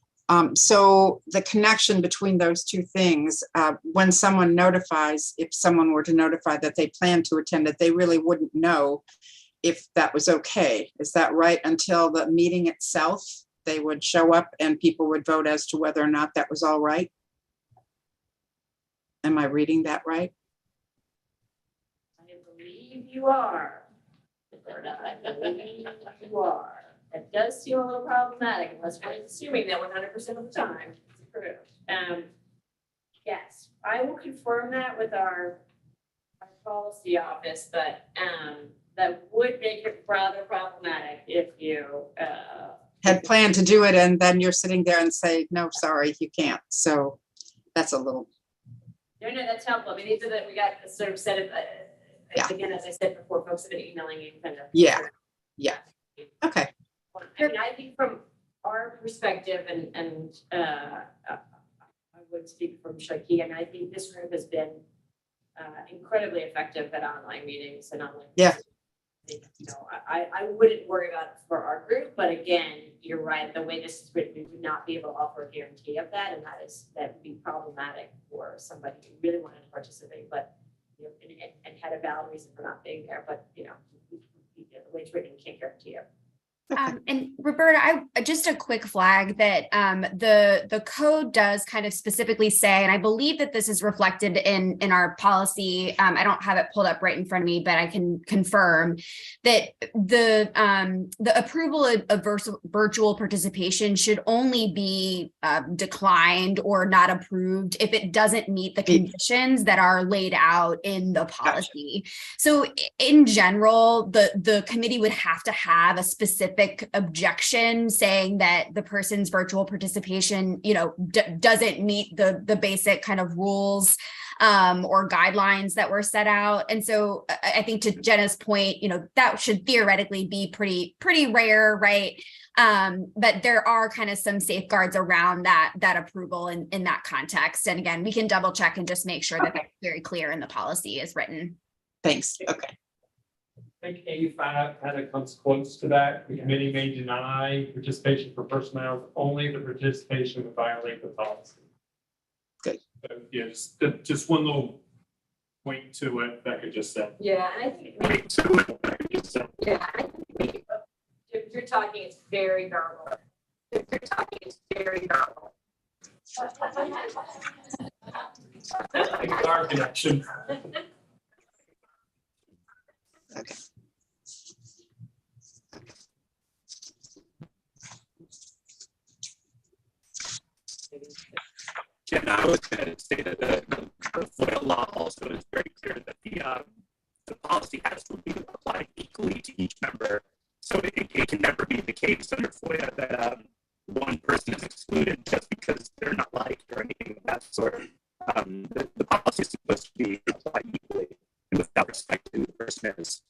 So the connection between those two things, when someone notifies, if someone were to notify that they plan to attend it, they really wouldn't know if that was okay. Is that right? Until the meeting itself, they would show up and people would vote as to whether or not that was all right? Am I reading that right? I believe you are. I believe you are. It does seem a little problematic unless we're assuming that 100% of the time it's approved. Yes, I will confirm that with our policy office, but that would make it rather problematic if you had planned to do it and then you're sitting there and say, no, sorry, you can't. So that's a little. No, that's helpful. I mean, these are that we got sort of set of, again, as I said before, folks have been emailing you kind of. Yeah. Okay. I mean, I think from our perspective and I would speak from Shaki, and I think this group has been incredibly effective at online meetings and online. Yeah. You know, I wouldn't worry about it for our group, but again, you're right. The way this is written, we would not be able to offer a guarantee of that, and that would be problematic for somebody who really wanted to participate, but you know, and had a valid reason for not being there. But you know, the way it's written, we can't guarantee it. And Roberta, just a quick flag that the code does kind of specifically say, and I believe that this is reflected in our policy. I don't have it pulled up right in front of me, but I can confirm that the approval of virtual participation should only be declined or not approved if it doesn't meet the conditions that are laid out in the policy. So in general, the committee would have to have a specific objection saying that the person's virtual participation, you know, doesn't meet the basic kind of rules or guidelines that were set out. And so I think to Jenna's point, you know, that should theoretically be pretty rare, right? But there are kind of some safeguards around that approval in that context. And again, we can double check and just make sure that that's very clear in the policy is written. Thanks. Okay. I think A5 kind of comes close to that. The committee may deny participation for personnel only if the participation would violate the policy. Good. So, yeah, just one little point to it that could just say. Yeah, and I think if you're talking, it's very garbled. If you're talking, it's very garbled. Like our connection. Okay. Jen, I was going to say that the FOIA law also is very clear that the policy has to be applied equally to each member. So it can never be the case under FOIA that one person is excluded just because they're not liked or anything of that sort. The policy is supposed to be applied equally and without respect to who the person is.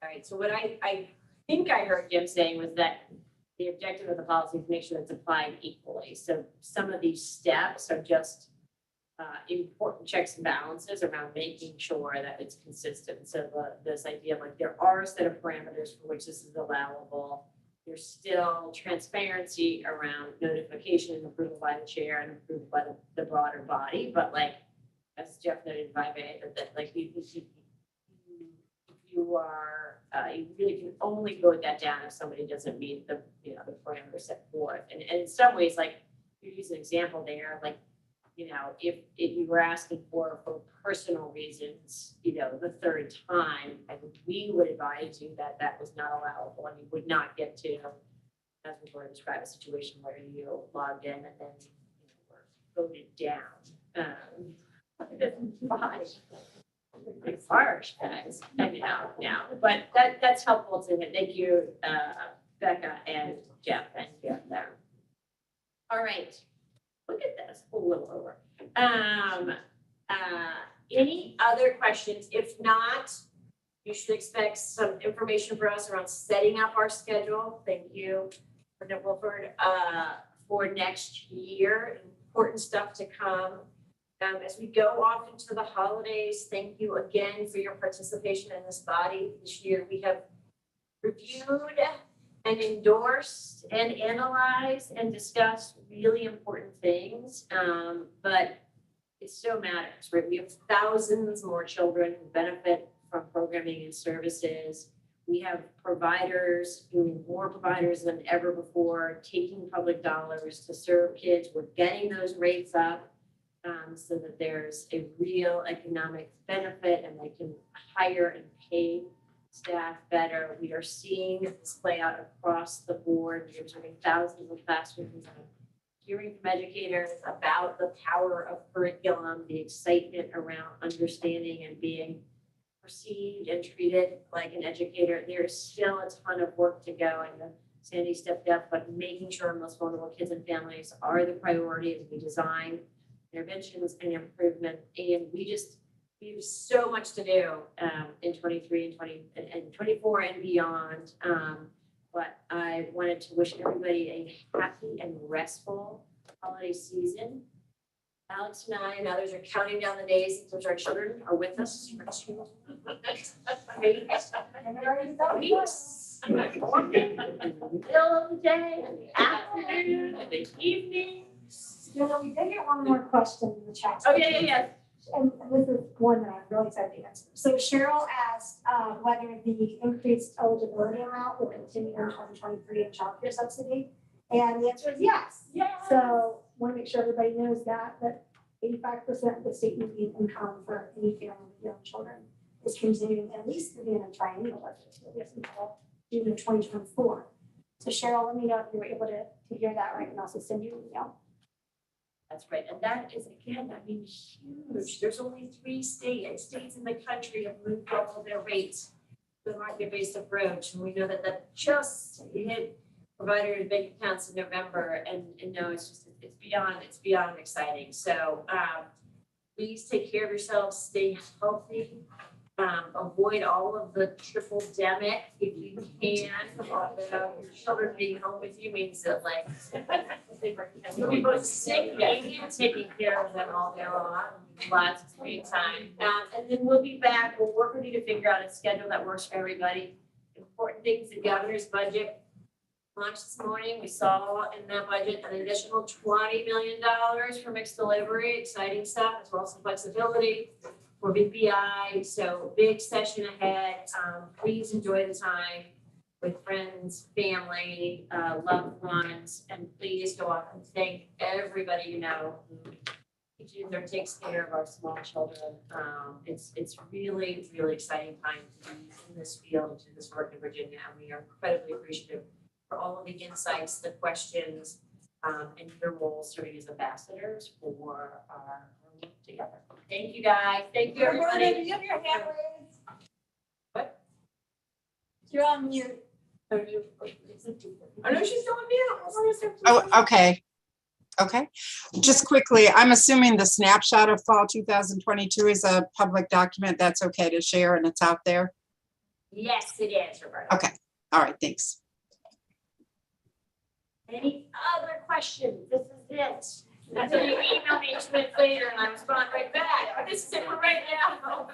All right, so what I think I heard Jim saying was that the objective of the policy is to make sure it's applied equally. So some of these steps are just important checks and balances around making sure that it's consistent. So this idea of like there are a set of parameters for which this is allowable. There's still transparency around notification and approval by the chair and approval by the broader body. But like, as Jeff noted in 5A, that like you are, you really can only vote that down if somebody doesn't meet the, the parameters set forth. And in some ways, like you use an example there, like if you were asking for personal reasons, the third time, I think we would advise you that that was not allowable and you would not get to, as we were described, a situation where you logged in and then were voted down. By it's harsh, guys, now, but that's helpful to him. Thank you, Becca and Jeff and Jeff there. All right, look at this, a little over. Any other questions? If not, you should expect some information for us around setting up our schedule. Thank you, Brenda Wilford, for next year. Important stuff to come. As we go off into the holidays, thank you again for your participation in this body. This year we have reviewed and endorsed and analyzed and discussed really important things. But it still matters, right? We have thousands more children who benefit from programming and services. We have providers, more providers than ever before, taking public dollars to serve kids. We're getting those rates up. So that there's a real economic benefit and they can hire and pay staff better. We are seeing this play out across the board. We're observing thousands of classrooms and hearing from educators about the power of curriculum, the excitement around understanding and being perceived and treated like an educator. There's still a ton of work to go, and Sandy stepped up, but making sure our most vulnerable kids and families are the priority as we design interventions and improvement. And we have so much to do in 23 and 24 and beyond. But I wanted to wish everybody a happy and restful holiday season. Alex and I and others are counting down the days until our children are with us for 2 weeks. In the middle of the day, and the afternoon, and the evening. We did get one more question in the chat. Oh, yeah. And this is one that I'm really excited to answer. So Cheryl asked whether the increased eligibility amount will continue in 2023 in childcare subsidy. And the answer is yes. So want to make sure everybody knows that 85% of the state median income for any family with young children is continuing at least through the end of triennial budget. So we have until June of 2024. So Cheryl, let me know if you were able to hear that right, and also send you an email. That's right. And that is, again, huge. There's only 3 states in the country have moved all of their rates to the market-based approach. And we know that just hit providers' bank accounts in November. And no, it's beyond exciting. So please take care of yourselves, stay healthy, avoid all of the triple-demic if you can. Although your children being home with you means that you'll be both sick and taking care of them all day long. Lots of screen time. And then we'll be back. We'll work with you to figure out a schedule that works for everybody. Important things, the governor's budget launched this morning. We saw in that budget an additional $20 million for mixed delivery, exciting stuff, as well as some flexibility for BPI. So big session ahead. Please enjoy the time with friends, family, loved ones, and please go out and thank everybody who teaches or takes care of our small children. It's really, really exciting time to be in this field and do this work in Virginia, and we are incredibly appreciative for all of the insights, the questions, and your role serving as ambassadors for our work together. Thank you, guys. Thank you, everybody. Do you have your hand raised? What? You're on mute. Oh, no, she's still on mute. Oh, okay. Okay. Just quickly, I'm assuming the snapshot of fall 2022 is a public document that's okay to share and it's out there? Yes, it is, Roberta. Okay. All right. Thanks. Any other questions? This is it. That's when you email me 2 minutes later and I respond right back. This is it for right now.